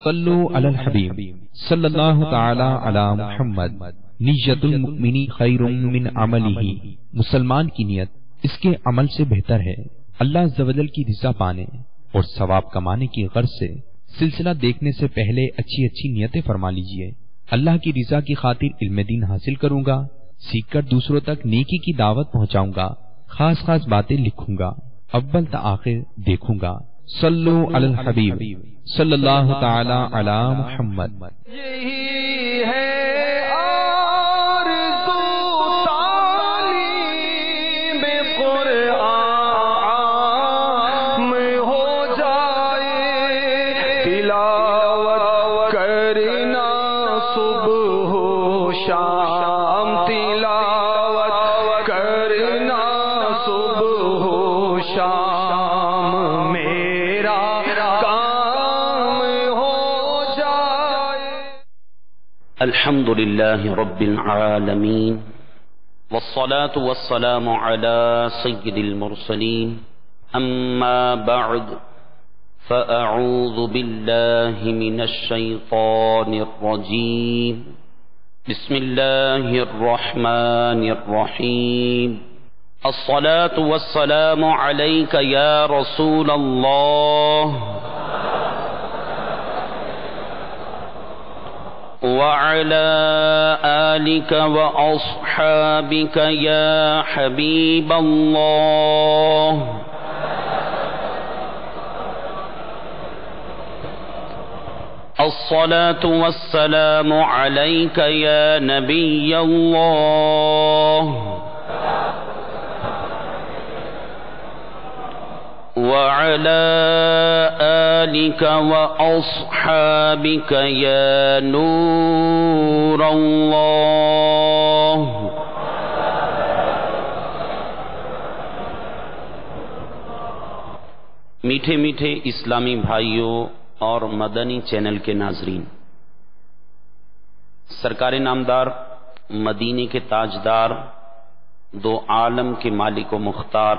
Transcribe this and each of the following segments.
صلو علی الحبیب صلی اللہ تعالی علی محمد نیت المؤمنی خیر من عملہ، مسلمان کی نیت اس کے عمل سے بہتر ہے۔ اللہ عز و جل کی رضا پانے اور ثواب کمانے کی غرض سے سلسلہ دیکھنے سے پہلے اچھی اچھی نیتیں فرما لیجئے۔ اللہ کی رضا کی خاطر علم دین حاصل کروں گا، سیکھ کر دوسروں تک نیکی کی دعوت پہنچاؤں گا، خاص خاص باتیں لکھوں گا، اول تا آخر دیکھوں گا۔ صلو علی الحبیب صلی اللہ تعالی علی محمد۔ یہی ہے آرزو تعلیم قرآن میں ہو جائے، تلاوت کرنا صبح و شام، تلاوت کرنا صبح و شام، میرا کام ہو جائے۔ الحمد لله رب العالمين، والصلاة والسلام على سيد المرسلين، أما بعد، فأعوذ بالله من الشيطان الرجيم، بسم الله الرحمن الرحيم، الصلاة والسلام عليك يا رسول الله وعلى آلك وأصحابك يا حبيب الله، الصلاة والسلام عليك يا نبي الله وعلى آلك وأصحابك يا نور الله۔ میٹھے میٹھے اسلامی بھائیوں اور مدنی چینل کے ناظرین، سرکار نامدار، مدینے کے تاجدار، دو عالم کے مالک و مختار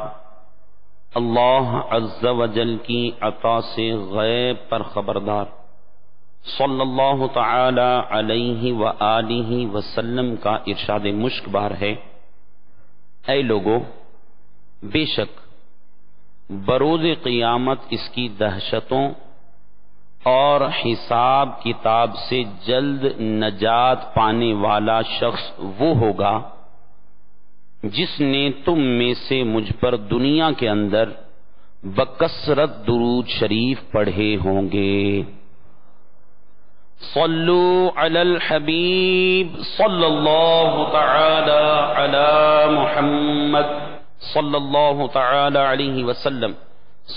اللہ عز و جل کی عطا سے غیب پر خبردار صلی اللہ تعالی علیہ وآلہ وسلم کا ارشاد مشک بار ہے، اے لوگو، بے شک بروز قیامت اس کی دہشتوں اور حساب کتاب سے جلد نجات پانے والا شخص وہ ہوگا جس نے تم میں سے مجھ پر دنیا کے اندر بکثرت درود شریف پڑھے ہوں گے۔ صلو علی الحبیب صلی اللہ تعالی علی محمد صلی اللہ تعالی علیہ وسلم،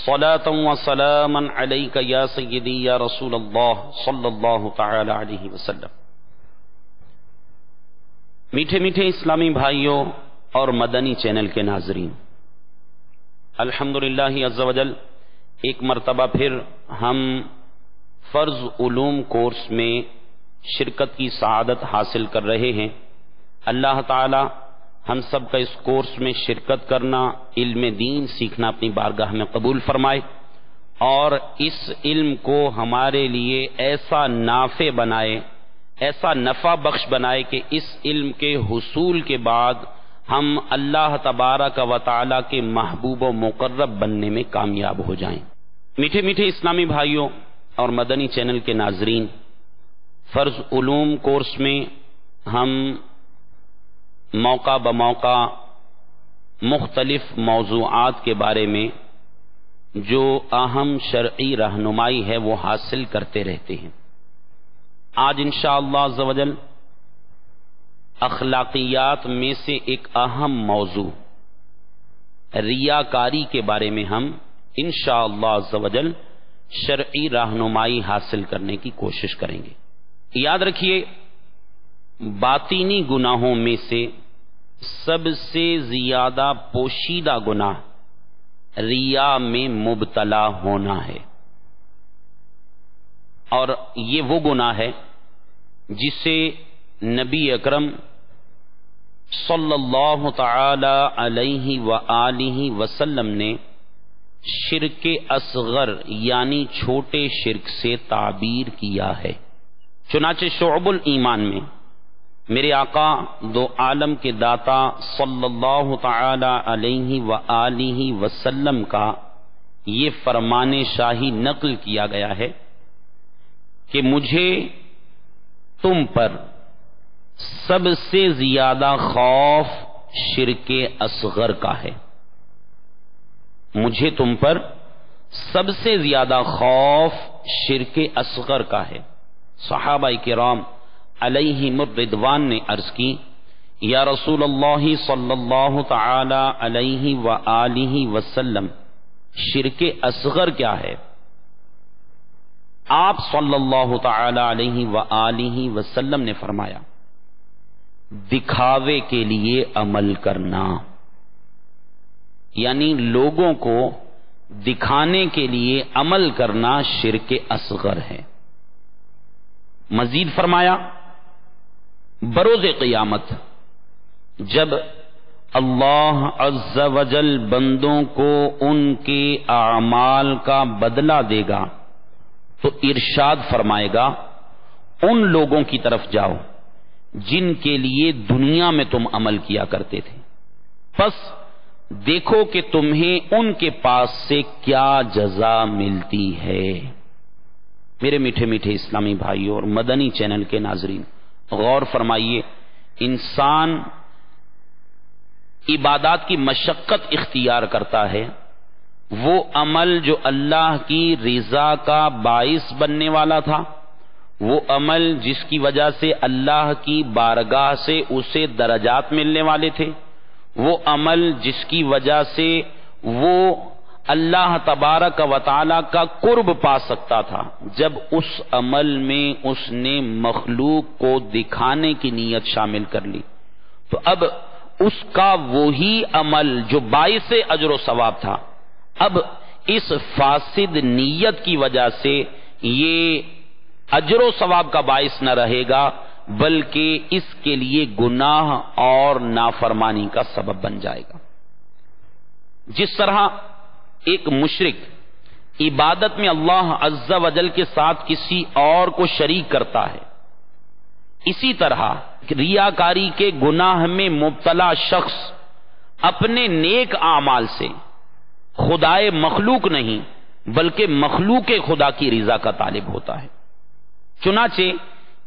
صلاۃ و سلاما علیک یا سیدی یا رسول اللہ صلی اللہ تعالی علیہ وسلم۔ میٹھے میٹھے اسلامی بھائیوں اور مدنی چینل کے ناظرین، الحمدللہ عز و جل ایک مرتبہ پھر ہم فرض علوم کورس میں شرکت کی سعادت حاصل کر رہے ہیں۔ اللہ تعالی ہم سب کا اس کورس میں شرکت کرنا، علم دین سیکھنا اپنی بارگاہ میں قبول فرمائے، اور اس علم کو ہمارے لیے ایسا نافع بنائے، ایسا نفع بخش بنائے کہ اس علم کے حصول کے بعد ہم اللہ تبارک و تعالی کے محبوب و مقرب بننے میں کامیاب ہو جائیں۔ میٹھے میٹھے اسلامی بھائیوں اور مدنی چینل کے ناظرین، فرض علوم کورس میں ہم موقع بموقع مختلف موضوعات کے بارے میں جو اہم شرعی رہنمائی ہے وہ حاصل کرتے رہتے ہیں۔ آج انشاءاللہ عز و جل اخلاقیات میں سے ایک اہم موضوع ریاکاری کے بارے میں ہم انشاءاللہ عز و جل شرعی رہنمائی حاصل کرنے کی کوشش کریں گے۔ یاد رکھیے، باطینی گناہوں میں سے سب سے زیادہ پوشیدہ گناہ ریا میں مبتلا ہونا ہے، اور یہ وہ گناہ ہے جسے نبی اکرم صلی اللہ تعالی علیہ وآلہ وسلم نے شرک اصغر یعنی چھوٹے شرک سے تعبیر کیا ہے۔ چنانچہ شعب الایمان میں میرے آقا دو عالم کے داتا صلی اللہ تعالی علیہ وآلہ وسلم کا یہ فرمان شاہی نقل کیا گیا ہے کہ مجھے تم پر سب سے زیادہ خوف شرک اصغر کا ہے، مجھے تم پر سب سے زیادہ خوف شرک اصغر کا ہے۔ صحابہ کرام علیہم الرضوان نے عرض کی، یا رسول اللہ صلی اللہ تعالی علیہ وآلہ وسلم شرک اصغر کیا ہے؟ آپ صلی اللہ تعالی علیہ وآلہ وسلم نے فرمایا، دکھاوے کے لیے عمل کرنا، یعنی لوگوں کو دکھانے کے لیے عمل کرنا شرک اصغر ہے۔ مزید فرمایا، بروز قیامت جب اللہ عز وجل بندوں کو ان کے اعمال کا بدلہ دے گا تو ارشاد فرمائے گا، ان لوگوں کی طرف جاؤ جن کے لیے دنیا میں تم عمل کیا کرتے تھے، پس دیکھو کہ تمہیں ان کے پاس سے کیا جزا ملتی ہے۔ میرے میٹھے میٹھے اسلامی بھائیوں اور مدنی چینل کے ناظرین، غور فرمائیے، انسان عبادات کی مشقت اختیار کرتا ہے، وہ عمل جو اللہ کی رضا کا باعث بننے والا تھا، وہ عمل جس کی وجہ سے اللہ کی بارگاہ سے اسے درجات ملنے والے تھے، وہ عمل جس کی وجہ سے وہ اللہ تبارک و تعالی کا قرب پا سکتا تھا، جب اس عمل میں اس نے مخلوق کو دکھانے کی نیت شامل کر لی تو اب اس کا وہی عمل جو باعث اجر و ثواب تھا، اب اس فاسد نیت کی وجہ سے یہ اجر و ثواب کا باعث نہ رہے گا، بلکہ اس کے لیے گناہ اور نافرمانی کا سبب بن جائے گا۔ جس طرح ایک مشرک عبادت میں اللہ عز و جل کے ساتھ کسی اور کو شریک کرتا ہے، اسی طرح ریاکاری کے گناہ میں مبتلا شخص اپنے نیک اعمال سے خدائے مخلوق نہیں بلکہ مخلوق خدا کی رضا کا طالب ہوتا ہے۔ چنانچہ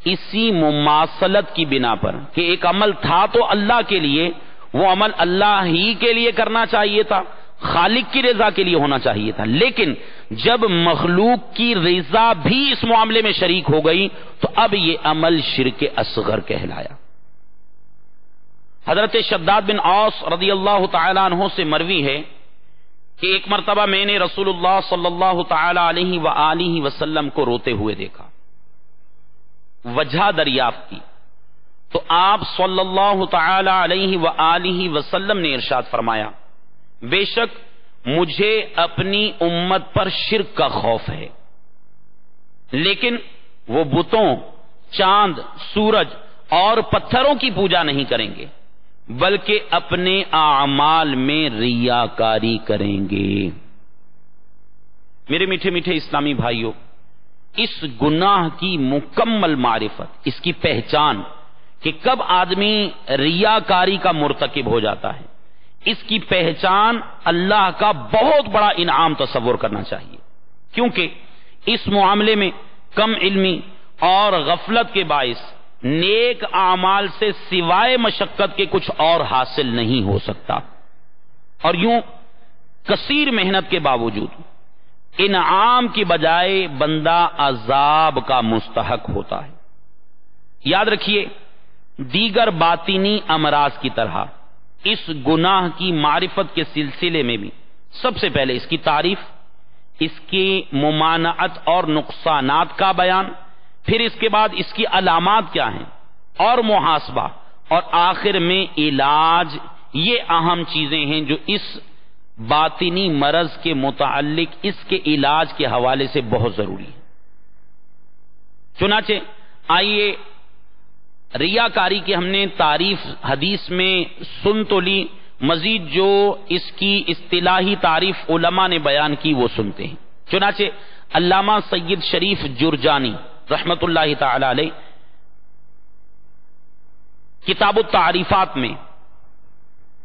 اسی مماثلت کی بنا پر کہ ایک عمل تھا تو اللہ کے لیے، وہ عمل اللہ ہی کے لیے کرنا چاہیے تھا، خالق کی رضا کے لیے ہونا چاہیے تھا، لیکن جب مخلوق کی رضا بھی اس معاملے میں شریک ہو گئی تو اب یہ عمل شرک اصغر کہلایا۔ حضرت شداد بن اوس رضی اللہ تعالی عنہ سے مروی ہے کہ ایک مرتبہ میں نے رسول اللہ صلی اللہ تعالی علیہ وآلہ وسلم کو روتے ہوئے دیکھا، وجہ دریافت کی تو آپ صلی اللہ تعالی علیہ وآلہ وسلم نے ارشاد فرمایا، بے شک مجھے اپنی امت پر شرک کا خوف ہے، لیکن وہ بتوں، چاند، سورج اور پتھروں کی پوجا نہیں کریں گے بلکہ اپنے اعمال میں ریاکاری کریں گے۔ میرے میٹھے میٹھے اسلامی بھائیوں، اس گناہ کی مکمل معرفت، اس کی پہچان کہ کب آدمی ریاکاری کا مرتکب ہو جاتا ہے، اس کی پہچان اللہ کا بہت بڑا انعام تصور کرنا چاہیے، کیونکہ اس معاملے میں کم علمی اور غفلت کے باعث نیک اعمال سے سوائے مشقت کے کچھ اور حاصل نہیں ہو سکتا، اور یوں کثیر محنت کے باوجود انعام کی بجائے بندہ عذاب کا مستحق ہوتا ہے۔ یاد رکھیے، دیگر باطنی امراض کی طرح اس گناہ کی معرفت کے سلسلے میں بھی سب سے پہلے اس کی تعریف، اس کی ممانعت اور نقصانات کا بیان، پھر اس کے بعد اس کی علامات کیا ہیں اور محاسبہ، اور آخر میں علاج، یہ اہم چیزیں ہیں جو اس باطنی مرض کے متعلق اس کے علاج کے حوالے سے بہت ضروری ہے۔ چنانچہ آئیے ریاکاری کی ہم نے تعریف حدیث میں سن تو لی، مزید جو اس کی اصطلاحی تعریف علماء نے بیان کی وہ سنتے ہیں۔ چنانچہ علامہ سید شریف جرجانی رحمت اللہ تعالی علیہ کتاب التعریفات میں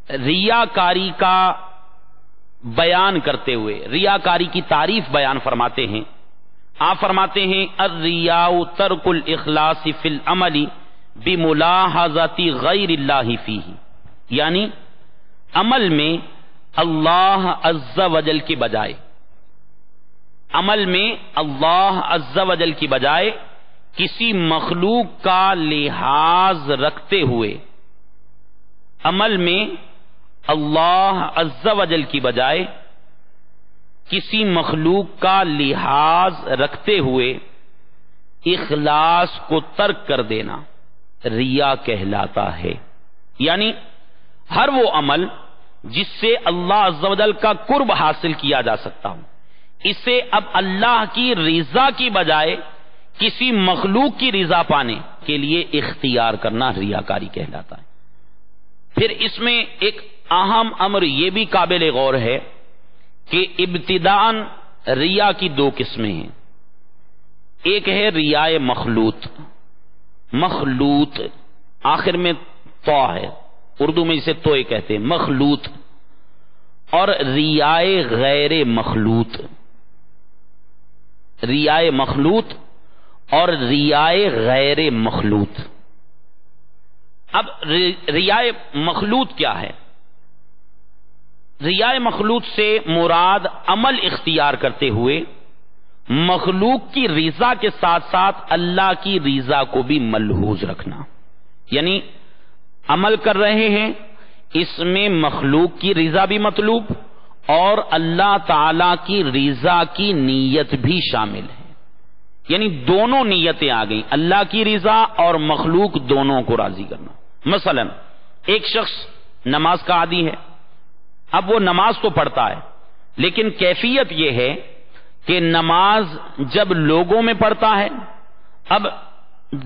ریاکاری کا بیان کرتے ہوئے ریاکاری کی تعریف بیان فرماتے ہیں۔ آپ فرماتے ہیں الریاء ترک الاخلاص فی العمل بملاحظۃ غیر اللہ فیہ، یعنی عمل میں اللہ عز وجل کی بجائے کی بجائے کسی مخلوق کا لحاظ رکھتے ہوئے، عمل میں اللہ عز وجل کی بجائے کسی مخلوق کا لحاظ رکھتے ہوئے اخلاص کو ترک کر دینا ریا کہلاتا ہے۔ یعنی ہر وہ عمل جس سے اللہ عز و جل کا قرب حاصل کیا جا سکتا ہو، اسے اب اللہ کی رضا کی بجائے کسی مخلوق کی رضا پانے کے لیے اختیار کرنا ریاکاری کہلاتا ہے۔ پھر اس میں ایک اہم امر یہ بھی قابل غور ہے کہ ابتداءً ریا کی دو قسمیں ہیں۔ ایک ہے ریاء مخلوط آخر میں تو ہے، اردو میں اسے توئے کہتے ہیں، مخلوط، اور ریاء غیر مخلوط اور ریاء غیر مخلوط۔ اب ریاء مخلوط کیا ہے؟ ریاء مخلوط سے مراد عمل اختیار کرتے ہوئے مخلوق کی رضا کے ساتھ ساتھ اللہ کی رضا کو بھی ملحوظ رکھنا، یعنی عمل کر رہے ہیں، اس میں مخلوق کی رضا بھی مطلوب اور اللہ تعالی کی رضا کی نیت بھی شامل ہے، یعنی دونوں نیتیں آ گئیں، اللہ کی رضا اور مخلوق دونوں کو راضی کرنا۔ مثلا ایک شخص نماز کا عادی ہے، اب وہ نماز تو پڑھتا ہے، لیکن کیفیت یہ ہے کہ نماز جب لوگوں میں پڑھتا ہے، اب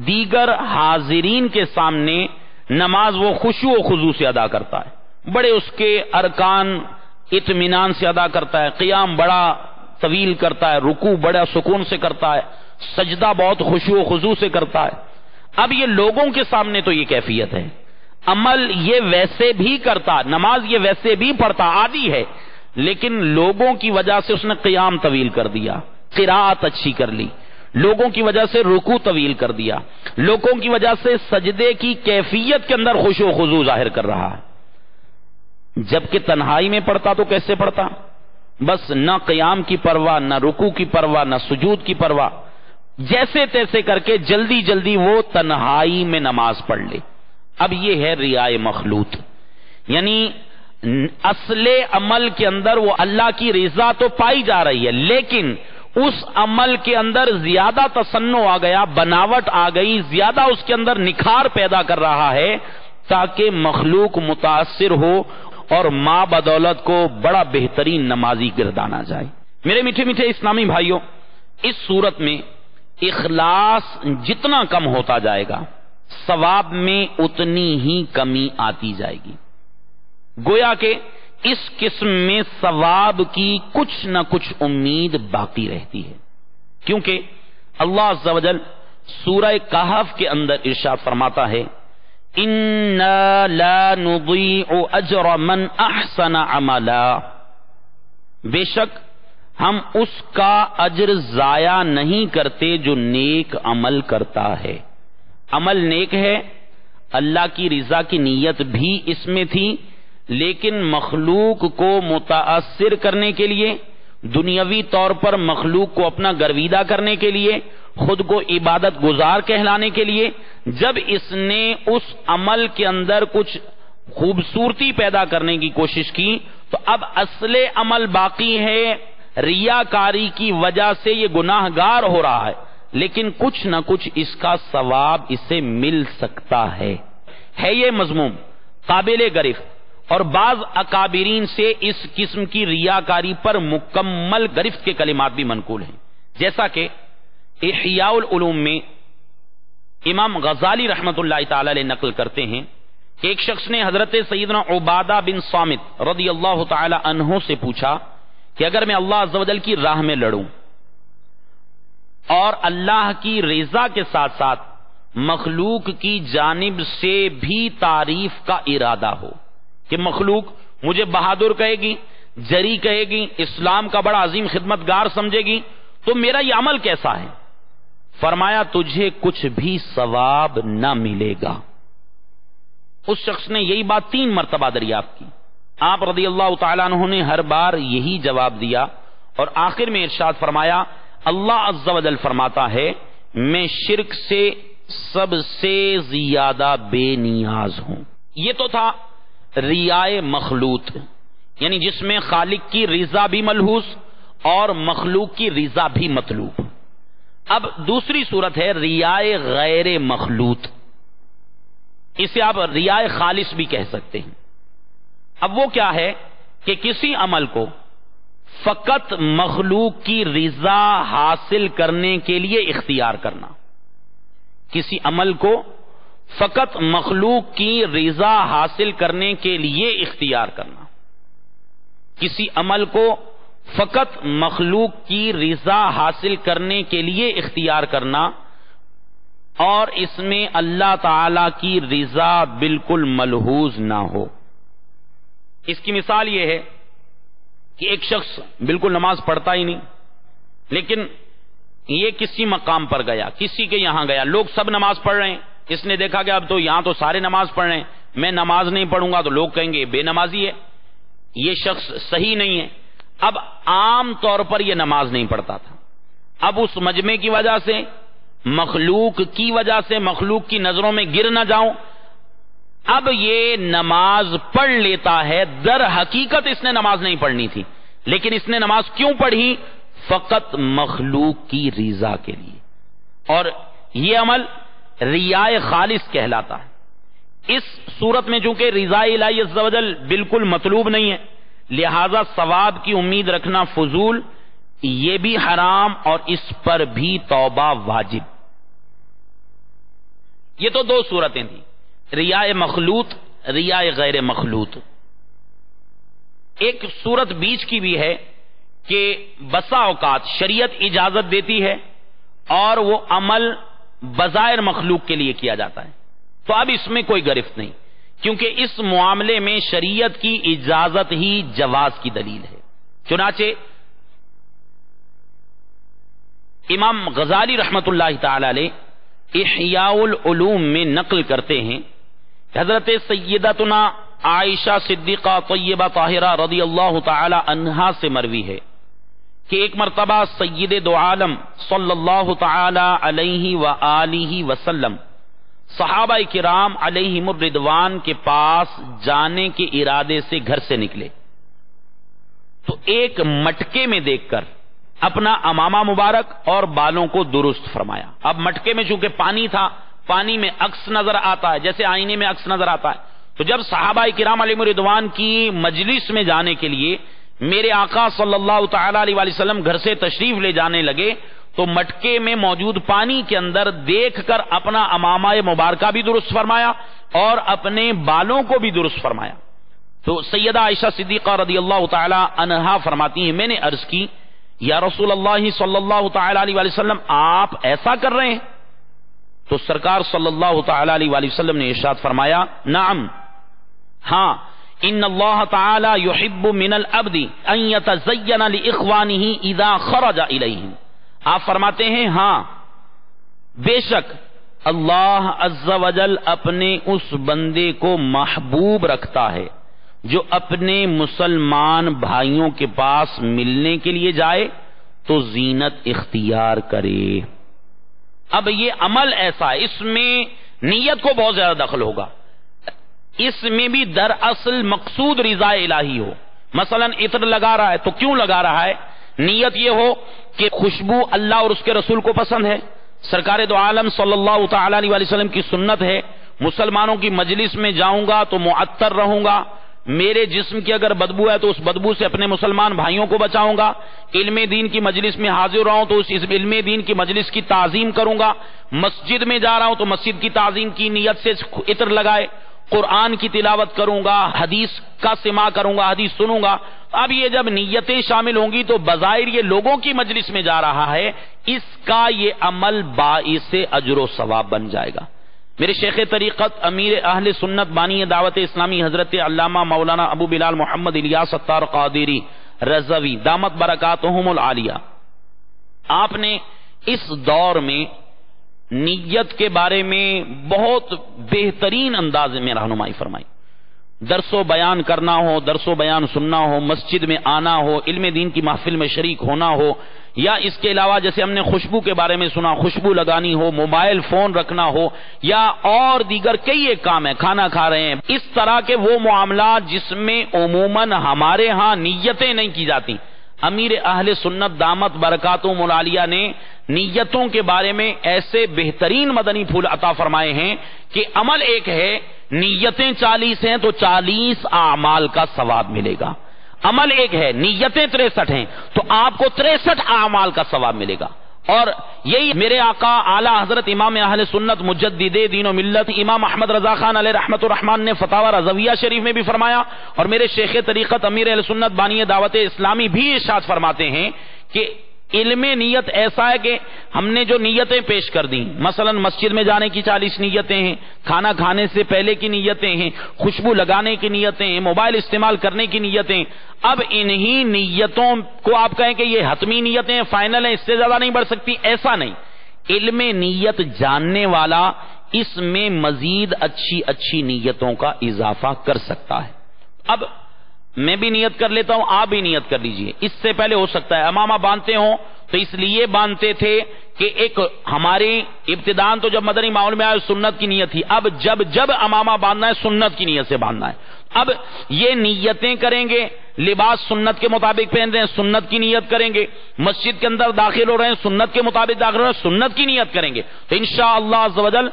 دیگر حاضرین کے سامنے نماز وہ خشوع و خضوع سے ادا کرتا ہے، بڑے اس کے ارکان اطمینان سے ادا کرتا ہے، قیام بڑا طویل کرتا ہے، رکوع بڑا سکون سے کرتا ہے، سجدہ بہت خشوع و خضوع سے کرتا ہے۔ اب یہ لوگوں کے سامنے تو یہ کیفیت ہے، عمل یہ ویسے بھی کرتا، نماز یہ ویسے بھی پڑھتا، عادی ہے، لیکن لوگوں کی وجہ سے اس نے قیام طویل کر دیا، قراءت اچھی کر لی، لوگوں کی وجہ سے رکوع طویل کر دیا، لوگوں کی وجہ سے سجدے کی کیفیت کے اندر خشوع و خضوع ظاہر کر رہا ہے، جبکہ تنہائی میں پڑھتا تو کیسے پڑھتا؟ بس نہ قیام کی پرواہ، نہ رکوع کی پرواہ، نہ سجود کی پرواہ، جیسے تیسے کر کے جلدی جلدی وہ تنہائی میں نماز پڑھ لے۔ اب یہ ہے ریاء مخلوط، یعنی اصل عمل کے اندر وہ اللہ کی رضا تو پائی جا رہی ہے، لیکن اس عمل کے اندر زیادہ تصنع آ گیا، بناوٹ آ گئی، زیادہ اس کے اندر نکھار پیدا کر رہا ہے تاکہ مخلوق متاثر ہو اور ماں بدولت کو بڑا بہترین نمازی گردانا جائے۔ میرے میٹھے میٹھے اسلامی بھائیوں، اس صورت میں اخلاص جتنا کم ہوتا جائے گا ثواب میں اتنی ہی کمی آتی جائے گی، گویا کہ اس قسم میں ثواب کی کچھ نہ کچھ امید باقی رہتی ہے، کیونکہ اللہ عز و جل سورہ کہف کے اندر ارشاد فرماتا ہے اِنَّا لَا نُضِيعُ أَجْرَ مَنْ أَحْسَنَ عَمَلًا، بے شک ہم اس کا اجر ضائع نہیں کرتے جو نیک عمل کرتا ہے۔ عمل نیک ہے، اللہ کی رضا کی نیت بھی اس میں تھی، لیکن مخلوق کو متاثر کرنے کے لیے، دنیاوی طور پر مخلوق کو اپنا گرویدہ کرنے کے لیے، خود کو عبادت گزار کہلانے کے لیے، جب اس نے اس عمل کے اندر کچھ خوبصورتی پیدا کرنے کی کوشش کی تو اب اصل عمل باقی ہے، ریاکاری کی وجہ سے یہ گناہ گار ہو رہا ہے، لیکن کچھ نہ کچھ اس کا ثواب اسے مل سکتا ہے یہ مضمون قابل گرفت، اور بعض اکابرین سے اس قسم کی ریاکاری پر مکمل گرفت کے کلمات بھی منقول ہیں، جیسا کہ احیاء العلوم میں امام غزالی رحمت اللہ تعالی علیہ نقل کرتے ہیں کہ ایک شخص نے حضرت سیدنا عبادہ بن صامت رضی اللہ تعالی عنہ سے پوچھا کہ اگر میں اللہ عز و جل کی راہ میں لڑوں اور اللہ کی رضا کے ساتھ ساتھ مخلوق کی جانب سے بھی تعریف کا ارادہ ہو کہ مخلوق مجھے بہادر کہے گی، جری کہے گی، اسلام کا بڑا عظیم خدمتگار سمجھے گی، تو میرا یہ عمل کیسا ہے؟ فرمایا تجھے کچھ بھی ثواب نہ ملے گا۔ اس شخص نے یہی بات 3 مرتبہ دریافت کی۔ آپ رضی اللہ تعالیٰ عنہ نے ہر بار یہی جواب دیا اور آخر میں ارشاد فرمایا اللہ عز و جل فرماتا ہے میں شرک سے سب سے زیادہ بے نیاز ہوں۔ یہ تو تھا ریائے مخلوط، یعنی جس میں خالق کی رضا بھی ملحوظ اور مخلوق کی رضا بھی مطلوب۔ اب دوسری صورت ہے ریائے غیر مخلوط، اسے آپ ریائے خالص بھی کہہ سکتے ہیں۔ اب وہ کیا ہے کہ کسی عمل کو فقط مخلوق کی رضا حاصل کرنے کے لیے اختیار کرنا، کسی عمل کو فقط مخلوق کی رضا حاصل کرنے کے لیے اختیار کرنا، کسی عمل کو فقط مخلوق کی رضا حاصل کرنے کے لیے اختیار کرنا اور اس میں اللہ تعالی کی رضا بالکل ملحوظ نہ ہو۔ اس کی مثال یہ ہے کہ ایک شخص بالکل نماز پڑھتا ہی نہیں، لیکن یہ کسی مقام پر گیا، کسی کے یہاں گیا، لوگ سب نماز پڑھ رہے ہیں، اس نے دیکھا کہ اب تو یہاں تو سارے نماز پڑھ رہے ہیں، میں نماز نہیں پڑھوں گا تو لوگ کہیں گے بے نمازی ہے، یہ شخص صحیح نہیں ہے۔ اب عام طور پر یہ نماز نہیں پڑھتا تھا، اب اس مجمع کی وجہ سے، مخلوق کی وجہ سے، مخلوق کی نظروں میں گر نہ جاؤں، اب یہ نماز پڑھ لیتا ہے۔ در حقیقت اس نے نماز نہیں پڑھنی تھی، لیکن اس نے نماز کیوں پڑھی؟ فقط مخلوق کی رضا کے لیے، اور یہ عمل ریائے خالص کہلاتا ہے۔ اس صورت میں چونکہ رضا الہی عز و جل بالکل مطلوب نہیں ہے، لہذا ثواب کی امید رکھنا فضول، یہ بھی حرام اور اس پر بھی توبہ واجب۔ یہ تو 2 صورتیں تھیں، ریائے مخلوط، ریائے غیر مخلوط۔ ایک صورت بیچ کی بھی ہے کہ بسا اوقات شریعت اجازت دیتی ہے اور وہ عمل بظاہر مخلوق کے لیے کیا جاتا ہے، تو اب اس میں کوئی گرفت نہیں، کیونکہ اس معاملے میں شریعت کی اجازت ہی جواز کی دلیل ہے۔ چنانچہ امام غزالی رحمت اللہ تعالی علیہ احیاء العلوم میں نقل کرتے ہیں کہ حضرت سیدتنا عائشہ صدیقہ طیبہ طاہرہ رضی اللہ تعالی عنہا سے مروی ہے کہ ایک مرتبہ سید دو عالم صلی اللہ تعالی علیہ وآلہ وسلم صحابہ کرام علیہم الرضوان کے پاس جانے کے ارادے سے گھر سے نکلے تو ایک مٹکے میں دیکھ کر اپنا امامہ مبارک اور بالوں کو درست فرمایا۔ اب مٹکے میں چونکہ پانی تھا، پانی میں عکس نظر آتا ہے جیسے آئینے میں عکس نظر آتا ہے، تو جب صحابہ کرام علیہم الرضوان کی مجلس میں جانے کے لیے میرے آقا صلی اللہ تعالی علیہ وسلم گھر سے تشریف لے جانے لگے تو مٹکے میں موجود پانی کے اندر دیکھ کر اپنا امامہ مبارکہ بھی درست فرمایا اور اپنے بالوں کو بھی درست فرمایا۔ تو سیدہ عائشہ صدیقہ رضی اللہ تعالی عنہا فرماتی ہیں میں نے عرض کی یا رسول اللہ صلی اللہ تعالی علیہ وسلم آپ ایسا کر رہے ہیں؟ تو سرکار صلی اللہ تعالی علیہ وسلم نے ارشاد فرمایا نعم، ہاں، ان اللہ تعالی یحب من العبد ان یتزین لاخوانہ اذا خرج الیہم۔ آپ فرماتے ہیں ہاں، بے شک اللہ عز و جل اپنے اس بندے کو محبوب رکھتا ہے جو اپنے مسلمان بھائیوں کے پاس ملنے کے لیے جائے تو زینت اختیار کرے۔ اب یہ عمل ایسا ہے، اس میں نیت کو بہت زیادہ دخل ہوگا، اس میں بھی دراصل مقصود رضا الہی ہو۔ مثلا عطر لگا رہا ہے تو کیوں لگا رہا ہے؟ نیت یہ ہو کہ خوشبو اللہ اور اس کے رسول کو پسند ہے، سرکار دو عالم صلی اللہ تعالی علیہ وسلم کی سنت ہے، مسلمانوں کی مجلس میں جاؤں گا تو معطر رہوں گا، میرے جسم کی اگر بدبو ہے تو اس بدبو سے اپنے مسلمان بھائیوں کو بچاؤں گا، علم دین کی مجلس میں حاضر رہا ہوں تو اس علم دین کی مجلس کی تعظیم کروں گا، مسجد میں جا رہا ہوں تو مسجد کی تعظیم کی نیت سے عطر لگائے، قرآن کی تلاوت کروں گا، حدیث کا سماع کروں گا، حدیث سنوں گا. اب یہ جب نیتیں شامل ہوں گی تو بظاہر یہ لوگوں کی مجلس میں جا رہا ہے، اس کا یہ عمل باعث اجر و ثواب بن جائے گا. میرے شیخ طریقت امیر اہل سنت بانی دعوت اسلامی حضرت علامہ مولانا ابو بلال محمد الیاس ستار قادری رضوی دامت برکاتہم العالیہ، آپ نے اس دور میں نیت کے بارے میں بہت بہترین انداز میں رہنمائی فرمائی. درس و بیان کرنا ہو، درس و بیان سننا ہو، مسجد میں آنا ہو، علم دین کی محفل میں شریک ہونا ہو، یا اس کے علاوہ جیسے ہم نے خوشبو کے بارے میں سنا، خوشبو لگانی ہو، موبائل فون رکھنا ہو، یا اور دیگر کئی ایک کام ہے، کھانا کھا رہے ہیں، اس طرح کے وہ معاملات جس میں عموماً ہمارے ہاں نیتیں نہیں کی جاتی، امیر اہل سنت دامت برکاتہم العالیہ نے نیتوں کے بارے میں ایسے بہترین مدنی پھول عطا فرمائے ہیں کہ عمل ایک ہے، نیتیں 40 ہیں تو 40 اعمال کا ثواب ملے گا. عمل ایک ہے، نیتیں 63 ہیں تو آپ کو 63 اعمال کا ثواب ملے گا. اور یہی میرے آقا اعلی حضرت امام اہل سنت مجدد دین و ملت امام احمد رضا خان علیہ رحمت الرحمان نے فتاوی رضویہ شریف میں بھی فرمایا، اور میرے شیخ طریقت امیر اہل سنت بانی دعوت اسلامی بھی ارشاد فرماتے ہیں کہ علم نیت ایسا ہے کہ ہم نے جو نیتیں پیش کر دیں، مثلا مسجد میں جانے کی 40 نیتیں ہیں، کھانا کھانے سے پہلے کی نیتیں ہیں، خوشبو لگانے کی نیتیں ہیں، موبائل استعمال کرنے کی نیتیں. اب انہی نیتوں کو آپ کہیں کہ یہ حتمی نیتیں فائنل ہیں، اس سے زیادہ نہیں بڑھ سکتی، ایسا نہیں. علم نیت جاننے والا اس میں مزید اچھی اچھی نیتوں کا اضافہ کر سکتا ہے. اب میں بھی نیت کر لیتا ہوں، آپ بھی نیت کر لیجئے. اس سے پہلے ہو سکتا ہے امامہ باندھتے ہوں تو اس لیے باندھتے تھے کہ ایک ہماری ابتدان تو جب مدنی ماحول میں آئے سنت کی نیت تھی، اب جب امامہ باندھنا ہے سنت کی نیت سے باندھنا ہے. اب یہ نیتیں کریں گے، لباس سنت کے مطابق پہن رہے ہیں سنت کی نیت کریں گے، مسجد کے اندر داخل ہو رہے ہیں سنت کے مطابق داخل ہو رہے ہیں سنت کی نیت کریں گے. تو انشاءاللہ عز و جل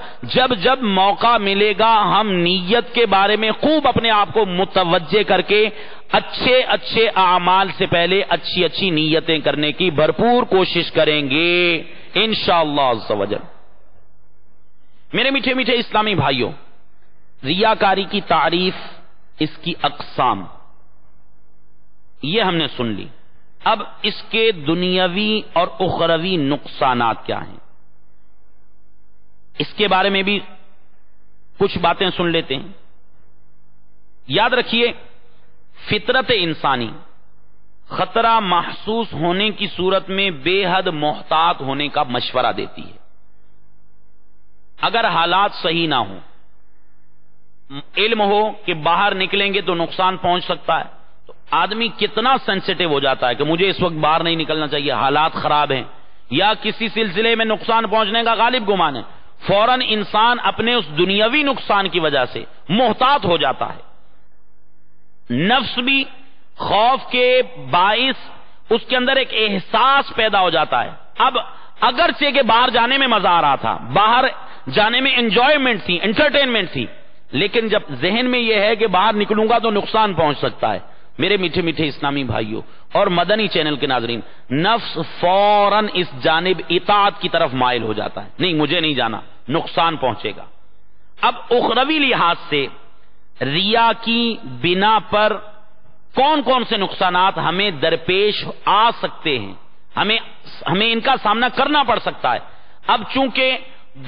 جب موقع ملے گا ہم نیت کے بارے میں خوب اپنے آپ کو متوجہ کر کے اچھے اعمال سے پہلے اچھی اچھی نیتیں کرنے کی بھرپور کوشش کریں گے انشاءاللہ عز و جل. میرے میٹھے میٹھے اسلامی بھائیوں، ریاکاری کی تعریف، اس کی اقسام یہ ہم نے سن لی. اب اس کے دنیاوی اور اخروی نقصانات کیا ہیں، اس کے بارے میں بھی کچھ باتیں سن لیتے ہیں. یاد رکھیے، فطرت انسانی خطرہ محسوس ہونے کی صورت میں بے حد محتاط ہونے کا مشورہ دیتی ہے. اگر حالات صحیح نہ ہوں، علم ہو کہ باہر نکلیں گے تو نقصان پہنچ سکتا ہے، تو آدمی کتنا سینسیٹیو ہو جاتا ہے کہ مجھے اس وقت باہر نہیں نکلنا چاہیے، حالات خراب ہیں یا کسی سلسلے میں نقصان پہنچنے کا غالب گمان ہے، فوراً انسان اپنے اس دنیاوی نقصان کی وجہ سے محتاط ہو جاتا ہے. نفس بھی خوف کے باعث اس کے اندر ایک احساس پیدا ہو جاتا ہے. اب اگرچہ کہ باہر جانے میں مزہ آ رہا تھا، باہر جانے میں انجوائمنٹ تھی، انٹرٹینمنٹ تھی، لیکن جب ذہن میں یہ ہے کہ باہر نکلوں گا تو نقصان پہنچ سکتا ہے، میرے میٹھے میٹھے اسلامی بھائیوں اور مدنی چینل کے ناظرین، نفس فوراً اس جانب اطاعت کی طرف مائل ہو جاتا ہے، نہیں مجھے نہیں جانا، نقصان پہنچے گا. اب اخروی لحاظ سے ریا کی بنا پر کون کون سے نقصانات ہمیں درپیش آ سکتے ہیں، ہمیں ان کا سامنا کرنا پڑ سکتا ہے. اب چونکہ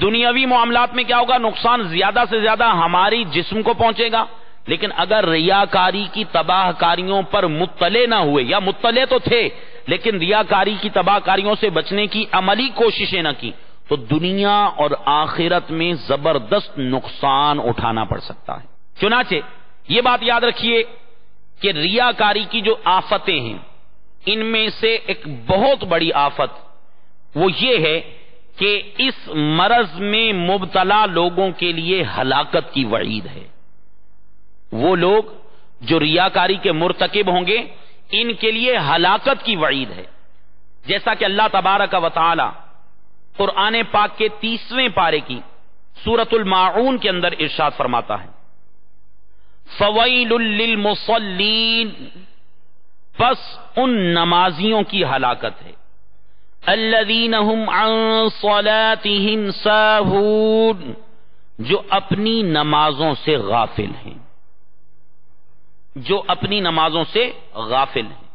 دنیاوی معاملات میں کیا ہوگا، نقصان زیادہ سے زیادہ ہماری جسم کو پہنچے گا، لیکن اگر ریاکاری کی تباہ کاریوں پر مطلع نہ ہوئے، یا مطلع تو تھے لیکن ریاکاری کی تباہ کاریوں سے بچنے کی عملی کوششیں نہ کی، تو دنیا اور آخرت میں زبردست نقصان اٹھانا پڑ سکتا ہے. چنانچہ یہ بات یاد رکھیے کہ ریاکاری کی جو آفتیں ہیں، ان میں سے ایک بہت بڑی آفت وہ یہ ہے کہ اس مرض میں مبتلا لوگوں کے لیے ہلاکت کی وعید ہے. وہ لوگ جو ریاکاری کے مرتکب ہوں گے ان کے لیے ہلاکت کی وعید ہے. جیسا کہ اللہ تبارک و تعالی قرآن پاک کے 30ویں پارے کی سورۃ الماعون کے اندر ارشاد فرماتا ہے، فویل للمصلین، پس ان نمازیوں کی ہلاکت ہے، الذین هم عن صلاتهم ساہون، جو اپنی نمازوں سے غافل ہیں، جو اپنی نمازوں سے غافل ہیں۔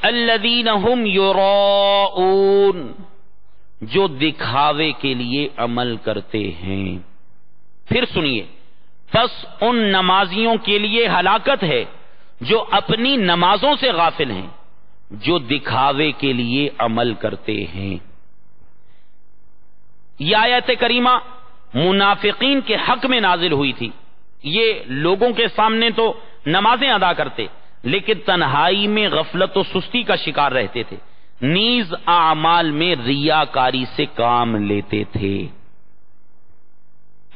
الذین هم یراؤون، جو دکھاوے کے لیے عمل کرتے ہیں۔ پھر سنیے، پس ان نمازیوں کے لیے ہلاکت ہے جو اپنی نمازوں سے غافل ہیں، جو دکھاوے کے لیے عمل کرتے ہیں۔ یہ آیت کریمہ منافقین کے حق میں نازل ہوئی تھی۔ یہ لوگوں کے سامنے تو نمازیں ادا کرتے، لیکن تنہائی میں غفلت و سستی کا شکار رہتے تھے، نیز اعمال میں ریاکاری سے کام لیتے تھے۔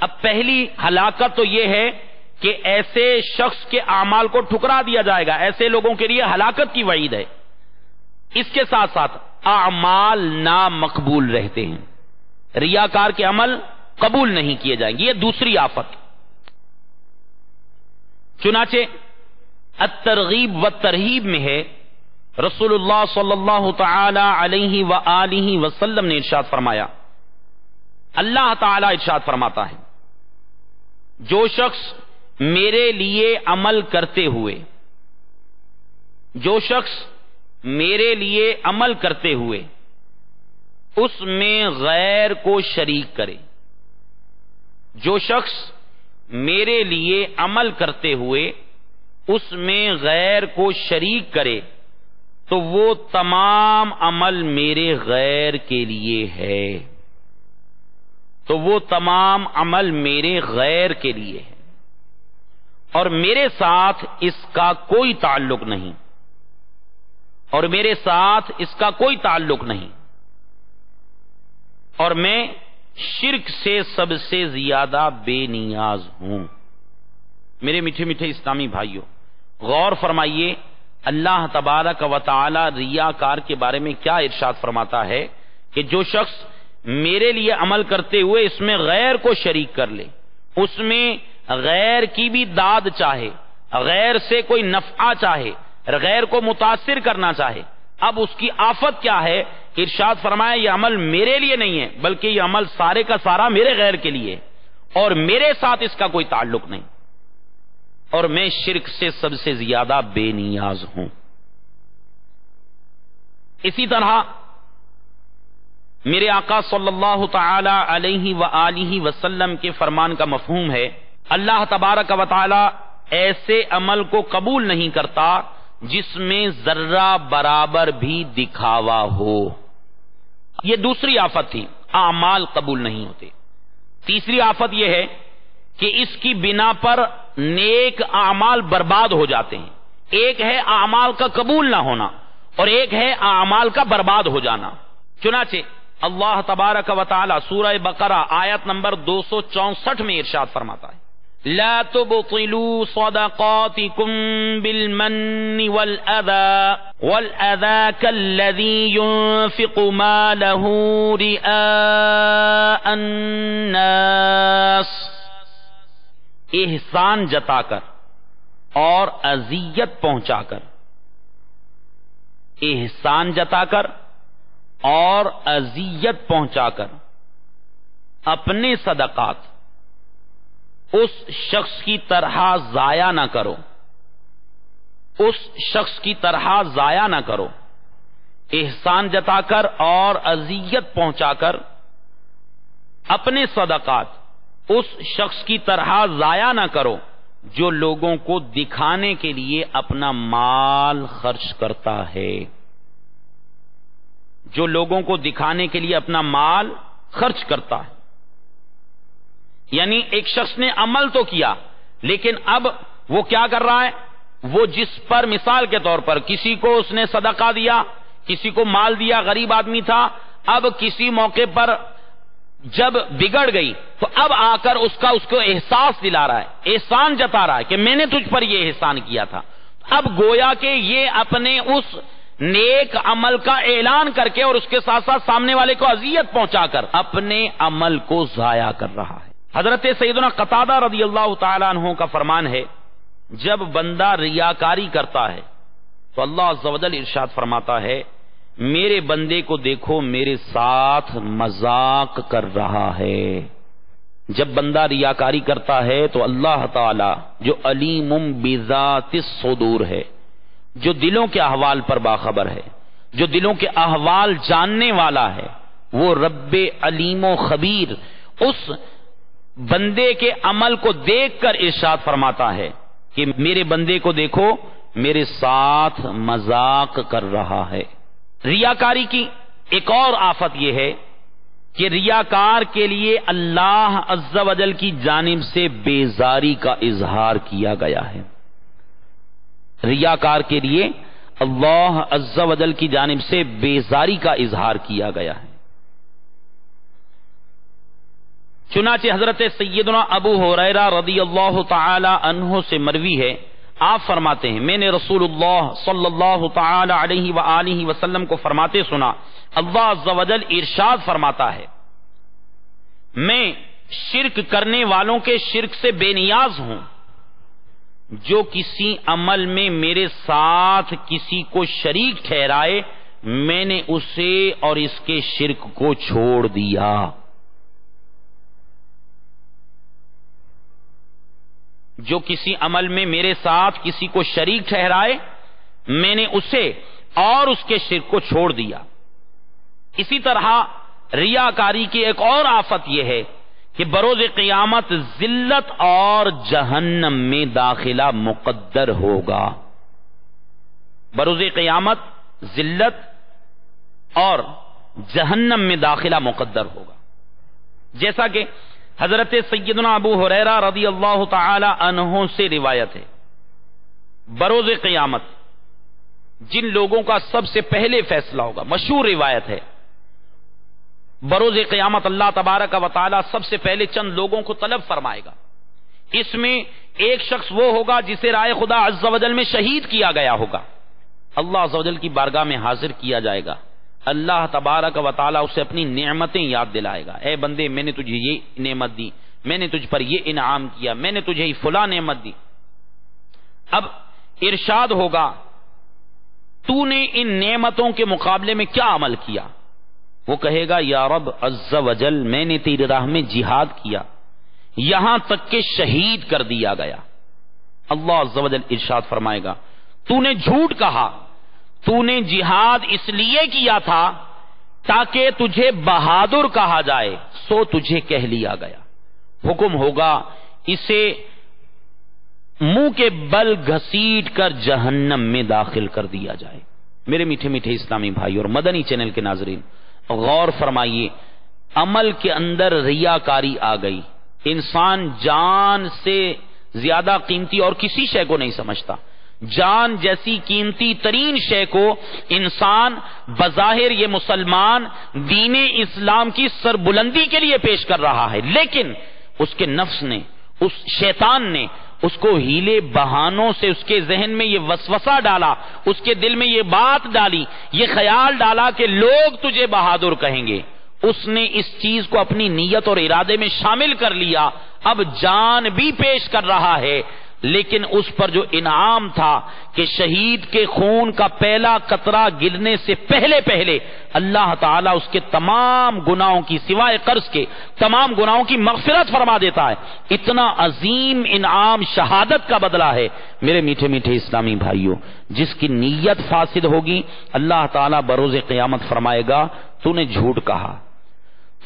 اب پہلی ہلاکت تو یہ ہے کہ ایسے شخص کے اعمال کو ٹھکرا دیا جائے گا، ایسے لوگوں کے لیے ہلاکت کی وعید ہے۔ اس کے ساتھ ساتھ اعمال نامقبول رہتے ہیں، ریاکار کے عمل قبول نہیں کیے جائیں گے، یہ دوسری آفت۔ چنانچہ الترغیب والترہیب میں ہے، رسول اللہ صلی اللہ تعالی علیہ وآلہ وسلم نے ارشاد فرمایا، اللہ تعالی ارشاد فرماتا ہے، جو شخص میرے لیے عمل کرتے ہوئے، جو شخص میرے لیے عمل کرتے ہوئے اس میں غیر کو شریک کرے، جو شخص میرے لیے عمل کرتے ہوئے اس میں غیر کو شریک کرے تو وہ تمام عمل میرے غیر کے لیے ہے، تو وہ تمام عمل میرے غیر کے لیے ہے، اور میرے ساتھ اس کا کوئی تعلق نہیں، اور میرے ساتھ اس کا کوئی تعلق نہیں، اور میں شرک سے سب سے زیادہ بے نیاز ہوں۔ میرے میٹھے میٹھے اسلامی بھائیوں، غور فرمائیے اللہ تبارک و تعالی ریاکار کے بارے میں کیا ارشاد فرماتا ہے کہ جو شخص میرے لیے عمل کرتے ہوئے اس میں غیر کو شریک کر لے، اس میں غیر کی بھی داد چاہے، غیر سے کوئی نفع چاہے، غیر کو متاثر کرنا چاہے، اب اس کی آفت کیا ہے؟ ارشاد فرمایا یہ عمل میرے لیے نہیں ہے، بلکہ یہ عمل سارے کا سارا میرے غیر کے لیے، اور میرے ساتھ اس کا کوئی تعلق نہیں، اور میں شرک سے سب سے زیادہ بے نیاز ہوں۔ اسی طرح میرے آقا صلی اللہ تعالی علیہ وآلہ وسلم کے فرمان کا مفہوم ہے، اللہ تبارک و تعالی ایسے عمل کو قبول نہیں کرتا جس میں ذرہ برابر بھی دکھاوا ہو۔ یہ دوسری آفت تھی، اعمال قبول نہیں ہوتے۔ تیسری آفت یہ ہے کہ اس کی بنا پر نیک اعمال برباد ہو جاتے ہیں۔ ایک ہے اعمال کا قبول نہ ہونا، اور ایک ہے اعمال کا برباد ہو جانا۔ چنانچہ اللہ تبارک و تعالی سورہ بقرہ آیت نمبر 264 میں ارشاد فرماتا ہے، لا تبطلوا صدقاتكم بالمن والأذى كالذي ينفق ماله رئاء الناس، احسان جتا کر اور اذیت پہنچا کر، احسان جتا کر اور اذیت پہنچا کر اپنے صدقات اس شخص کی طرح ضائع نہ کرو، اس شخص کی طرح ضائع نہ کرو، احسان جتا کر اور اذیت پہنچا کر اپنے صدقات اس شخص کی طرح ضائع نہ کرو جو لوگوں کو دکھانے کے لیے اپنا مال خرچ کرتا ہے، جو لوگوں کو دکھانے کے لیے اپنا مال خرچ کرتا ہے۔ یعنی ایک شخص نے عمل تو کیا، لیکن اب وہ کیا کر رہا ہے؟ وہ جس پر مثال کے طور پر کسی کو اس نے صدقہ دیا، کسی کو مال دیا، غریب آدمی تھا، اب کسی موقع پر جب بگڑ گئی تو اب آ کر اس کو احساس دلا رہا ہے، احسان جتا رہا ہے کہ میں نے تجھ پر یہ احسان کیا تھا۔ اب گویا کہ یہ اپنے اس نیک عمل کا اعلان کر کے اور اس کے ساتھ ساتھ سامنے والے کو اذیت پہنچا کر اپنے عمل کو ضائع کر رہا ہے۔ حضرت سیدنا قتادہ رضی اللہ تعالی عنہ کا فرمان ہے، جب بندہ ریاکاری کرتا ہے تو اللہ عز و جل ارشاد فرماتا ہے، میرے بندے کو دیکھو میرے ساتھ مذاق کر رہا ہے۔ جب بندہ ریاکاری کرتا ہے تو اللہ تعالی جو علیم بذات الصدور ہے، جو دلوں کے احوال پر باخبر ہے، جو دلوں کے احوال جاننے والا ہے، وہ رب علیم و خبیر اس بندے کے عمل کو دیکھ کر ارشاد فرماتا ہے کہ میرے بندے کو دیکھو، میرے ساتھ مذاق کر رہا ہے۔ ریاکاری کی ایک اور آفت یہ ہے کہ ریاکار کے لیے اللہ عز و جل کی جانب سے بیزاری کا اظہار کیا گیا ہے۔ ریاکار کے لیے اللہ عز و جل کی جانب سے بیزاری کا اظہار کیا گیا ہے۔ چنانچہ حضرت سیدنا ابو ہریرہ رضی اللہ تعالی عنہ سے مروی ہے، آپ فرماتے ہیں میں نے رسول اللہ صلی اللہ تعالی علیہ وآلہ وسلم کو فرماتے سنا، اللہ عز و جل ارشاد فرماتا ہے میں شرک کرنے والوں کے شرک سے بے نیاز ہوں، جو کسی عمل میں میرے ساتھ کسی کو شریک ٹھہرائے میں نے اسے اور اس کے شرک کو چھوڑ دیا۔ جو کسی عمل میں میرے ساتھ کسی کو شریک ٹھہرائے میں نے اسے اور اس کے شرک کو چھوڑ دیا۔ اسی طرح ریاکاری کی ایک اور آفت یہ ہے کہ بروز قیامت ذلت اور جہنم میں داخلہ مقدر ہوگا۔ بروز قیامت ذلت اور جہنم میں داخلہ مقدر ہوگا، جیسا کہ حضرت سیدنا ابو ہریرہ رضی اللہ تعالی عنہ سے روایت ہے، بروز قیامت جن لوگوں کا سب سے پہلے فیصلہ ہوگا، مشہور روایت ہے، بروز قیامت اللہ تبارک و تعالی سب سے پہلے چند لوگوں کو طلب فرمائے گا۔ اس میں ایک شخص وہ ہوگا جسے رائے خدا عز و جل میں شہید کیا گیا ہوگا، اللہ عز و جل کی بارگاہ میں حاضر کیا جائے گا، اللہ تبارک و تعالی اسے اپنی نعمتیں یاد دلائے گا، اے بندے میں نے تجھے یہ نعمت دی، میں نے تجھ پر یہ انعام کیا، میں نے تجھے فلاں نعمت دی۔ اب ارشاد ہوگا تو نے ان نعمتوں کے مقابلے میں کیا عمل کیا؟ وہ کہے گا یا رب عز و جل میں نے تیری راہ میں جہاد کیا، یہاں تک کہ شہید کر دیا گیا۔ اللہ عز و جل ارشاد فرمائے گا تو نے جھوٹ کہا، تو نے جہاد اس لیے کیا تھا تاکہ تجھے بہادر کہا جائے، سو تجھے کہہ لیا گیا۔ حکم ہوگا اسے منہ کے بل گھسیٹ کر جہنم میں داخل کر دیا جائے۔ میرے میٹھے میٹھے اسلامی بھائی اور مدنی چینل کے ناظرین، غور فرمائیے، عمل کے اندر ریاکاری آ گئی، انسان جان سے زیادہ قیمتی اور کسی شے کو نہیں سمجھتا، جان جیسی قیمتی ترین شے کو انسان بظاہر یہ مسلمان دین اسلام کی سربلندی کے لیے پیش کر رہا ہے، لیکن اس کے نفس نے، اس شیطان نے اس کو ہیلے بہانوں سے اس کے ذہن میں یہ وسوسہ ڈالا، اس کے دل میں یہ بات ڈالی، یہ خیال ڈالا کہ لوگ تجھے بہادر کہیں گے، اس نے اس چیز کو اپنی نیت اور ارادے میں شامل کر لیا، اب جان بھی پیش کر رہا ہے، لیکن اس پر جو انعام تھا کہ شہید کے خون کا پہلا قطرہ گرنے سے پہلے پہلے اللہ تعالیٰ اس کے تمام گناہوں کی سوائے قرض کے تمام گناہوں کی مغفرت فرما دیتا ہے، اتنا عظیم انعام شہادت کا بدلہ ہے۔ میرے میٹھے میٹھے اسلامی بھائیوں، جس کی نیت فاسد ہوگی اللہ تعالیٰ بروز قیامت فرمائے گا تو نے جھوٹ کہا،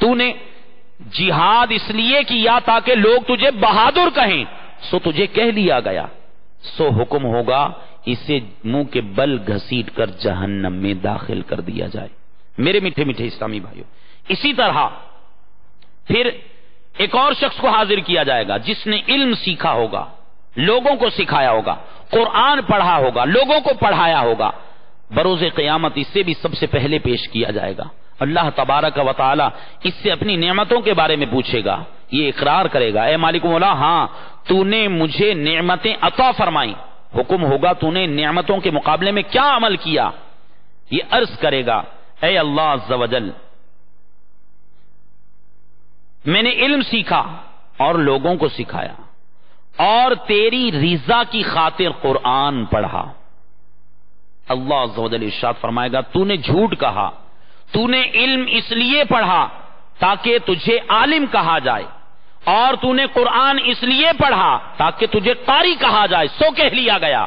تو نے جہاد اس لیے کیا تاکہ لوگ تجھے بہادر کہیں، سو تجھے کہہ لیا گیا، سو حکم ہوگا اسے منہ کے بل گھسیٹ کر جہنم میں داخل کر دیا جائے۔ میرے میٹھے میٹھے اسلامی بھائیوں، اسی طرح پھر ایک اور شخص کو حاضر کیا جائے گا جس نے علم سیکھا ہوگا، لوگوں کو سکھایا ہوگا، قرآن پڑھا ہوگا، لوگوں کو پڑھایا ہوگا، بروز قیامت اس سے بھی سب سے پہلے پیش کیا جائے گا۔ اللہ تبارک و تعالی اس سے اپنی نعمتوں کے بارے میں پوچھے گا، یہ اقرار کرے گا، اے مالک مولا ہاں تو نے مجھے نعمتیں عطا فرمائیں، حکم ہوگا تو نے نعمتوں کے مقابلے میں کیا عمل کیا؟ یہ عرض کرے گا اے اللہ عز و جل میں نے علم سیکھا اور لوگوں کو سکھایا اور تیری رضا کی خاطر قرآن پڑھا۔ اللہ عز و جل ارشاد فرمائے گا تو نے جھوٹ کہا، تو نے علم اس لیے پڑھا تاکہ تجھے عالم کہا جائے اور تو نے قرآن اس لیے پڑھا تاکہ تجھے قاری کہا جائے، سو کہہ لیا گیا،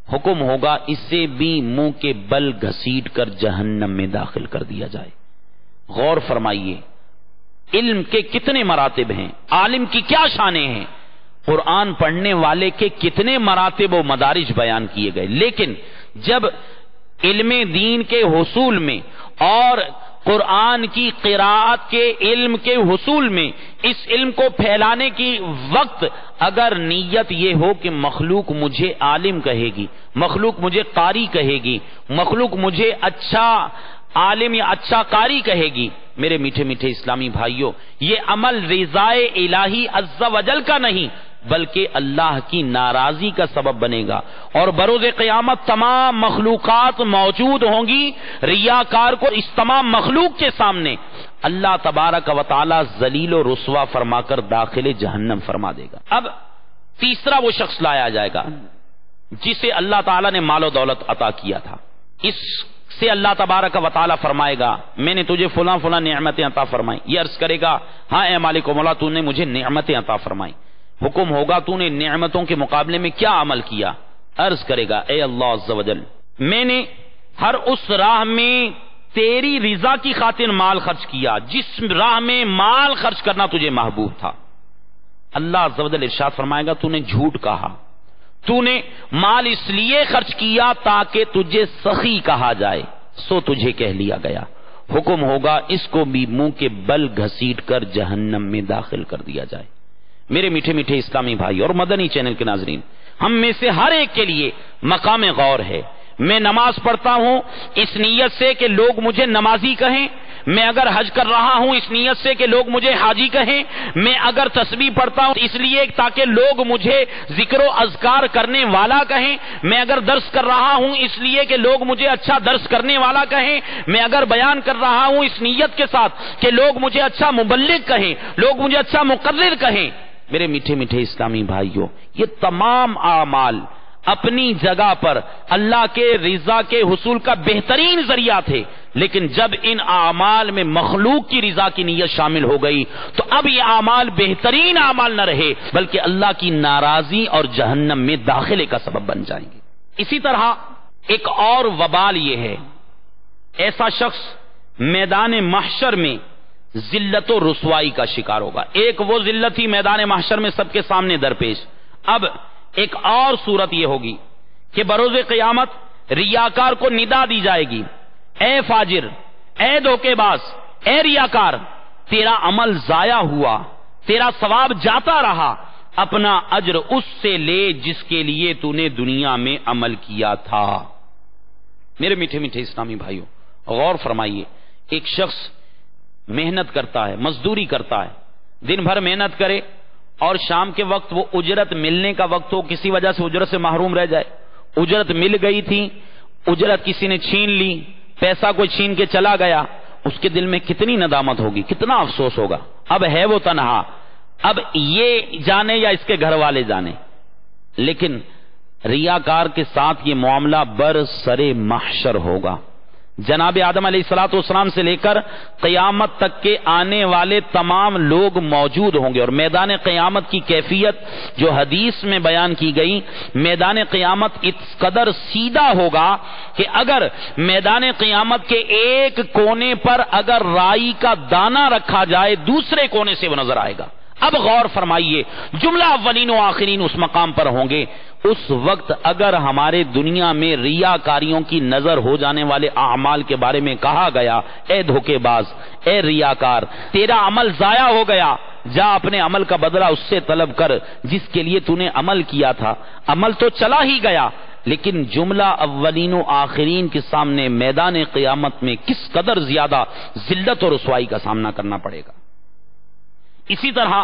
حکم ہوگا اسے بھی منہ کے بل گھسیٹ کر جہنم میں داخل کر دیا جائے۔ غور فرمائیے، علم کے کتنے مراتب ہیں، عالم کی کیا شانیں ہیں، قرآن پڑھنے والے کے کتنے مراتب و مدارج بیان کیے گئے، لیکن جب علم دین کے حصول میں اور قرآن کی قراءت کے علم کے حصول میں اس علم کو پھیلانے کی وقت اگر نیت یہ ہو کہ مخلوق مجھے عالم کہے گی، مخلوق مجھے قاری کہے گی، مخلوق مجھے اچھا عالم یا اچھا قاری کہے گی، میرے میٹھے میٹھے اسلامی بھائیوں، یہ عمل رضائے الہی عز و جل کا نہیں بلکہ اللہ کی ناراضی کا سبب بنے گا، اور بروز قیامت تمام مخلوقات موجود ہوں گی، ریاکار کو اس تمام مخلوق کے سامنے اللہ تبارک و تعالی ذلیل و رسوا فرما کر داخل جہنم فرما دے گا۔ اب تیسرا وہ شخص لایا جائے گا جسے اللہ تعالی نے مال و دولت عطا کیا تھا، اس سے اللہ تبارک و تعالی فرمائے گا میں نے تجھے فلاں فلاں نعمتیں عطا فرمائی، یہ عرض کرے گا ہاں اے مالک و مولا تو نے مجھے نعمتیں عطا فرمائی، حکم ہوگا تو نے نعمتوں کے مقابلے میں کیا عمل کیا، عرض کرے گا اے اللہ عز و جل میں نے ہر اس راہ میں تیری رضا کی خاطر مال خرچ کیا جس راہ میں مال خرچ کرنا تجھے محبوب تھا۔ اللہ عز و جل ارشاد فرمائے گا تو نے جھوٹ کہا، تو نے مال اس لیے خرچ کیا تاکہ تجھے سخی کہا جائے، سو تجھے کہہ لیا گیا، حکم ہوگا اس کو بھی منہ کے بل گھسیٹ کر جہنم میں داخل کر دیا جائے۔ میرے میٹھے میٹھے اسلامی بھائی اور مدنی چینل کے ناظرین، ہم میں سے ہر ایک کے لیے مقام غور ہے۔ میں نماز پڑھتا ہوں اس نیت سے کہ لوگ مجھے نمازی کہیں، میں اگر حج کر رہا ہوں اس نیت سے کہ لوگ مجھے حاجی کہیں، میں اگر تسبیح پڑھتا ہوں اس لیے تاکہ لوگ مجھے ذکر و اذکار کرنے والا کہیں، میں اگر درس کر رہا ہوں اس لیے کہ لوگ مجھے اچھا درس کرنے والا کہیں، میں اگر بیان کر رہا ہوں اس نیت کے ساتھ کہ لوگ مجھے اچھا مبلغ کہیں، لوگ مجھے اچھا مقرر کہیں۔ میرے میٹھے میٹھے اسلامی بھائیوں، یہ تمام اعمال اپنی جگہ پر اللہ کے رضا کے حصول کا بہترین ذریعہ تھے، لیکن جب ان اعمال میں مخلوق کی رضا کی نیت شامل ہو گئی تو اب یہ اعمال بہترین اعمال نہ رہے بلکہ اللہ کی ناراضی اور جہنم میں داخلے کا سبب بن جائیں گے۔ اسی طرح ایک اور وبال یہ ہے، ایسا شخص میدان محشر میں ذلت و رسوائی کا شکار ہوگا۔ ایک وہ ذلت ہی میدان محشر میں سب کے سامنے درپیش، اب ایک اور صورت یہ ہوگی کہ بروز قیامت ریاکار کو ندا دی جائے گی، اے فاجر، اے دھوکے باز، اے ریاکار، تیرا عمل ضائع ہوا، تیرا ثواب جاتا رہا، اپنا اجر اس سے لے جس کے لیے تو نے دنیا میں عمل کیا تھا۔ میرے میٹھے میٹھے اسلامی بھائیوں، غور فرمائیے، ایک شخص محنت کرتا ہے، مزدوری کرتا ہے، دن بھر محنت کرے اور شام کے وقت وہ اجرت ملنے کا وقت ہو، کسی وجہ سے اجرت سے محروم رہ جائے، اجرت مل گئی تھی، اجرت کسی نے چھین لی، پیسہ کوئی چھین کے چلا گیا، اس کے دل میں کتنی ندامت ہوگی، کتنا افسوس ہوگا۔ اب ہے وہ تنہا، اب یہ جانے یا اس کے گھر والے جانے، لیکن ریاکار کے ساتھ یہ معاملہ برسر محشر ہوگا۔ جناب آدم علیہ الصلوۃ والسلام سے لے کر قیامت تک کے آنے والے تمام لوگ موجود ہوں گے، اور میدان قیامت کی کیفیت جو حدیث میں بیان کی گئی، میدان قیامت اس قدر سیدھا ہوگا کہ اگر میدان قیامت کے ایک کونے پر اگر رائی کا دانہ رکھا جائے دوسرے کونے سے وہ نظر آئے گا۔ اب غور فرمائیے، جملہ اولین و آخرین اس مقام پر ہوں گے، اس وقت اگر ہمارے دنیا میں ریاکاریوں کی نظر ہو جانے والے اعمال کے بارے میں کہا گیا، اے دھوکے باز، اے ریاکار، تیرا عمل ضائع ہو گیا، جا اپنے عمل کا بدلہ اس سے طلب کر جس کے لیے تو نے عمل کیا تھا، عمل تو چلا ہی گیا، لیکن جملہ اولین و آخرین کے سامنے میدان قیامت میں کس قدر زیادہ ذلت اور رسوائی کا سامنا کرنا پڑے گا۔ اسی طرح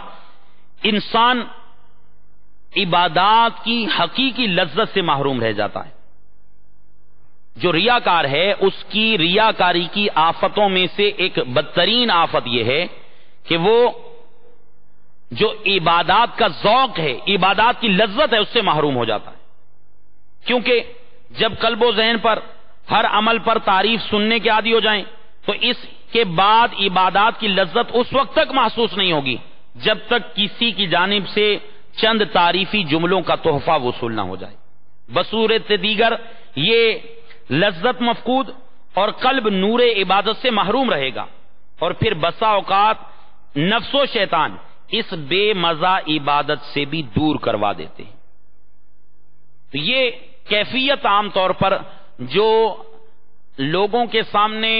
انسان عبادات کی حقیقی لذت سے محروم رہ جاتا ہے۔ جو ریاکار ہے اس کی ریاکاری کی آفتوں میں سے ایک بدترین آفت یہ ہے کہ وہ جو عبادات کا ذوق ہے، عبادات کی لذت ہے، اس سے محروم ہو جاتا ہے، کیونکہ جب قلب و ذہن پر ہر عمل پر تعریف سننے کے عادی ہو جائیں تو اس کے بعد عبادات کی لذت اس وقت تک محسوس نہیں ہوگی جب تک کسی کی جانب سے چند تعریفی جملوں کا تحفہ وصول نہ ہو جائے۔ بصورت دیگر یہ لذت مفقود اور قلب نور عبادت سے محروم رہے گا، اور پھر بسا اوقات نفس و شیطان اس بے مزہ عبادت سے بھی دور کروا دیتے ہیں۔ تو یہ کیفیت عام طور پر جو لوگوں کے سامنے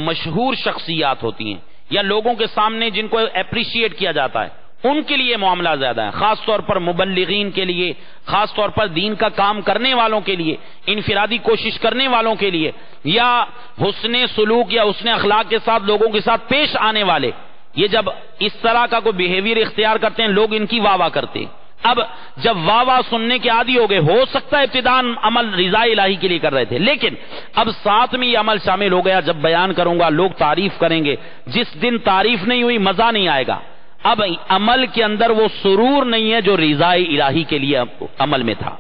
مشہور شخصیات ہوتی ہیں یا لوگوں کے سامنے جن کو اپریشیٹ کیا جاتا ہے ان کے لیے معاملہ زیادہ ہے، خاص طور پر مبلغین کے لیے، خاص طور پر دین کا کام کرنے والوں کے لیے، انفرادی کوشش کرنے والوں کے لیے، یا حسن سلوک یا حسن اخلاق کے ساتھ لوگوں کے ساتھ پیش آنے والے، یہ جب اس طرح کا کوئی بیہیویئر اختیار کرتے ہیں لوگ ان کی واہ واہ کرتے ہیں۔ اب جب واہ واہ سننے کے عادی ہو گئے، ہو سکتا ہے ابتداءً عمل رضا الہی کے لیے کر رہے تھے، لیکن اب ساتھ میں یہ عمل شامل ہو گیا، جب بیان کروں گا لوگ تعریف کریں گے، جس دن تعریف نہیں ہوئی مزہ نہیں آئے گا۔ اب عمل کے اندر وہ سرور نہیں ہے جو رضا الہی کے لیے عمل میں تھا۔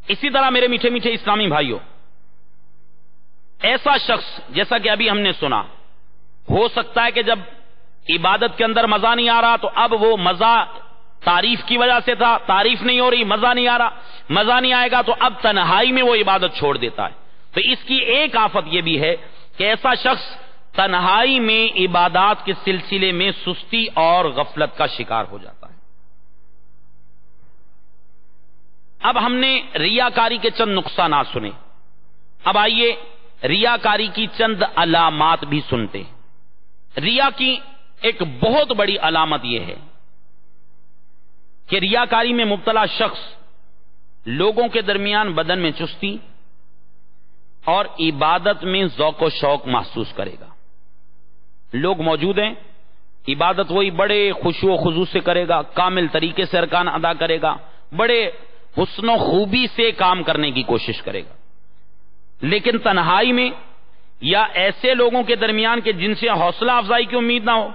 اسی طرح میرے میٹھے میٹھے اسلامی بھائیوں، ایسا شخص جیسا کہ ابھی ہم نے سنا، ہو سکتا ہے کہ جب عبادت کے اندر مزہ نہیں آ رہا تو اب وہ مزہ تعریف کی وجہ سے تھا، تعریف نہیں ہو رہی، مزہ نہیں آ رہا، مزہ نہیں آئے گا تو اب تنہائی میں وہ عبادت چھوڑ دیتا ہے۔ تو اس کی ایک آفت یہ بھی ہے کہ ایسا شخص تنہائی میں عبادات کے سلسلے میں سستی اور غفلت کا شکار ہو جاتا ہے۔ اب ہم نے ریاکاری کے چند نقصانات سنے، اب آئیے ریاکاری کی چند علامات بھی سنتے ہیں۔ ریا کی ایک بہت بڑی علامت یہ ہے کہ ریاکاری میں مبتلا شخص لوگوں کے درمیان بدن میں چستی اور عبادت میں ذوق و شوق محسوس کرے گا۔ لوگ موجود ہیں، عبادت وہی بڑے خشوع و خضوع سے کرے گا، کامل طریقے سے ارکان ادا کرے گا، بڑے حسن و خوبی سے کام کرنے کی کوشش کرے گا، لیکن تنہائی میں یا ایسے لوگوں کے درمیان کہ جن سے حوصلہ افزائی کی امید نہ ہو،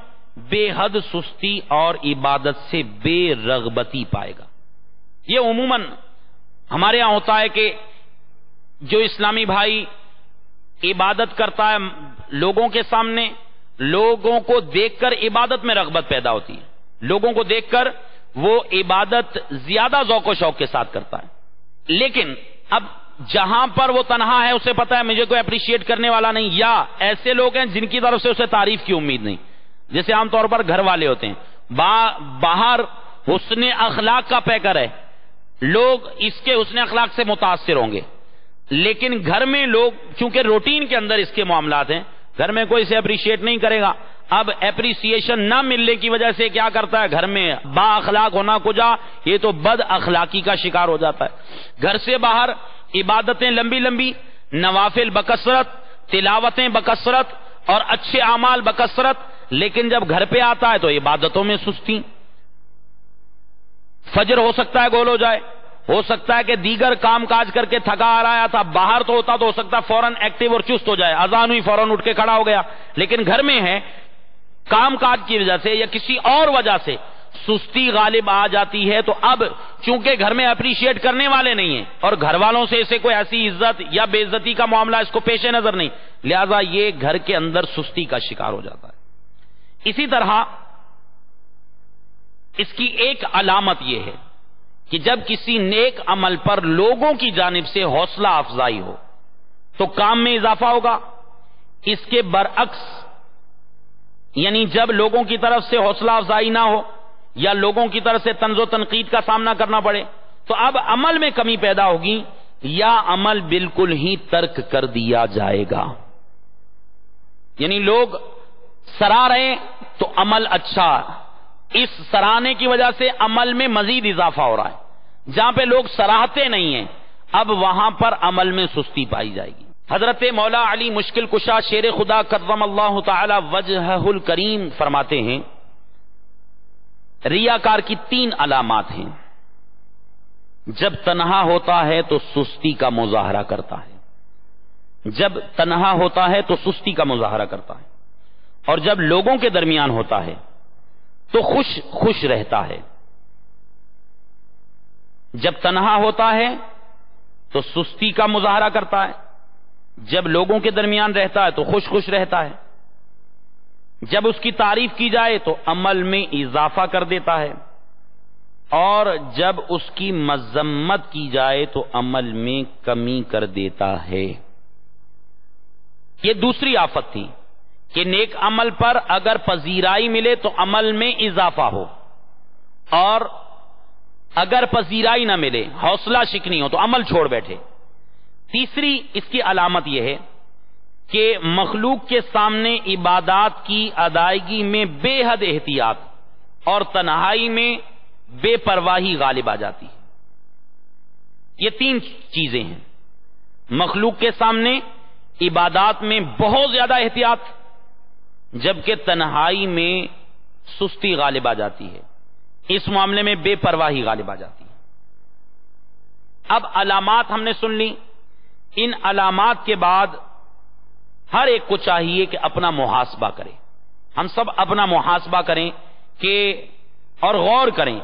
بے حد سستی اور عبادت سے بے رغبتی پائے گا۔ یہ عموماً ہمارے ہاں ہوتا ہے کہ جو اسلامی بھائی عبادت کرتا ہے لوگوں کے سامنے، لوگوں کو دیکھ کر عبادت میں رغبت پیدا ہوتی ہے، لوگوں کو دیکھ کر وہ عبادت زیادہ ذوق و شوق کے ساتھ کرتا ہے، لیکن اب جہاں پر وہ تنہا ہے اسے پتا ہے مجھے کوئی اپریشیٹ کرنے والا نہیں، یا ایسے لوگ ہیں جن کی طرف سے اسے تعریف کی امید نہیں، جیسے عام طور پر گھر والے ہوتے ہیں، باہر حسن اخلاق کا پیکر ہے، لوگ اس کے حسن اخلاق سے متاثر ہوں گے، لیکن گھر میں لوگ چونکہ روٹین کے اندر اس کے معاملات ہیں، گھر میں کوئی اسے اپریشیٹ نہیں کرے گا۔ اب اپریسیشن نہ ملنے کی وجہ سے کیا کرتا ہے، گھر میں با اخلاق ہونا کجا، یہ تو بد اخلاقی کا شکار ہو جاتا ہے۔ گھر سے باہر عبادتیں لمبی لمبی، نوافل بکثرت، تلاوتیں بکثرت اور اچھے اعمال بکثرت، لیکن جب گھر پہ آتا ہے تو عبادتوں میں سستی، فجر ہو سکتا ہے گول ہو جائے، ہو سکتا ہے کہ دیگر کام کاج کر کے تھکا آ رہا تھا، باہر تو ہوتا تو ہو سکتا ہے فوراً ایکٹیو اور چست ہو جائے، اذان ہوئی فوراً اٹھ کے کھڑا ہو گیا، لیکن گھر میں ہے کام کاج کی وجہ سے یا کسی اور وجہ سے سستی غالب آ جاتی ہے، تو اب چونکہ گھر میں اپریشیٹ کرنے والے نہیں ہیں اور گھر والوں سے اسے کوئی ایسی عزت یا بے عزتی کا معاملہ اس کو پیش نظر نہیں، لہذا یہ گھر کے اندر سستی کا شکار ہو جاتا ہے۔ اسی طرح اس کی ایک علامت یہ ہے کہ جب کسی نیک عمل پر لوگوں کی جانب سے حوصلہ افزائی ہو تو کام میں اضافہ ہوگا، اس کے برعکس یعنی جب لوگوں کی طرف سے حوصلہ افزائی نہ ہو یا لوگوں کی طرف سے طنز و تنقید کا سامنا کرنا پڑے تو اب عمل میں کمی پیدا ہوگی یا عمل بالکل ہی ترک کر دیا جائے گا۔ یعنی لوگ سراہ رہے تو عمل اچھا، اس سراہنے کی وجہ سے عمل میں مزید اضافہ ہو رہا ہے، جہاں پہ لوگ سراہتے نہیں ہیں اب وہاں پر عمل میں سستی پائی جائے گی۔ حضرت مولا علی مشکل کشا شیر خدا کرم اللہ تعالی وجہہ الکریم فرماتے ہیں ریاکار کی 3 علامات ہیں۔ جب تنہا ہوتا ہے تو سستی کا مظاہرہ کرتا ہے، جب تنہا ہوتا ہے تو سستی کا مظاہرہ کرتا ہے، اور جب لوگوں کے درمیان ہوتا ہے تو خوش رہتا ہے۔ جب تنہا ہوتا ہے تو سستی کا مظاہرہ کرتا ہے، جب لوگوں کے درمیان رہتا ہے تو خوش رہتا ہے۔ جب اس کی تعریف کی جائے تو عمل میں اضافہ کر دیتا ہے، اور جب اس کی مذمت کی جائے تو عمل میں کمی کر دیتا ہے۔ یہ دوسری آفت تھی کہ نیک عمل پر اگر پذیرائی ملے تو عمل میں اضافہ ہو، اور اگر پذیرائی نہ ملے، حوصلہ شکنی ہو تو عمل چھوڑ بیٹھے۔ تیسری اس کی علامت یہ ہے کہ مخلوق کے سامنے عبادات کی ادائیگی میں بے حد احتیاط اور تنہائی میں بے پرواہی غالب آ جاتی ہے۔ یہ تین چیزیں ہیں، مخلوق کے سامنے عبادات میں بہت زیادہ احتیاط، جبکہ تنہائی میں سستی غالب آ جاتی ہے، اس معاملے میں بے پرواہی غالب آ جاتی ہے۔ اب علامات ہم نے سن لی، ان علامات کے بعد ہر ایک کو چاہیے کہ اپنا محاسبہ کرے، ہم سب اپنا محاسبہ کریں کہ اور غور کریں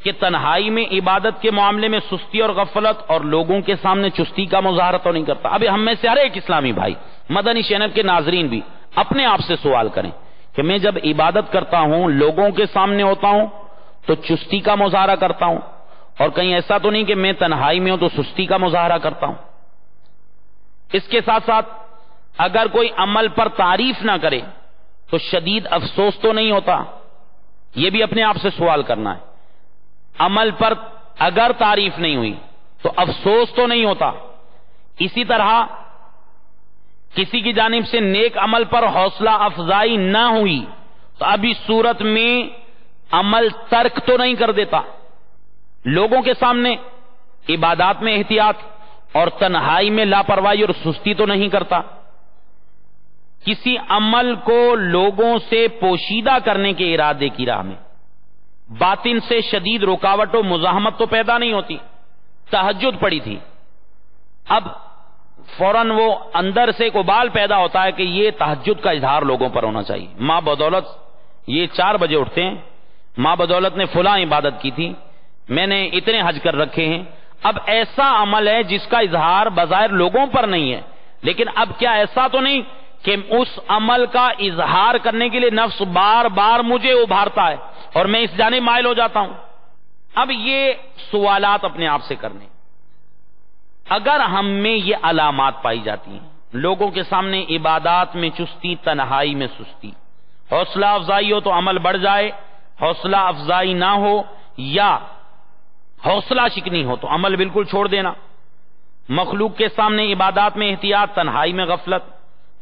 کہ تنہائی میں عبادت کے معاملے میں سستی اور غفلت اور لوگوں کے سامنے چستی کا مظاہرہ تو نہیں کرتا۔ ابھی ہم میں سے ہر ایک اسلامی بھائی، مدنی چینل کے ناظرین بھی اپنے آپ سے سوال کریں کہ میں جب عبادت کرتا ہوں، لوگوں کے سامنے ہوتا ہوں تو چستی کا مظاہرہ کرتا ہوں، اور کہیں ایسا تو نہیں کہ میں تنہائی میں ہوں تو سستی کا مظاہرہ کرتا ہوں۔ اس کے ساتھ ساتھ اگر کوئی عمل پر تعریف نہ کرے تو شدید افسوس تو نہیں ہوتا، یہ بھی اپنے آپ سے سوال کرنا ہے۔ عمل پر اگر تعریف نہیں ہوئی تو افسوس تو نہیں ہوتا۔ اسی طرح کسی کی جانب سے نیک عمل پر حوصلہ افزائی نہ ہوئی تو ابھی صورت میں عمل ترک تو نہیں کر دیتا۔ لوگوں کے سامنے عبادات میں احتیاط اور تنہائی میں لاپرواہی اور سستی تو نہیں کرتا۔ کسی عمل کو لوگوں سے پوشیدہ کرنے کے ارادے کی راہ میں باطن سے شدید رکاوٹ و مزاحمت تو پیدا نہیں ہوتی۔ تہجد پڑی تھی، اب فوراً وہ اندر سے ایک ابال پیدا ہوتا ہے کہ یہ تہجد کا اظہار لوگوں پر ہونا چاہیے۔ ماں بدولت یہ 4 بجے اٹھتے ہیں، ماں بدولت نے فلاں عبادت کی تھی، میں نے اتنے حج کر رکھے ہیں۔ اب ایسا عمل ہے جس کا اظہار بظاہر لوگوں پر نہیں ہے، لیکن اب کیا ایسا تو نہیں کہ اس عمل کا اظہار کرنے کے لیے نفس بار بار مجھے ابھارتا ہے اور میں اس جانب مائل ہو جاتا ہوں؟ اب یہ سوالات اپنے آپ سے کرنے، اگر ہم میں یہ علامات پائی جاتی ہیں، لوگوں کے سامنے عبادات میں چستی، تنہائی میں سستی، حوصلہ افزائی ہو تو عمل بڑھ جائے، حوصلہ افزائی نہ ہو یا حوصلہ شکنی ہو تو عمل بالکل چھوڑ دینا، مخلوق کے سامنے عبادات میں احتیاط، تنہائی میں غفلت،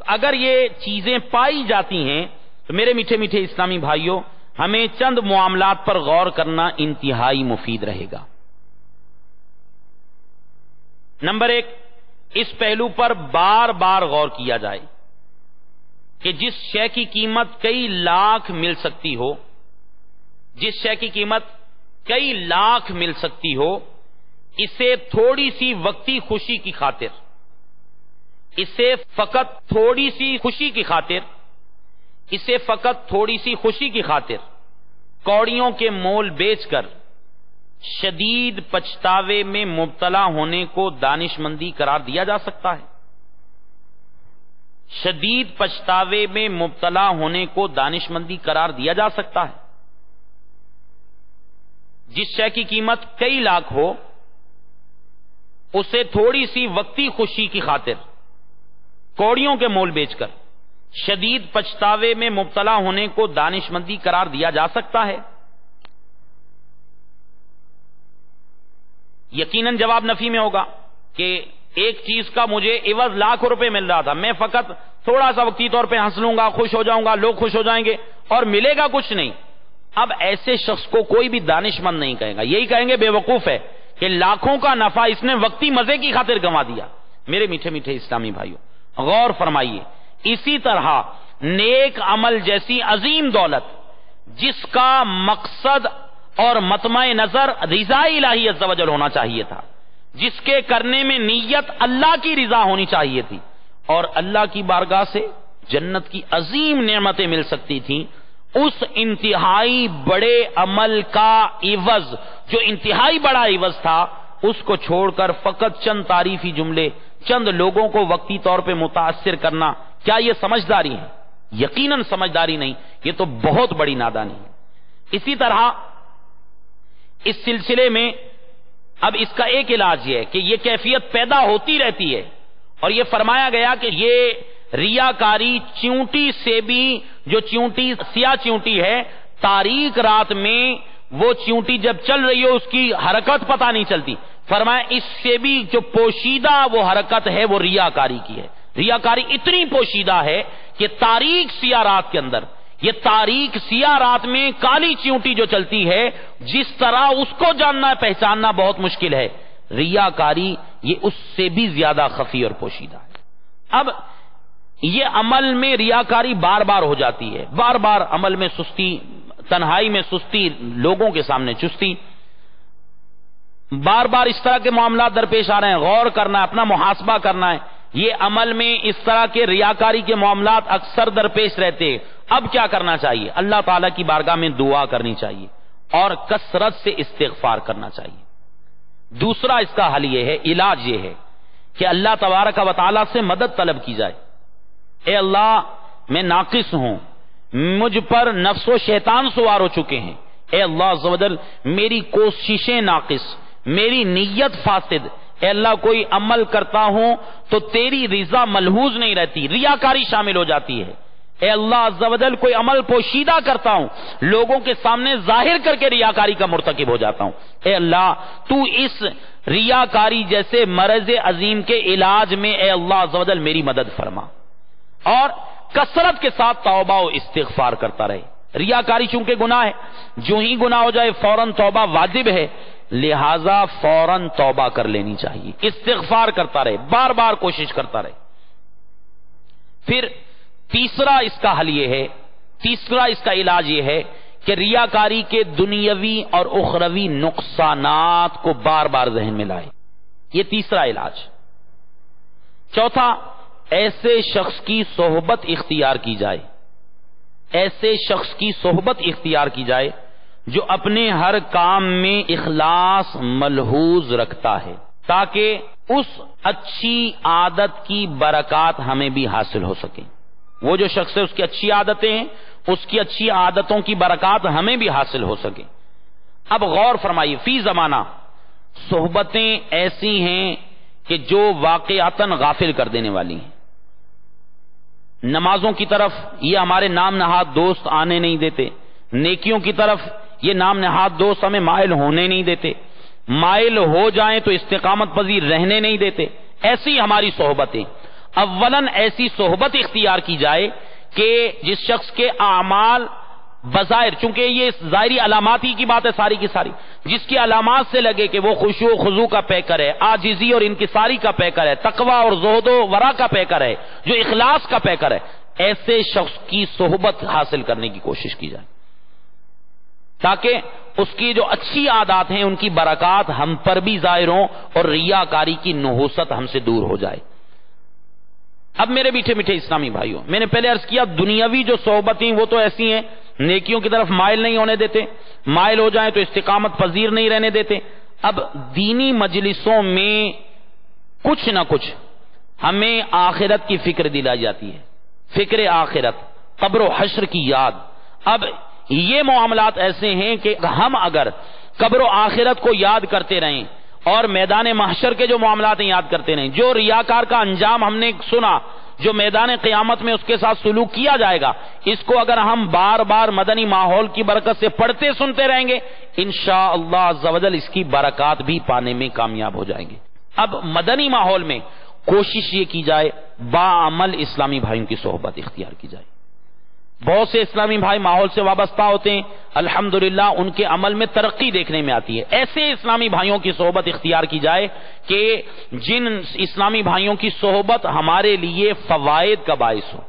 اگر یہ چیزیں پائی جاتی ہیں تو میرے میٹھے میٹھے اسلامی بھائیوں، ہمیں چند معاملات پر غور کرنا انتہائی مفید رہے گا۔ نمبر 1، اس پہلو پر بار بار غور کیا جائے کہ جس شے کی قیمت کئی لاکھ مل سکتی ہو، جس شے کی قیمت کئی لاکھ مل سکتی ہو، اسے تھوڑی سی وقتی خوشی کی خاطر، اسے فقط تھوڑی سی خوشی کی خاطر، اسے فقط تھوڑی سی خوشی کی خاطر کوڑیوں کے مول بیچ کر شدید پچھتاوے میں مبتلا ہونے کو دانش مندی قرار دیا جا سکتا ہے۔ شدید پچھتاوے میں مبتلا ہونے کو دانش مندی قرار دیا جا سکتا ہے۔ جس شے کی قیمت کئی لاکھ ہو، اسے تھوڑی سی وقتی خوشی کی خاطر کوڑیوں کے مول بیچ کر شدید پچھتاوے میں مبتلا ہونے کو دانش مندی قرار دیا جا سکتا ہے۔ یقیناً جواب نفی میں ہوگا کہ ایک چیز کا مجھے عوض لاکھ روپے مل رہا تھا، میں فقط تھوڑا سا وقتی طور پہ ہنس لوں گا، خوش ہو جاؤں گا، لوگ خوش ہو جائیں گے اور ملے گا کچھ نہیں۔ اب ایسے شخص کو کوئی بھی دانش مند نہیں کہے گا، یہی کہیں گے بے وقوف ہے کہ لاکھوں کا نفع اس نے وقتی مزے کی خاطر گنوا دیا۔ میرے میٹھے میٹھے اسلامی بھائیوں، غور فرمائیے، اسی طرح نیک عمل جیسی عظیم دولت جس کا مقصد اور مطمع نظر رضا الہی عز و جل ہونا چاہیے تھا، جس کے کرنے میں نیت اللہ کی رضا ہونی چاہیے تھی اور اللہ کی بارگاہ سے جنت کی عظیم نعمتیں مل سکتی تھیں، اس انتہائی بڑے عمل کا عوض، جو انتہائی بڑا عوض تھا، اس کو چھوڑ کر فقط چند تعریفی جملے، چند لوگوں کو وقتی طور پہ متاثر کرنا، کیا یہ سمجھداری ہے؟ یقیناً سمجھداری نہیں، یہ تو بہت بڑی نادانی ہے۔ اسی طرح اس سلسلے میں اب اس کا ایک علاج یہ ہے کہ یہ کیفیت پیدا ہوتی رہتی ہے، اور یہ فرمایا گیا کہ یہ ریاکاری چیونٹی سے بھی، جو چیونٹی سیاہ چیونٹی ہے، تاریک رات میں وہ چیونٹی جب چل رہی ہو اس کی حرکت پتہ نہیں چلتی، فرمایا اس سے بھی جو پوشیدہ وہ حرکت ہے وہ ریاکاری کی ہے۔ ریاکاری اتنی پوشیدہ ہے کہ تاریک سیاہ رات کے اندر، یہ تاریک سیاہ رات میں کالی چیونٹی جو چلتی ہے، جس طرح اس کو جاننا پہچاننا بہت مشکل ہے، ریاکاری یہ اس سے بھی زیادہ خفی اور پوشیدہ ہے۔ اب یہ عمل میں ریاکاری بار بار ہو جاتی ہے، بار بار عمل میں سستی، تنہائی میں سستی، لوگوں کے سامنے چستی، بار بار اس طرح کے معاملات درپیش آ رہے ہیں، غور کرنا ہے، اپنا محاسبہ کرنا ہے۔ یہ عمل میں اس طرح کے ریاکاری کے معاملات اکثر درپیش رہتے ہیں۔ اب کیا کرنا چاہیے؟ اللہ تعالیٰ کی بارگاہ میں دعا کرنی چاہیے اور کثرت سے استغفار کرنا چاہیے۔ دوسرا اس کا حل یہ ہے، علاج یہ ہے کہ اللہ تبارک و تعالیٰ سے مدد طلب کی جائے۔ اے اللہ، میں ناقص ہوں، مجھ پر نفس و شیطان سوار ہو چکے ہیں، اے اللہ عز و جل میری کوششیں ناقص، میری نیت فاسد، اے اللہ کوئی عمل کرتا ہوں تو تیری رضا ملحوظ نہیں رہتی، ریاکاری شامل ہو جاتی ہے۔ اے اللہ عز و جل کوئی عمل پوشیدہ کرتا ہوں، لوگوں کے سامنے ظاہر کر کے ریاکاری کا مرتکب ہو جاتا ہوں، اے اللہ تو اس ریاکاری جیسے مرض عظیم کے علاج میں اے اللہ عز و جل میری مدد فرما، اور کثرت کے ساتھ توبہ و استغفار کرتا رہے۔ ریاکاری چونکہ گناہ ہے، جو ہی گناہ ہو جائے فوراً توبہ واجب ہے، لہذا فوراً توبہ کر لینی چاہیے، استغفار کرتا رہے، بار بار کوشش کرتا رہے۔ پھر تیسرا اس کا حل یہ ہے، تیسرا اس کا علاج یہ ہے کہ ریاکاری کے دنیاوی اور اخروی نقصانات کو بار بار ذہن میں لائے، یہ تیسرا علاج۔ چوتھا، ایسے شخص کی صحبت اختیار کی جائے، ایسے شخص کی صحبت اختیار کی جائے جو اپنے ہر کام میں اخلاص ملحوظ رکھتا ہے، تاکہ اس اچھی عادت کی برکات ہمیں بھی حاصل ہو سکیں۔ وہ جو شخص ہے اس کی اچھی عادتیں ہیں، اس کی اچھی عادتوں کی برکات ہمیں بھی حاصل ہو سکیں۔ اب غور فرمائیے، فی زمانہ صحبتیں ایسی ہیں کہ جو واقعتاً غافل کر دینے والی ہیں۔ نمازوں کی طرف یہ ہمارے نام نہاد دوست آنے نہیں دیتے، نیکیوں کی طرف یہ نام نہاد دوست ہمیں مائل ہونے نہیں دیتے، مائل ہو جائیں تو استقامت پذیر رہنے نہیں دیتے۔ ایسی ہماری صحبتیں، اولاً ایسی صحبت اختیار کی جائے کہ جس شخص کے اعمال بظاہر، چونکہ یہ ظاہری علامات ہی کی بات ہے ساری کی ساری، جس کی علامات سے لگے کہ وہ خشوع و خضوع کا پیکر ہے، عاجزی اور انکساری کا پیکر ہے، تقوی اور زہد و ورع کا پیکر ہے، جو اخلاص کا پیکر ہے، ایسے شخص کی صحبت حاصل کرنے کی کوشش کی جائے، تاکہ اس کی جو اچھی عادات ہیں ان کی برکات ہم پر بھی ظاہر ہوں اور ریاکاری کی نحوست ہم سے دور ہو جائے۔ اب میرے میٹھے میٹھے اسلامی بھائیوں، میں نے پہلے عرض کیا دنیاوی جو صحبتیں وہ تو ایسی ہیں، نیکیوں کی طرف مائل نہیں ہونے دیتے، مائل ہو جائیں تو استقامت پذیر نہیں رہنے دیتے۔ اب دینی مجلسوں میں کچھ نہ کچھ ہمیں آخرت کی فکر دلائی جاتی ہے، فکر آخرت، قبر و حشر کی یاد۔ اب یہ معاملات ایسے ہیں کہ ہم اگر قبر و آخرت کو یاد کرتے رہیں اور میدان محشر کے جو معاملات ہیں یاد کرتے رہیں، جو ریاکار کا انجام ہم نے سنا، جو میدان قیامت میں اس کے ساتھ سلوک کیا جائے گا، اس کو اگر ہم بار بار مدنی ماحول کی برکت سے پڑھتے سنتے رہیں گے، انشاءاللہ عز و جل اس کی برکات بھی پانے میں کامیاب ہو جائیں گے۔ اب مدنی ماحول میں کوشش یہ کی جائے باعمل اسلامی بھائیوں کی صحبت اختیار کی جائے۔ بہت سے اسلامی بھائی ماحول سے وابستہ ہوتے ہیں، الحمدللہ ان کے عمل میں ترقی دیکھنے میں آتی ہے۔ ایسے اسلامی بھائیوں کی صحبت اختیار کی جائے کہ جن اسلامی بھائیوں کی صحبت ہمارے لیے فوائد کا باعث ہو۔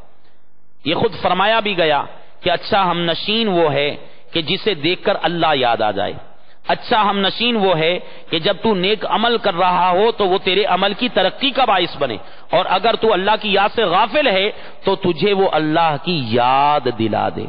یہ خود فرمایا بھی گیا کہ اچھا ہم نشین وہ ہے کہ جسے دیکھ کر اللہ یاد آ جائے، اچھا ہم نشین وہ ہے کہ جب تو نیک عمل کر رہا ہو تو وہ تیرے عمل کی ترقی کا باعث بنے، اور اگر تو اللہ کی یاد سے غافل ہے تو تجھے وہ اللہ کی یاد دلا دے۔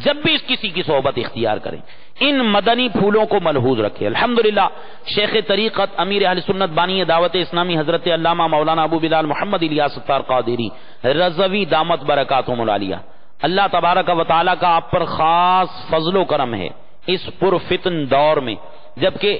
جب بھی کسی کی صحبت اختیار کریں ان مدنی پھولوں کو ملحوظ رکھے۔ الحمدللہ شیخ طریقت امیر اہل سنت بانی دعوت اسلامی حضرت علامہ مولانا ابو بلال محمد الیاس ستار قادری رضوی دامت برکاتہم العالیہ، اللہ تبارک و تعالیٰ کا آپ پر خاص فضل و کرم ہے اس پرفتن دور میں، جبکہ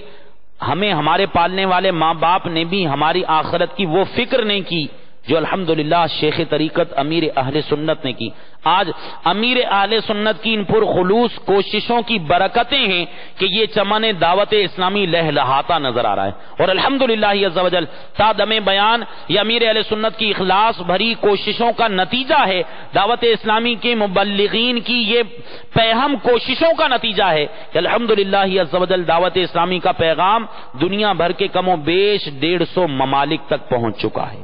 ہمیں ہمارے پالنے والے ماں باپ نے بھی ہماری آخرت کی وہ فکر نہیں کی جو الحمدللہ شیخ طریقت امیر اہل سنت نے کی۔ آج امیر اہل سنت کی ان پرخلوص کوششوں کی برکتیں ہیں کہ یہ چمن دعوت اسلامی لہلہاتا نظر آ رہا ہے، اور الحمدللہ عز و جل تا دم بیان یہ امیر اہل سنت کی اخلاص بھری کوششوں کا نتیجہ ہے، دعوت اسلامی کے مبلغین کی یہ پیہم کوششوں کا نتیجہ ہے کہ الحمدللہ عز و جل دعوت اسلامی کا پیغام دنیا بھر کے کم و بیش 150 ممالک تک پہنچ چکا ہے۔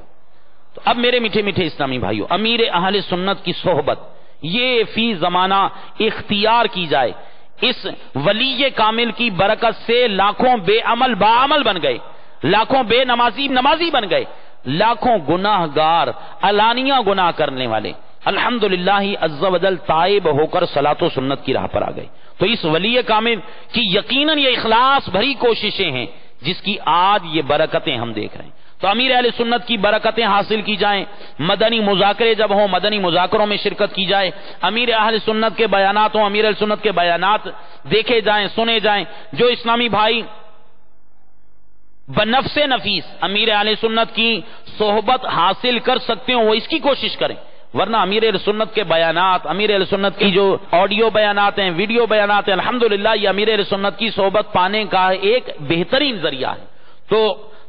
تو اب میرے میٹھے میٹھے اسلامی بھائیوں، امیر اہل سنت کی صحبت یہ فی زمانہ اختیار کی جائے، اس ولی کامل کی برکت سے لاکھوں بے عمل باعمل بن گئے، لاکھوں بے نمازی نمازی بن گئے، لاکھوں گناہ گار علانیہ گناہ کرنے والے الحمدللہ عز و جل تائب ہو کر صلاۃ و سنت کی راہ پر آ گئے۔ تو اس ولی کامل کی یقیناً یہ اخلاص بھری کوششیں ہیں جس کی آج یہ برکتیں ہم دیکھ رہے ہیں۔ تو امیر اہل سنت کی برکتیں حاصل کی جائیں، مدنی مذاکرے جب ہوں مدنی مذاکروں میں شرکت کی جائے، امیر اہل سنت کے بیانات ہوں، امیر اہل سنت کے بیانات دیکھے جائیں سنے جائیں۔ جو اسلامی بھائی بنفس نفیس امیر اہل سنت کی صحبت حاصل کر سکتے ہوں وہ اس کی کوشش کریں، ورنہ امیر اہل سنت کے بیانات، امیر اہل سنت کی جو آڈیو بیانات ہیں، ویڈیو بیانات ہیں، الحمدللہ یہ امیر اہل سنت کی صحبت پانے کا ایک بہترین ذریعہ ہے۔ تو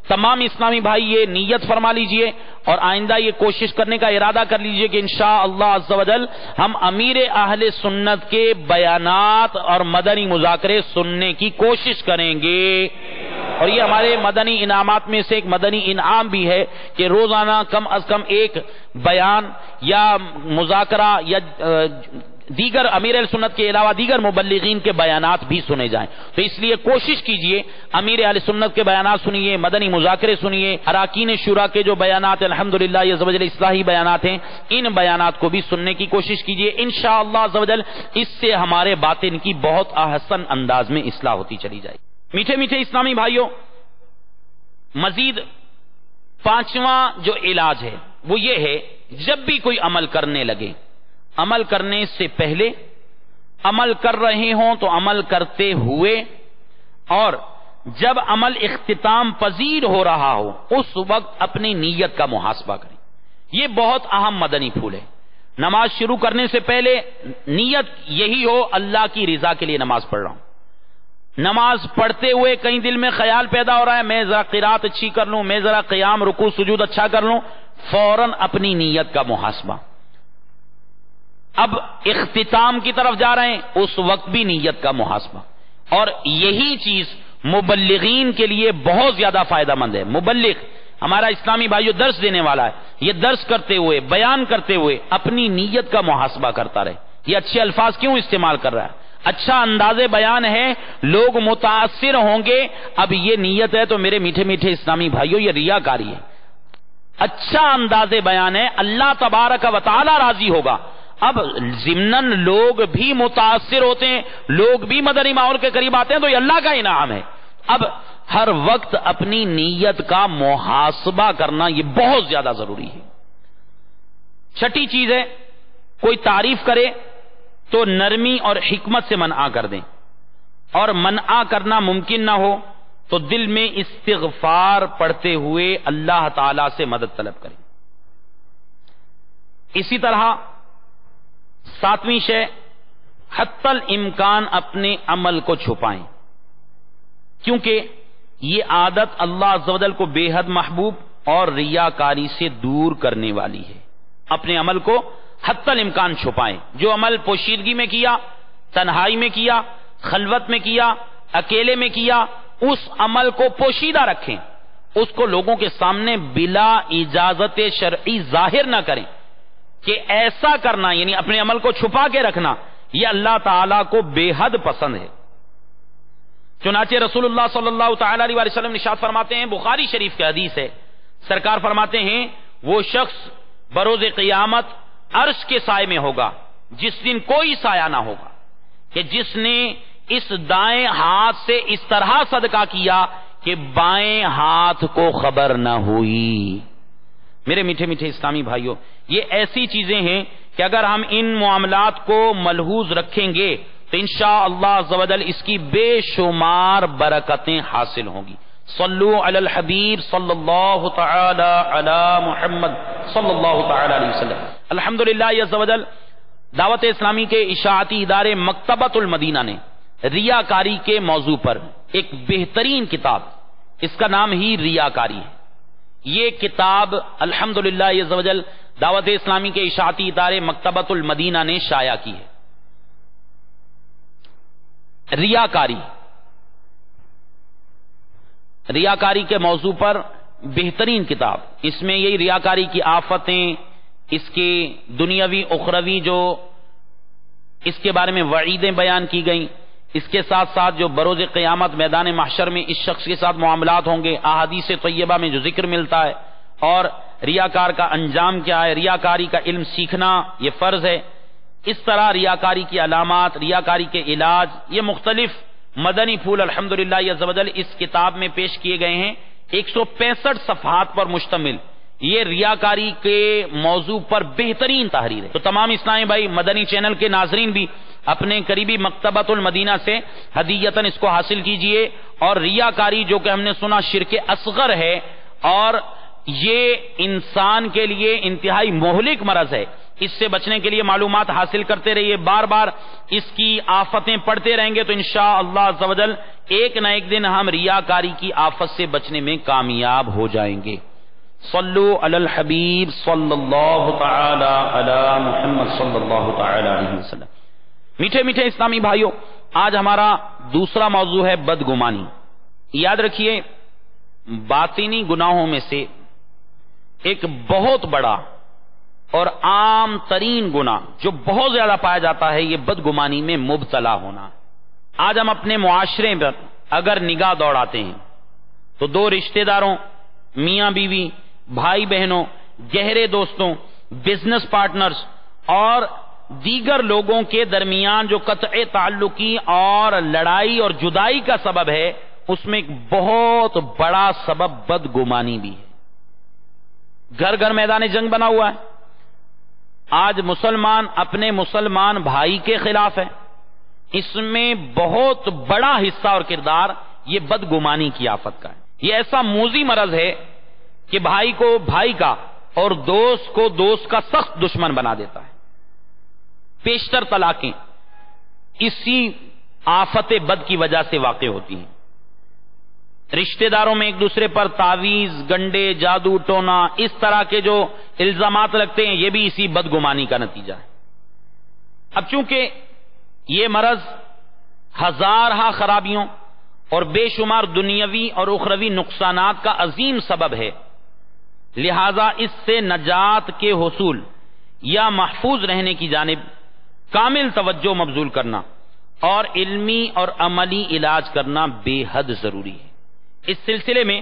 تمام اسلامی بھائی یہ نیت فرما لیجئے اور آئندہ یہ کوشش کرنے کا ارادہ کر لیجئے کہ انشاءاللہ عز و جل ہم امیر اہل سنت کے بیانات اور مدنی مذاکرے سننے کی کوشش کریں گے، اور یہ ہمارے مدنی انعامات میں سے ایک مدنی انعام بھی ہے کہ روزانہ کم از کم ایک بیان یا مذاکرہ یا دیگر امیر اہل سنت کے علاوہ دیگر مبلغین کے بیانات بھی سنے جائیں۔ تو اس لیے کوشش کیجئے امیر اہل سنت کے بیانات سنیے، مدنی مذاکرے سنیے، اراکین شورا کے جو بیانات ہیں الحمدللہ عز و جل اصلاحی بیانات ہیں، ان بیانات کو بھی سننے کی کوشش کیجئے، انشاءاللہ عز و جل اس سے ہمارے باطن کی بہت احسن انداز میں اصلاح ہوتی چلی جائے۔ میٹھے میٹھے اسلامی بھائیوں، مزید پانچواں جو علاج ہے وہ یہ ہے، جب بھی کوئی عمل کرنے لگے، عمل کرنے سے پہلے، عمل کر رہے ہوں تو عمل کرتے ہوئے، اور جب عمل اختتام پذیر ہو رہا ہو اس وقت اپنی نیت کا محاسبہ کریں۔ یہ بہت اہم مدنی پھول ہے۔ نماز شروع کرنے سے پہلے نیت یہی ہو اللہ کی رضا کے لیے نماز پڑھ رہا ہوں۔ نماز پڑھتے ہوئے کہیں دل میں خیال پیدا ہو رہا ہے میں ذرا قرات اچھی کر لوں، میں ذرا قیام رکوع سجود اچھا کر لوں، فوراً اپنی نیت کا محاسبہ۔ اب اختتام کی طرف جا رہے ہیں اس وقت بھی نیت کا محاسبہ، اور یہی چیز مبلغین کے لیے بہت زیادہ فائدہ مند ہے۔ مبلغ ہمارا اسلامی بھائیو درس دینے والا ہے، یہ درس کرتے ہوئے بیان کرتے ہوئے اپنی نیت کا محاسبہ کرتا رہے، یہ اچھے الفاظ کیوں استعمال کر رہا ہے، اچھا انداز بیان ہے، لوگ متاثر ہوں گے، اب یہ نیت ہے تو میرے میٹھے میٹھے اسلامی بھائیو یہ ریاکاری ہے۔ اچھا انداز بیان ہے، اللہ تبارک و تعالی راضی ہوگا۔ اب ضمناً لوگ بھی متاثر ہوتے ہیں، لوگ بھی مدنی ماحول کے قریب آتے ہیں، تو یہ اللہ کا انعام ہے۔ اب ہر وقت اپنی نیت کا محاسبہ کرنا یہ بہت زیادہ ضروری ہے۔ چھٹی چیز ہے، کوئی تعریف کرے تو نرمی اور حکمت سے منع کر دیں، اور منع کرنا ممکن نہ ہو تو دل میں استغفار پڑھتے ہوئے اللہ تعالی سے مدد طلب کریں۔ اسی طرح ساتویں شے، حتی الامکان اپنے عمل کو چھپائیں، کیونکہ یہ عادت اللہ عز و جل کو بے حد محبوب اور ریاکاری سے دور کرنے والی ہے۔ اپنے عمل کو حتی الامکان چھپائیں، جو عمل پوشیدگی میں کیا، تنہائی میں کیا، خلوت میں کیا، اکیلے میں کیا، اس عمل کو پوشیدہ رکھیں، اس کو لوگوں کے سامنے بلا اجازت شرعی ظاہر نہ کریں۔ کہ ایسا کرنا یعنی اپنے عمل کو چھپا کے رکھنا یہ اللہ تعالیٰ کو بے حد پسند ہے۔ چنانچہ رسول اللہ صلی اللہ تعالی علیہ وسلم نشاد فرماتے ہیں، بخاری شریف کی حدیث ہے، سرکار فرماتے ہیں وہ شخص بروز قیامت عرش کے سائے میں ہوگا جس دن کوئی سایہ نہ ہوگا، کہ جس نے اس دائیں ہاتھ سے اس طرح صدقہ کیا کہ بائیں ہاتھ کو خبر نہ ہوئی۔ میرے میٹھے میٹھے اسلامی بھائیوں، یہ ایسی چیزیں ہیں کہ اگر ہم ان معاملات کو ملحوظ رکھیں گے تو انشاءاللہ عز و جل اس کی بے شمار برکتیں حاصل ہوں گی۔ صلو علی الحبیب صلی اللہ تعالی علی محمد صلی اللہ تعالی علیہ وسلم۔ الحمدللہ عز و جل دعوت اسلامی کے اشاعتی ادارے مکتبۃ المدینہ نے ریاکاری کے موضوع پر ایک بہترین کتاب، اس کا نام ہی ریاکاری ہے، یہ کتاب الحمدللہ عز و جل دعوت اسلامی کے اشاعتی ادارے مکتبۃ المدینہ نے شائع کی ہے۔ ریاکاری کے موضوع پر بہترین کتاب، اس میں یہی ریاکاری کی آفتیں، اس کے دنیاوی اخروی جو اس کے بارے میں وعیدیں بیان کی گئیں، اس کے ساتھ ساتھ جو بروز قیامت میدان محشر میں اس شخص کے ساتھ معاملات ہوں گے، احادیث طیبہ میں جو ذکر ملتا ہے، اور ریاکار کا انجام کیا ہے، ریاکاری کا علم سیکھنا یہ فرض ہے، اس طرح ریاکاری کی علامات، ریاکاری کے علاج، یہ مختلف مدنی پھول الحمدللہ عز و جل اس کتاب میں پیش کیے گئے ہیں۔ 165 صفحات پر مشتمل یہ ریاکاری کے موضوع پر بہترین تحریر ہے۔ تو تمام اسلامی بھائی مدنی چینل کے ناظرین بھی اپنے قریبی مکتبۃ المدینہ سے ہدیتاً اس کو حاصل کیجئے، اور ریاکاری جو کہ ہم نے سنا شرک اصغر ہے اور یہ انسان کے لیے انتہائی مہلک مرض ہے، اس سے بچنے کے لیے معلومات حاصل کرتے رہیے، بار بار اس کی آفتیں پڑھتے رہیں گے تو انشاءاللہ عز و جل ایک نہ ایک دن ہم ریاکاری کی آفت سے بچنے میں کامیاب ہو جائیں گے۔ صلو علی الحبیب صلی اللہ تعالی علی محمد صلی اللہ تعالی علیہ وسلم۔ میٹھے میٹھے اسلامی بھائیوں، آج ہمارا دوسرا موضوع ہے بدگمانی۔ یاد رکھیے، باطنی گناہوں میں سے ایک بہت بڑا اور عام ترین گناہ جو بہت زیادہ پایا جاتا ہے، یہ بدگمانی میں مبتلا ہونا۔ آج ہم اپنے معاشرے پر اگر نگاہ دوڑاتے ہیں تو دو رشتہ داروں، میاں بیوی، بھائی بہنوں، گہرے دوستوں، بزنس پارٹنرز اور دیگر لوگوں کے درمیان جو قطع تعلقی اور لڑائی اور جدائی کا سبب ہے، اس میں ایک بہت بڑا سبب بدگمانی بھی ہے۔ گھر گھر میدان جنگ بنا ہوا ہے۔ آج مسلمان اپنے مسلمان بھائی کے خلاف ہے، اس میں بہت بڑا حصہ اور کردار یہ بدگمانی کی آفت کا ہے۔ یہ ایسا موذی مرض ہے کہ بھائی کو بھائی کا اور دوست کو دوست کا سخت دشمن بنا دیتا ہے۔ پیشتر طلاقیں اسی آفت بد کی وجہ سے واقع ہوتی ہیں۔ رشتہ داروں میں ایک دوسرے پر تعویذ، گنڈے، جادو ٹونا، اس طرح کے جو الزامات لگتے ہیں، یہ بھی اسی بدگمانی کا نتیجہ ہے۔ اب چونکہ یہ مرض ہزارہ خرابیوں اور بے شمار دنیاوی اور اخروی نقصانات کا عظیم سبب ہے، لہذا اس سے نجات کے حصول یا محفوظ رہنے کی جانب کامل توجہ مبذول کرنا اور علمی اور عملی علاج کرنا بے حد ضروری ہے۔ اس سلسلے میں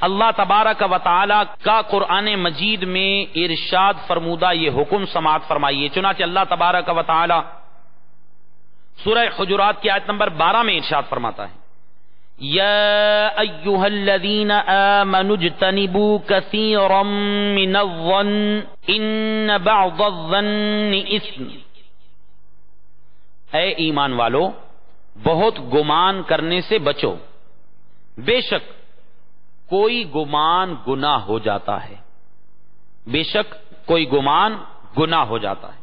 اللہ تبارک و تعالی کا قرآن مجید میں ارشاد فرمودہ یہ حکم سماعت فرمائیے۔ چنانچہ اللہ تبارک و تعالی سورہ حجرات کی آیت نمبر 12 میں ارشاد فرماتا ہے، یا ایھا الذین آمنوا اجتنبوا کثیرا من الظن ان بعض الظن اثم۔ اے ایمان والو، بہت گمان کرنے سے بچو، بے شک کوئی گمان گناہ ہو جاتا ہے، بے شک کوئی گمان گناہ ہو جاتا ہے۔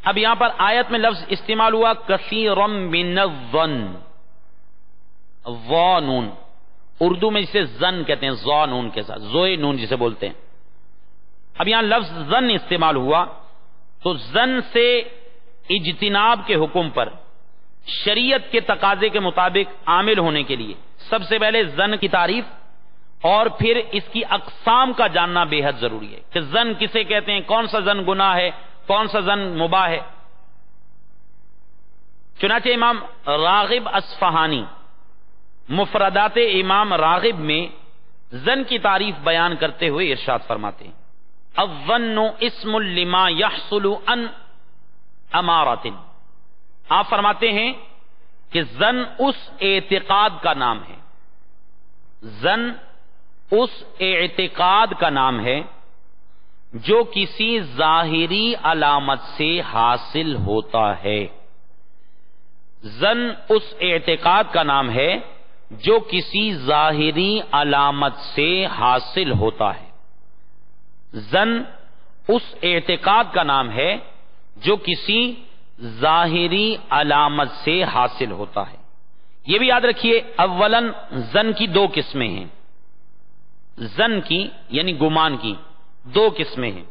اب یہاں پر آیت میں لفظ استعمال ہوا کثیرا من الظن، ظنون، اردو میں جسے زن کہتے ہیں، ظنون کے ساتھ زوئے نون جسے بولتے ہیں۔ اب یہاں لفظ زن استعمال ہوا تو زن سے اجتناب کے حکم پر شریعت کے تقاضے کے مطابق عامل ہونے کے لیے سب سے پہلے زن کی تعریف اور پھر اس کی اقسام کا جاننا بے حد ضروری ہے کہ زن کسے کہتے ہیں، کون سا زن گناہ ہے، کون سا زن مباح ہے۔ چنانچہ امام راغب اصفہانی مفردات امام راغب میں زن کی تعریف بیان کرتے ہوئے ارشاد فرماتے ہیں، الظن اسم لما يحصل عن امارات۔ آپ فرماتے ہیں کہ زن اس اعتقاد کا نام ہے، زن اس اعتقاد کا نام ہے جو کسی ظاہری علامت سے حاصل ہوتا ہے. ظن اس اعتقاد کا نام ہے جو کسی ظاہری علامت سے حاصل ہوتا ہے. ظن اس اعتقاد کا نام ہے جو کسی ظاہری علامت سے حاصل ہوتا ہے. یہ بھی یاد رکھیے، اولاً ظن کی دو قسمیں ہیں. ظن کی یعنی گمان کی دو قسمیں ہیں.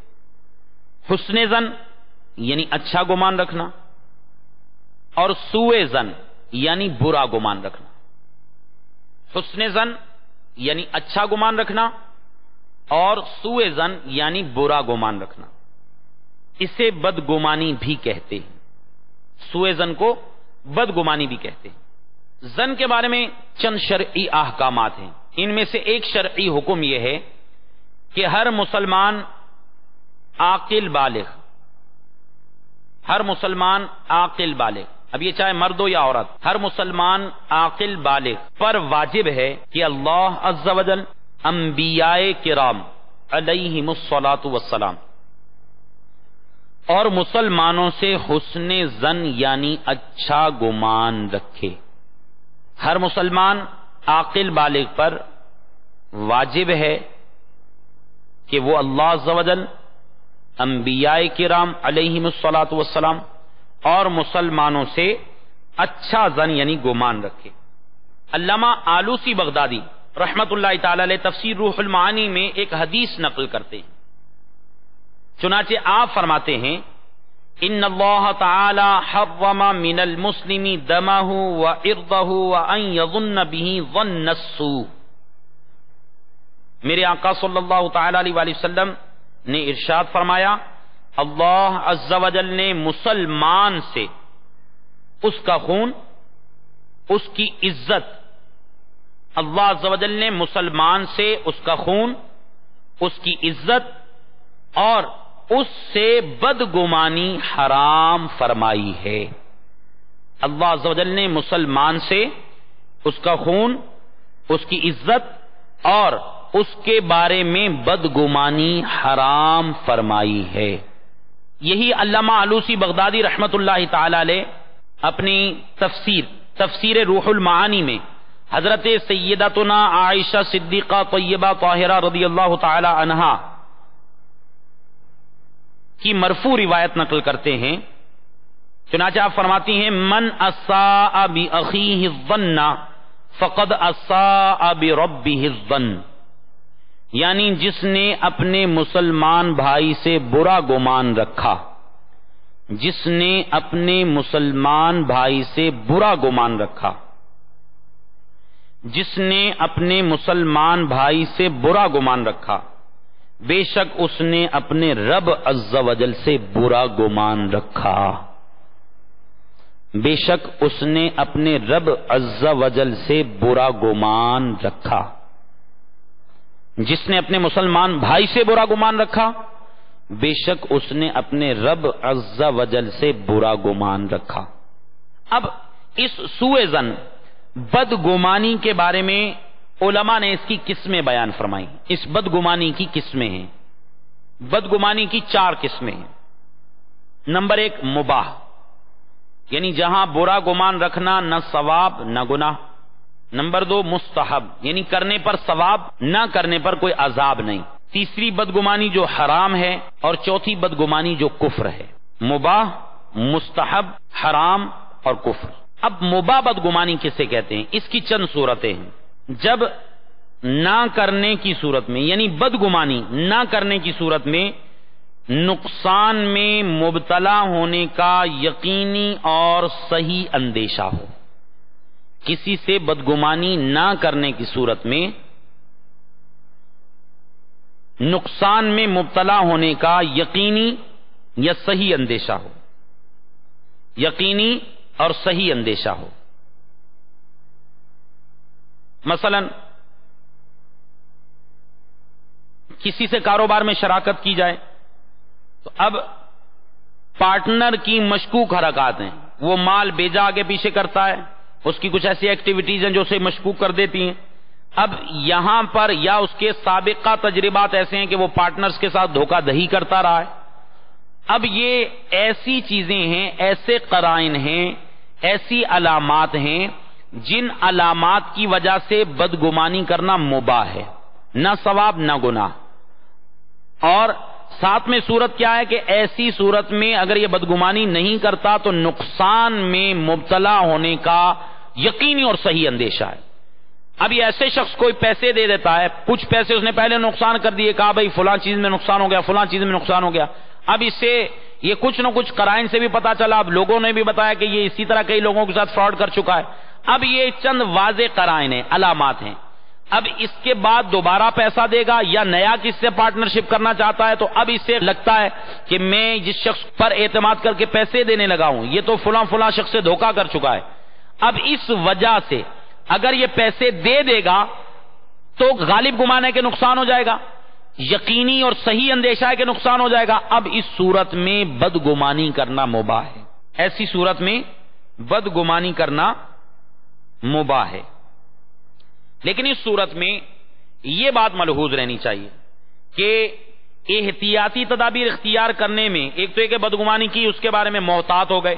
حسن ظن یعنی اچھا گمان رکھنا، اور سوء ظن یعنی برا گمان رکھنا. حسن ظن یعنی اچھا گمان رکھنا، اور سوء ظن یعنی برا گمان رکھنا. اسے بدگمانی بھی کہتے ہیں. سوء ظن کو بدگمانی بھی کہتے ہیں. ظن کے بارے میں چند شرعی احکامات ہیں. ان میں سے ایک شرعی حکم یہ ہے کہ ہر مسلمان عاقل بالغ، ہر مسلمان عاقل بالغ، اب یہ چاہے مرد ہو یا عورت، ہر مسلمان عاقل بالغ پر واجب ہے کہ اللہ عز و جل انبیاء کرام علیہم الصلاۃ والسلام اور مسلمانوں سے حسن ظن یعنی اچھا گمان رکھے. ہر مسلمان عاقل بالغ پر واجب ہے کہ وہ اللہ عز و جل، انبیاء کرام علیہم الصلاۃ والسلام اور مسلمانوں سے اچھا ظن یعنی گمان رکھے. علامہ آلوسی بغدادی رحمت اللہ تعالی علیہ تفسیر روح المعانی میں ایک حدیث نقل کرتے ہیں. چنانچہ آپ فرماتے ہیں ان اللہ تعالی حرم من المسلم دمہ وعرضہ وان یظن به ظن السوء. میرے آقا صلی اللہ تعالی علیہ وآلہ وسلم نے ارشاد فرمایا، اللہ عز و جل نے مسلمان سے اس کا خون، اس کی عزت، اللہ عز و جل نے مسلمان سے اس کا خون، اس کی عزت اور اس سے بدگمانی حرام فرمائی ہے. اللہ عز و جل نے مسلمان سے اس کا خون، اس کی عزت اور اس کے بارے میں بدگمانی حرام فرمائی ہے. یہی علامہ آلوسی بغدادی رحمت اللہ تعالی علیہ اپنی تفسیر روح المعانی میں حضرت سیدتنا عائشہ صدیقہ طیبہ طاہرہ رضی اللہ تعالی عنہا کی مرفوع روایت نقل کرتے ہیں. چنانچہ آپ فرماتی ہیں من اساء باخیہ الظن فقد اساء بربہ الظن، یعنی جس نے اپنے مسلمان بھائی سے برا گمان رکھا، جس نے اپنے مسلمان بھائی سے برا گمان رکھا، جس نے اپنے مسلمان بھائی سے برا گمان رکھا، بے شک اس نے اپنے رب عز و جل سے برا گمان رکھا. بے شک اس نے اپنے رب عز و جل سے برا گمان رکھا. جس نے اپنے مسلمان بھائی سے برا گمان رکھا، بے شک اس نے اپنے رب عز و جل سے برا گمان رکھا. اب اس سوء ظن، بدگمانی کے بارے میں علماء نے اس کی قسمیں بیان فرمائی. اس بدگمانی کی قسمیں ہیں. بدگمانی کی 4 قسمیں ہیں. نمبر 1 مباح، یعنی جہاں برا گمان رکھنا نہ ثواب نہ گناہ. نمبر 2 مستحب، یعنی کرنے پر ثواب، نہ کرنے پر کوئی عذاب نہیں. تیسری بدگمانی جو حرام ہے، اور چوتھی بدگمانی جو کفر ہے. مباح، مستحب، حرام اور کفر. اب مباح بدگمانی کسے کہتے ہیں؟ اس کی چند صورتیں ہیں. جب نہ کرنے کی صورت میں، یعنی بدگمانی نہ کرنے کی صورت میں نقصان میں مبتلا ہونے کا یقینی اور صحیح اندیشہ ہو. کسی سے بدگمانی نہ کرنے کی صورت میں نقصان میں مبتلا ہونے کا یقینی یا صحیح اندیشہ ہو. یقینی اور صحیح اندیشہ ہو. مثلا کسی سے کاروبار میں شراکت کی جائے تو اب پارٹنر کی مشکوک حرکات ہیں، وہ مال بیچا آگے پیچھے کرتا ہے، اس کی کچھ ایسی ایکٹیویٹیز ہیں جو اسے مشکوک کر دیتی ہیں. اب یہاں پر یا اس کے سابقہ تجربات ایسے ہیں کہ وہ پارٹنرز کے ساتھ دھوکہ دہی کرتا رہا ہے. اب یہ ایسی چیزیں ہیں، ایسے قرائن ہیں، ایسی علامات ہیں جن علامات کی وجہ سے بدگمانی کرنا مباح ہے، نہ ثواب نہ گناہ. اور ساتھ میں صورت کیا ہے کہ ایسی صورت میں اگر یہ بدگمانی نہیں کرتا تو نقصان میں مبتلا ہونے کا یقینی اور صحیح اندیشہ ہے. اب یہ ایسے شخص کوئی پیسے دے دیتا ہے، کچھ پیسے اس نے پہلے نقصان کر دیے، کہا بھائی فلاں چیز میں نقصان ہو گیا، فلاں چیز میں نقصان ہو گیا. اب اس سے یہ کچھ نہ کچھ قرائن سے بھی پتا چلا، اب لوگوں نے بھی بتایا کہ یہ اسی طرح کئی لوگوں کے ساتھ فراڈ کر چکا ہے. اب یہ چند واضح قرائن ہیں، علامات ہیں. اب اس کے بعد دوبارہ پیسہ دے گا یا نیا کس سے پارٹنرشپ کرنا چاہتا ہے، تو اب اس سے لگتا ہے کہ میں جس شخص پر اعتماد کر کے پیسے دینے لگا ہوں یہ تو فلاں فلاں شخص سے دھوکہ کر چکا ہے. اب اس وجہ سے اگر یہ پیسے دے دے گا تو غالب گمان ہے کہ نقصان ہو جائے گا، یقینی اور صحیح اندیشہ ہے کہ نقصان ہو جائے گا. اب اس صورت میں بدگمانی کرنا مباح ہے، ایسی صورت میں بدگمانی کرنا مباح ہے. لیکن اس صورت میں یہ بات ملحوظ رہنی چاہیے کہ احتیاطی تدابیر اختیار کرنے میں ایک تو یہ کہ بدگمانی کی اس کے بارے میں محتاط ہو گئے،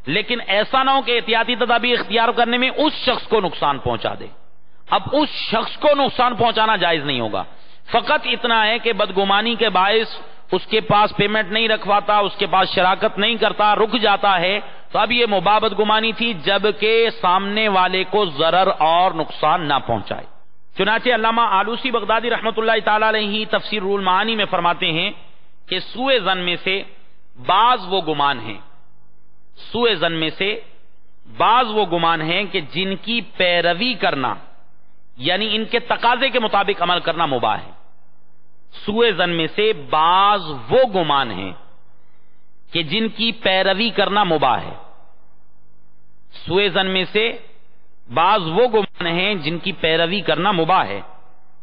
لیکن ایسا نہ ہو کہ احتیاطی تدابیر اختیار کرنے میں اس شخص کو نقصان پہنچا دے. اب اس شخص کو نقصان پہنچانا جائز نہیں ہوگا، فقط اتنا ہے کہ بدگمانی کے باعث اس کے پاس پیمنٹ نہیں رکھواتا، اس کے پاس شراکت نہیں کرتا، رک جاتا ہے، تو اب یہ مباح بدگمانی تھی جبکہ سامنے والے کو ضرر اور نقصان نہ پہنچائے. چنانچہ علامہ آلوسی بغدادی رحمۃ اللہ تعالی علیہ تفسیر روح المعانی میں فرماتے ہیں کہ سوء ظن میں سے بعض وہ گمان ہیں، سوء ظن میں سے بعض وہ گمان ہیں کہ جن کی پیروی کرنا یعنی ان کے تقاضے کے مطابق عمل کرنا مباح ہے. سوء ظن میں سے بعض وہ گمان ہیں کہ جن کی پیروی کرنا مباح ہے. سوء ظن میں سے بعض وہ گمان ہیں جن کی پیروی کرنا مباح ہے،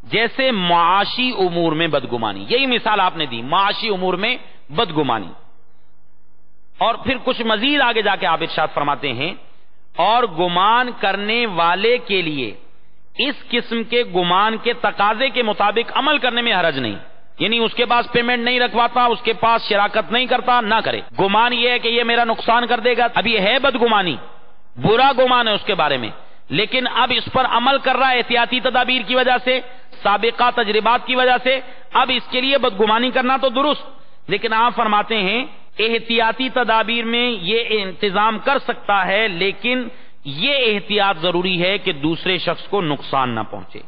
جیسے معاشی امور میں بدگمانی. یہی مثال آپ نے دی، معاشی امور میں بدگمانی. اور پھر کچھ مزید آگے جا کے آپ ارشاد فرماتے ہیں اور گمان کرنے والے کے لیے اس قسم کے گمان کے تقاضے کے مطابق عمل کرنے میں حرج نہیں، یعنی اس کے پاس پیمنٹ نہیں رکھواتا، اس کے پاس شراکت نہیں کرتا، نہ کرے. گمان یہ ہے کہ یہ میرا نقصان کر دے گا، اب یہ ہے بدگمانی، برا گمان ہے اس کے بارے میں، لیکن اب اس پر عمل کر رہا ہے احتیاطی تدابیر کی وجہ سے، سابقہ تجربات کی وجہ سے. اب اس کے لیے بدگمانی کرنا تو درست، لیکن آپ فرماتے ہیں احتیاطی تدابیر میں یہ انتظام کر سکتا ہے، لیکن یہ احتیاط ضروری ہے کہ دوسرے شخص کو نقصان نہ پہنچے.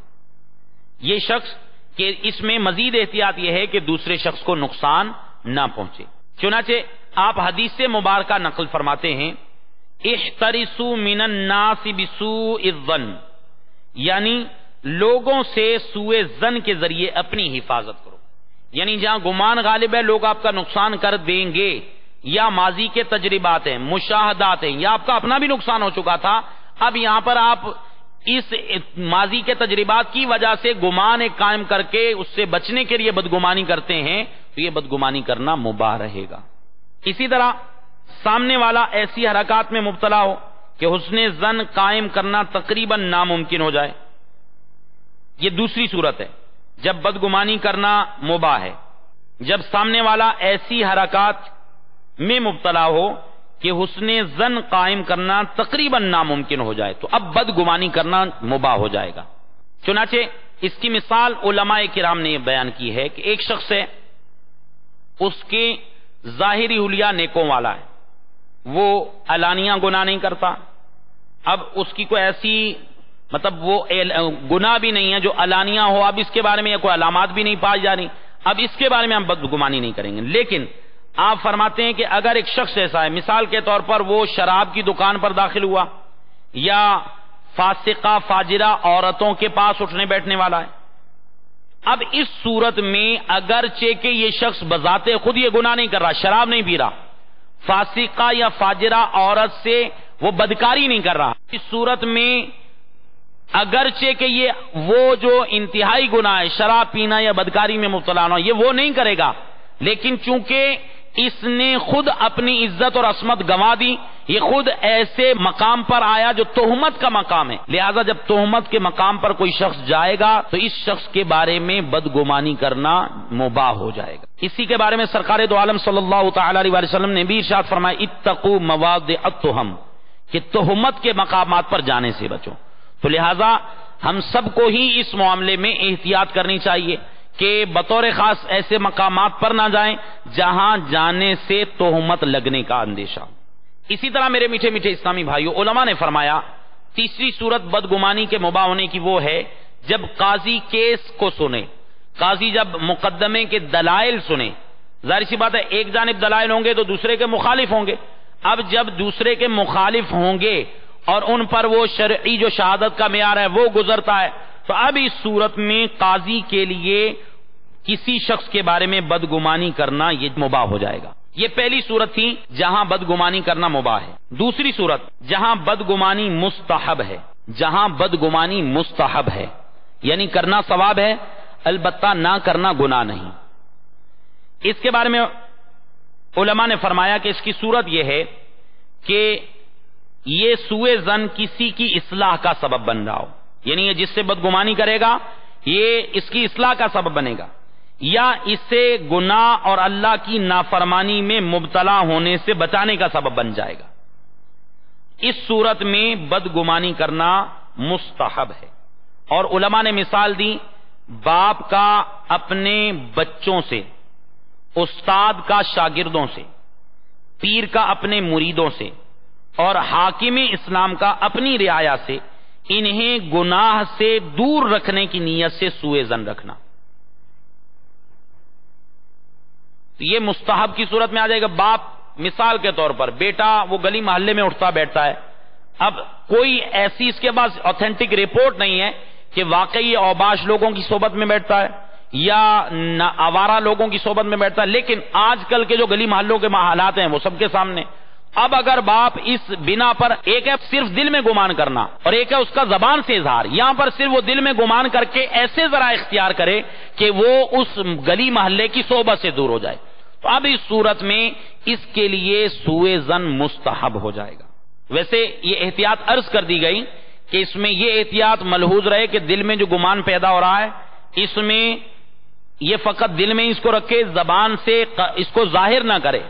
یہ شخص کہ اس میں مزید احتیاط یہ ہے کہ دوسرے شخص کو نقصان نہ پہنچے. چنانچہ آپ حدیث سے مبارکہ نقل فرماتے ہیں احترسوا من الناس بسوء الظن، یعنی لوگوں سے سوء ظن کے ذریعے اپنی حفاظت کرو. یعنی جہاں گمان غالب ہے لوگ آپ کا نقصان کر دیں گے، یا ماضی کے تجربات ہیں، مشاہدات ہیں، یا آپ کا اپنا بھی نقصان ہو چکا تھا، اب یہاں پر آپ اس ماضی کے تجربات کی وجہ سے گمان ایک قائم کر کے اس سے بچنے کے لیے بدگمانی کرتے ہیں، تو یہ بدگمانی کرنا مباح رہے گا. اسی طرح سامنے والا ایسی حرکات میں مبتلا ہو کہ حسن ظن قائم کرنا تقریباً ناممکن ہو جائے، یہ دوسری صورت ہے جب بدگمانی کرنا مباح ہے. جب سامنے والا ایسی حرکات میں مبتلا ہو کہ حسن ظن قائم کرنا تقریباً ناممکن ہو جائے، تو اب بدگمانی کرنا مباح ہو جائے گا. چنانچہ اس کی مثال علماء کرام نے بیان کی ہے کہ ایک شخص ہے، اس کے ظاہری حلیہ نیکوں والا ہے، وہ علانیہ گناہ نہیں کرتا. اب اس کی کوئی ایسی مطلب وہ گناہ بھی نہیں ہے جو علانیہ ہو، اب اس کے بارے میں کوئی علامات بھی نہیں پائی جا رہی، اب اس کے بارے میں ہم بدگمانی نہیں کریں گے. لیکن آپ فرماتے ہیں کہ اگر ایک شخص ایسا ہے، مثال کے طور پر وہ شراب کی دکان پر داخل ہوا یا فاسقہ فاجرہ عورتوں کے پاس اٹھنے بیٹھنے والا ہے، اب اس صورت میں اگرچہ کہ یہ شخص بذات خود یہ گناہ نہیں کر رہا، شراب نہیں پی رہا، فاسقہ یا فاجرہ عورت سے وہ بدکاری نہیں کر رہا، اس صورت میں اگرچہ کہ یہ وہ جو انتہائی گناہ ہے شراب پینا یا بدکاری میں مبتلا ہونا، یہ وہ نہیں کرے گا، لیکن چونکہ اس نے خود اپنی عزت اور عصمت گنوا دی، یہ خود ایسے مقام پر آیا جو تہمت کا مقام ہے، لہذا جب تہمت کے مقام پر کوئی شخص جائے گا تو اس شخص کے بارے میں بدگمانی کرنا مباح ہو جائے گا۔ اسی کے بارے میں سرکار دو عالم صلی اللہ تعالی علیہ وسلم نے بھی ارشاد فرمایا اتقوا مواضع التہم، کہ تہمت کے مقامات پر جانے سے بچو۔ تو لہذا ہم سب کو ہی اس معاملے میں احتیاط کرنی چاہیے کہ بطور خاص ایسے مقامات پر نہ جائیں جہاں جانے سے تہمت لگنے کا اندیشہ۔ اسی طرح میرے میٹھے میٹھے اسلامی بھائیوں، علماء نے فرمایا تیسری صورت بدگمانی کے مباح ہونے کی وہ ہے جب قاضی کیس کو سنے، قاضی جب مقدمے کے دلائل سنے، ظاہر سی بات ہے ایک جانب دلائل ہوں گے تو دوسرے کے مخالف ہوں گے، اب جب دوسرے کے مخالف ہوں گے اور ان پر وہ شرعی جو شہادت کا معیار ہے وہ گزرتا ہے، تو اب اس صورت میں قاضی کے لیے کسی شخص کے بارے میں بدگمانی کرنا یہ مباح ہو جائے گا۔ یہ پہلی صورت تھی جہاں بدگمانی کرنا مباح ہے۔ دوسری صورت جہاں بدگمانی مستحب ہے، جہاں بدگمانی مستحب ہے یعنی کرنا ثواب ہے البتہ نہ کرنا گناہ نہیں۔ اس کے بارے میں علماء نے فرمایا کہ اس کی صورت یہ ہے کہ یہ سوء ظن کسی کی اصلاح کا سبب بن رہا ہو، یعنی یہ جس سے بدگمانی کرے گا یہ اس کی اصلاح کا سبب بنے گا، یا اسے گناہ اور اللہ کی نافرمانی میں مبتلا ہونے سے بچانے کا سبب بن جائے گا۔ اس صورت میں بدگمانی کرنا مستحب ہے۔ اور علماء نے مثال دی باپ کا اپنے بچوں سے، استاد کا شاگردوں سے، پیر کا اپنے مریدوں سے، اور حاکم اسلام کا اپنی رعایا سے، انہیں گناہ سے دور رکھنے کی نیت سے سوء ظن رکھنا، تو یہ مستحب کی صورت میں آ جائے گا۔ باپ مثال کے طور پر بیٹا وہ گلی محلے میں اٹھتا بیٹھتا ہے، اب کوئی ایسی اس کے پاس اوتھینٹک رپورٹ نہیں ہے کہ واقعی یہ اوباش لوگوں کی صحبت میں بیٹھتا ہے یا آوارہ لوگوں کی صحبت میں بیٹھتا ہے، لیکن آج کل کے جو گلی محلوں کے حالات ہیں وہ سب کے سامنے۔ اب اگر باپ اس بنا پر، ایک ہے صرف دل میں گمان کرنا اور ایک ہے اس کا زبان سے اظہار، یہاں پر صرف وہ دل میں گمان کر کے ایسے ذرائع اختیار کرے کہ وہ اس گلی محلے کی صحبت سے دور ہو جائے، تو اب اس صورت میں اس کے لیے سوء ظن مستحب ہو جائے گا۔ ویسے یہ احتیاط عرض کر دی گئی کہ اس میں یہ احتیاط ملحوظ رہے کہ دل میں جو گمان پیدا ہو رہا ہے اس میں یہ فقط دل میں اس کو رکھے، زبان سے اس کو ظاہر نہ کرے۔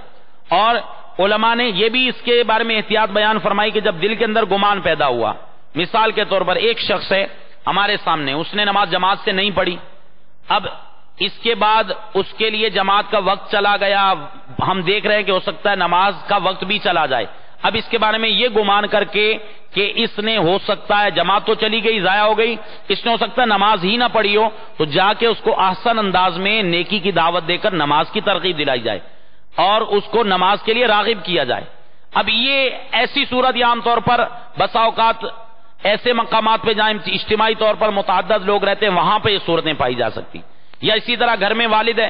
اور علماء نے یہ بھی اس کے بارے میں احتیاط بیان فرمائی کہ جب دل کے اندر گمان پیدا ہوا، مثال کے طور پر ایک شخص ہے ہمارے سامنے، اس نے نماز جماعت سے نہیں پڑھی، اب اس کے بعد اس کے لیے جماعت کا وقت چلا گیا، ہم دیکھ رہے ہیں کہ ہو سکتا ہے نماز کا وقت بھی چلا جائے، اب اس کے بارے میں یہ گمان کر کے کہ اس نے ہو سکتا ہے جماعت تو چلی گئی ضائع ہو گئی، اس نے ہو سکتا ہے نماز ہی نہ پڑھی ہو، تو جا کے اس کو احسن انداز میں نیکی کی دعوت دے کر نماز کی ترغیب دلائی جائے اور اس کو نماز کے لیے راغب کیا جائے۔ اب یہ ایسی صورت یہ عام طور پر بسا اوقات ایسے مقامات پہ جہاں اجتماعی طور پر متعدد لوگ رہتے ہیں وہاں پہ یہ صورتیں پائی جا سکتی، یا اسی طرح گھر میں والد ہے،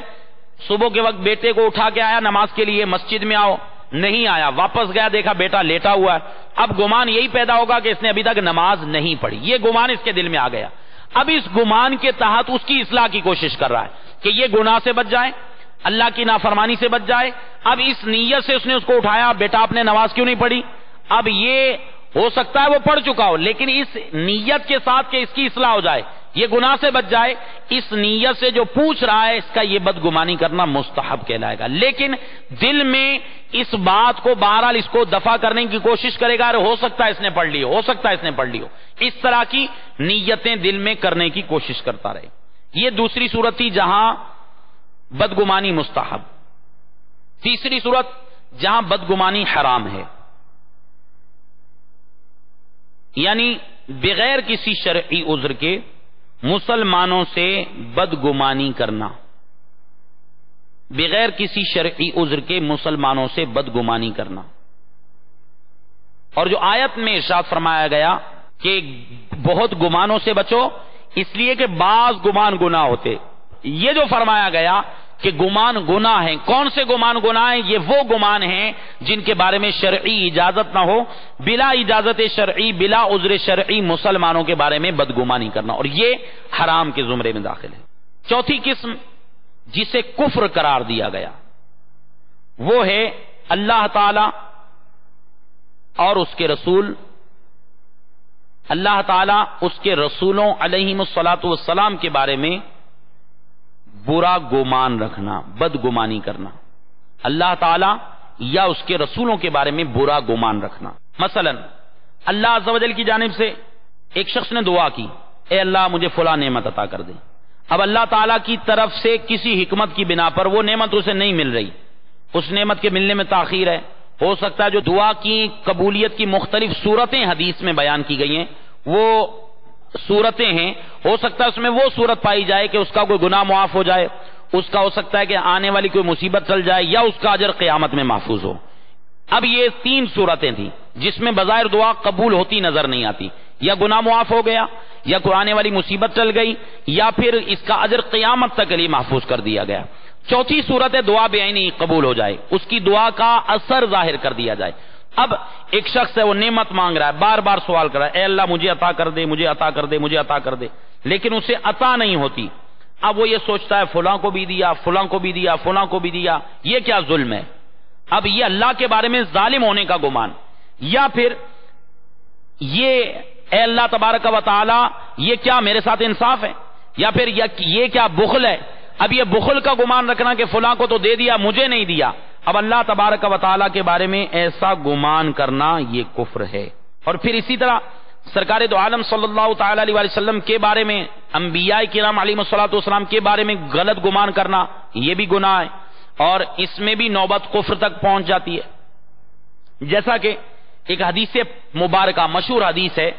صبح کے وقت بیٹے کو اٹھا کے آیا نماز کے لیے مسجد میں آؤ، نہیں آیا، واپس گیا دیکھا بیٹا لیٹا ہوا ہے، اب گمان یہی پیدا ہوگا کہ اس نے ابھی تک نماز نہیں پڑھی، یہ گمان اس کے دل میں آ گیا۔ اب اس گمان کے تحت اس کی اصلاح کی کوشش کر رہا ہے کہ یہ گناہ سے بچ جائے، اللہ کی نافرمانی سے بچ جائے، اب اس نیت سے اس نے اس کو اٹھایا بیٹا آپ نے نماز کیوں نہیں پڑھی، اب یہ ہو سکتا ہے وہ پڑھ چکا ہو لیکن اس نیت کے ساتھ کہ اس کی اصلاح ہو جائے، یہ گناہ سے بچ جائے، اس نیت سے جو پوچھ رہا ہے اس کا یہ بدگمانی کرنا مستحب کہلائے گا، لیکن دل میں اس بات کو بہرحال اس کو دفع کرنے کی کوشش کرے گا، ہو سکتا ہے اس نے پڑھ لی ہو سکتا ہے اس نے پڑھ لی ہو، اس طرح کی نیتیں دل میں کرنے کی کوشش کرتا رہے۔ یہ دوسری صورت تھی جہاں بدگمانی مستحب۔ تیسری صورت جہاں بدگمانی حرام ہے، یعنی بغیر کسی شرعی عذر کے مسلمانوں سے بدگمانی کرنا، بغیر کسی شرعی عذر کے مسلمانوں سے بدگمانی کرنا۔ اور جو آیت میں ارشاد فرمایا گیا کہ بہت گمانوں سے بچو اس لیے کہ بعض گمان گناہ ہوتے، یہ جو فرمایا گیا کہ گمان گناہ ہیں، کون سے گمان گناہ ہیں؟ یہ وہ گمان ہیں جن کے بارے میں شرعی اجازت نہ ہو، بلا اجازت شرعی بلا عذر شرعی مسلمانوں کے بارے میں بدگمانی کرنا، اور یہ حرام کے زمرے میں داخل ہے۔ چوتھی قسم جسے کفر قرار دیا گیا وہ ہے اللہ تعالی اور اس کے رسول، اللہ تعالیٰ اس کے رسولوں علیہم الصلاۃ والسلام کے بارے میں برا گمان رکھنا، بدگمانی کرنا، اللہ تعالیٰ یا اس کے رسولوں کے بارے میں برا گمان رکھنا۔ مثلا اللہ عز و جل کی جانب سے ایک شخص نے دعا کی، اے اللہ مجھے فلاں نعمت عطا کر دے۔ اب اللہ تعالیٰ کی طرف سے کسی حکمت کی بنا پر وہ نعمت اسے نہیں مل رہی، اس نعمت کے ملنے میں تاخیر ہے۔ ہو سکتا ہے جو دعا کی قبولیت کی مختلف صورتیں حدیث میں بیان کی گئی ہیں وہ صورتیں ہیں، ہو سکتا ہے اس میں وہ صورت پائی جائے کہ اس کا کوئی گناہ معاف ہو جائے، اس کا ہو سکتا ہے کہ آنے والی کوئی مصیبت ٹل جائے، یا اس کا اجر قیامت میں محفوظ ہو۔ اب یہ 3 صورتیں تھیں جس میں بظاہر دعا قبول ہوتی نظر نہیں آتی، یا گناہ معاف ہو گیا، یا کوئی آنے والی مصیبت ٹل گئی، یا پھر اس کا اجر قیامت تک کے لیے محفوظ کر دیا گیا۔ چوتھی صورت ہے دعا بعینی قبول ہو جائے، اس کی دعا کا اثر ظاہر کر دیا جائے۔ اب ایک شخص ہے وہ نعمت مانگ رہا ہے، بار بار سوال کر رہا ہے، اے اللہ مجھے عطا کر دے، مجھے عطا کر دے، مجھے عطا کر دے، لیکن اسے عطا نہیں ہوتی۔ اب وہ یہ سوچتا ہے فلاں کو بھی دیا، فلاں کو بھی دیا، فلاں کو بھی دیا، یہ کیا ظلم ہے؟ اب یہ اللہ کے بارے میں ظالم ہونے کا گمان، یا پھر یہ اے اللہ تبارک و تعالی یہ کیا میرے ساتھ انصاف ہے، یا پھر یہ کیا بخل ہے؟ اب یہ بخل کا گمان رکھنا کہ فلاں کو تو دے دیا مجھے نہیں دیا، اب اللہ تبارک و تعالی کے بارے میں ایسا گمان کرنا یہ کفر ہے۔ اور پھر اسی طرح سرکار دو عالم صلی اللہ تعالی علیہ وسلم کے بارے میں، انبیاء کرام علیہم الصلوۃ والسلام کے بارے میں غلط گمان کرنا یہ بھی گناہ ہے، اور اس میں بھی نوبت کفر تک پہنچ جاتی ہے۔ جیسا کہ ایک حدیث مبارکہ مشہور حدیث ہے،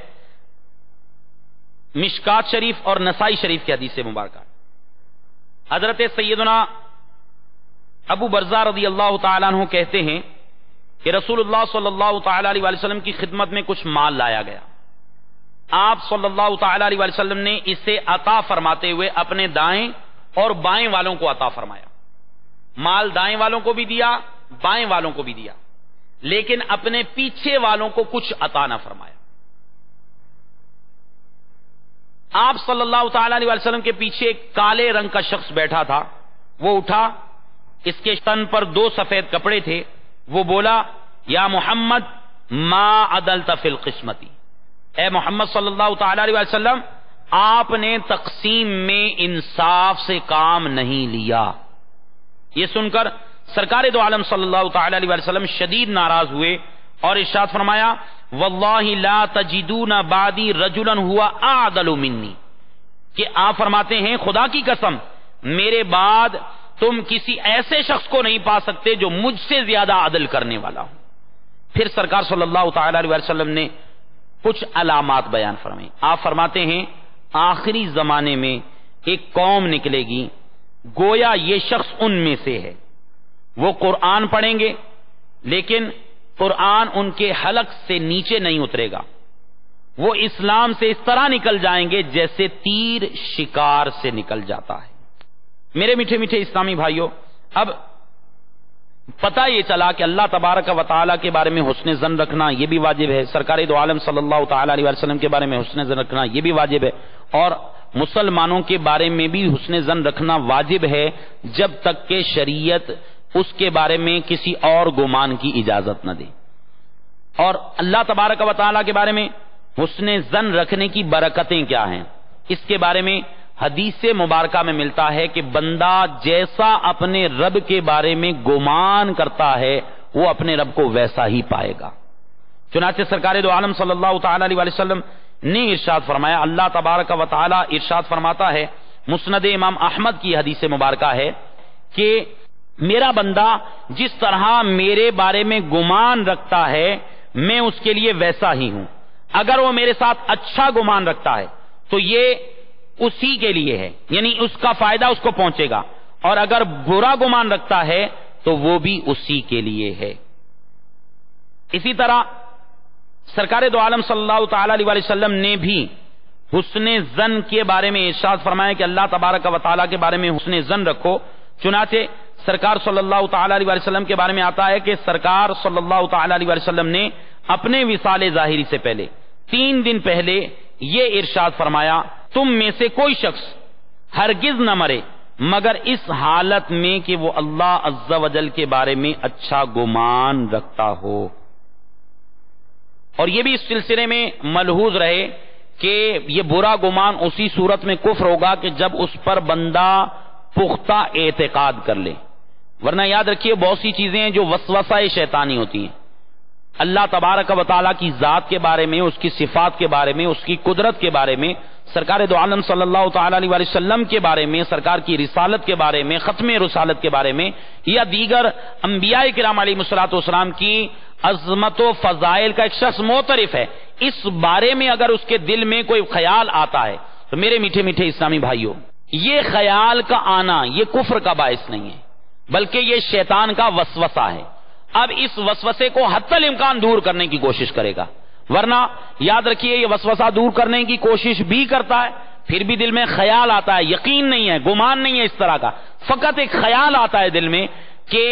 مشکات شریف اور نسائی شریف کی حدیث مبارکہ، حضرت سیدنا ابو برزہ رضی اللہ تعالیٰ عنہ کہتے ہیں کہ رسول اللہ صلی اللہ تعالیٰ علیہ وسلم کی خدمت میں کچھ مال لایا گیا، آپ صلی اللہ تعالیٰ علیہ وسلم نے اسے عطا فرماتے ہوئے اپنے دائیں اور بائیں والوں کو عطا فرمایا، مال دائیں والوں کو بھی دیا، بائیں والوں کو بھی دیا، لیکن اپنے پیچھے والوں کو کچھ عطا نہ فرمایا۔ آپ صلی اللہ تعالیٰ علیہ وسلم کے پیچھے ایک کالے رنگ کا شخص بیٹھا تھا، وہ اٹھا، اس کے تن پر 2 سفید کپڑے تھے، وہ بولا یا محمد ما عدلت فی القسمتی، اے محمد صلی اللہ تعالیٰ علیہ وسلم آپ نے تقسیم میں انصاف سے کام نہیں لیا۔ یہ سن کر سرکار دو عالم صلی اللہ تعالیٰ علیہ وسلم شدید ناراض ہوئے اور ارشاد فرمایا واللہ لا تجدون بعدی رجلا ہوا اعدل منی، کہ آپ فرماتے ہیں خدا کی قسم میرے بعد تم کسی ایسے شخص کو نہیں پا سکتے جو مجھ سے زیادہ عدل کرنے والا ہو۔ پھر سرکار صلی اللہ تعالیٰ علیہ وسلم نے کچھ علامات بیان فرمائی۔ آپ فرماتے ہیں آخری زمانے میں ایک قوم نکلے گی، گویا یہ شخص ان میں سے ہے، وہ قرآن پڑھیں گے لیکن قرآن ان کے حلق سے نیچے نہیں اترے گا، وہ اسلام سے اس طرح نکل جائیں گے جیسے تیر شکار سے نکل جاتا ہے۔ میرے میٹھے میٹھے اسلامی بھائیوں، اب پتہ یہ چلا کہ اللہ تبارک و تعالیٰ کے بارے میں حسن ظن رکھنا یہ بھی واجب ہے، سرکار دو عالم صلی اللہ تعالیٰ علیہ وسلم کے بارے میں حسن ظن رکھنا یہ بھی واجب ہے، اور مسلمانوں کے بارے میں بھی حسن ظن رکھنا واجب ہے جب تک کہ شریعت اس کے بارے میں کسی اور گمان کی اجازت نہ دے۔ اور اللہ تبارک و تعالیٰ کے بارے میں حسن ظن رکھنے کی برکتیں کیا ہیں، اس کے بارے میں حدیث مبارکہ میں ملتا ہے کہ بندہ جیسا اپنے رب کے بارے میں گمان کرتا ہے وہ اپنے رب کو ویسا ہی پائے گا۔ چنانچہ سرکار دو عالم صلی اللہ تعالیٰ علیہ وسلم نے ارشاد فرمایا، اللہ تبارک و تعالیٰ ارشاد فرماتا ہے، مسند امام احمد کی حدیث مبارکہ ہے کہ میرا بندہ جس طرح میرے بارے میں گمان رکھتا ہے میں اس کے لیے ویسا ہی ہوں، اگر وہ میرے ساتھ اچھا گمان رکھتا ہے تو یہ اسی کے لیے ہے، یعنی اس کا فائدہ اس کو پہنچے گا، اور اگر برا گمان رکھتا ہے تو وہ بھی اسی کے لیے ہے۔ اسی طرح سرکار دو عالم صلی اللہ تعالی علیہ وسلم نے بھی حسن ظن کے بارے میں ارشاد فرمایا کہ اللہ تبارک و تعالیٰ کے بارے میں حسن ظن رکھو۔ چنانچہ سرکار صلی اللہ تعالی علیہ وسلم کے بارے میں آتا ہے کہ سرکار صلی اللہ تعالی علیہ وسلم نے اپنے وصال ظاہری سے پہلے 3 دن پہلے یہ ارشاد فرمایا، تم میں سے کوئی شخص ہرگز نہ مرے مگر اس حالت میں کہ وہ اللہ عز و جل کے بارے میں اچھا گمان رکھتا ہو. اور یہ بھی اس سلسلے میں ملحوظ رہے کہ یہ برا گمان اسی صورت میں کفر ہوگا کہ جب اس پر بندہ پختہ اعتقاد کر لے. ورنہ یاد رکھیے بہت سی چیزیں ہیں جو وسوسہ شیطانی ہوتی ہیں. اللہ تبارک و تعالیٰ کی ذات کے بارے میں، اس کی صفات کے بارے میں، اس کی قدرت کے بارے میں، سرکار دو عالم صلی اللہ تعالی علیہ وسلم کے بارے میں، سرکار کی رسالت کے بارے میں، ختم رسالت کے بارے میں، یا دیگر انبیاء کرام علیہ الصلوۃ والسلام کی عظمت و فضائل کا ایک شخص معترف ہے، اس بارے میں اگر اس کے دل میں کوئی خیال آتا ہے تو میرے میٹھے میٹھے اسلامی بھائیوں، یہ خیال کا آنا یہ کفر کا باعث نہیں ہے، بلکہ یہ شیطان کا وسوسہ ہے. اب اس وسوسے کو حتی الامکان دور کرنے کی کوشش کرے گا. ورنہ یاد رکھیے یہ وسوسہ دور کرنے کی کوشش بھی کرتا ہے، پھر بھی دل میں خیال آتا ہے، یقین نہیں ہے، گمان نہیں ہے اس طرح کا، فقط ایک خیال آتا ہے دل میں کہ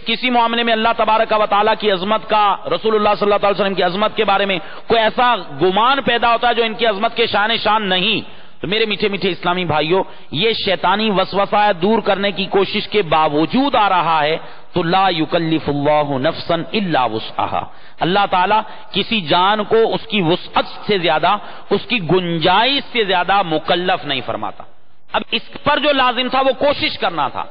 کسی معاملے میں اللہ تبارک و تعالیٰ کی عظمت کا، رسول اللہ صلی اللہ علیہ وسلم کی عظمت کے بارے میں کوئی ایسا گمان پیدا ہوتا ہے جو ان کی عظمت کے شان نہیں. تو میرے میٹھے میٹھے اسلامی بھائیوں، یہ شیطانی وسوسہ دور کرنے کی کوشش کے باوجود آ رہا ہے تو لا یکلف اللہ نفسا الا وسعها، اللہ تعالیٰ کسی جان کو اس کی وسعت سے زیادہ، اس کی گنجائش سے زیادہ مکلف نہیں فرماتا. اب اس پر جو لازم تھا وہ کوشش کرنا تھا،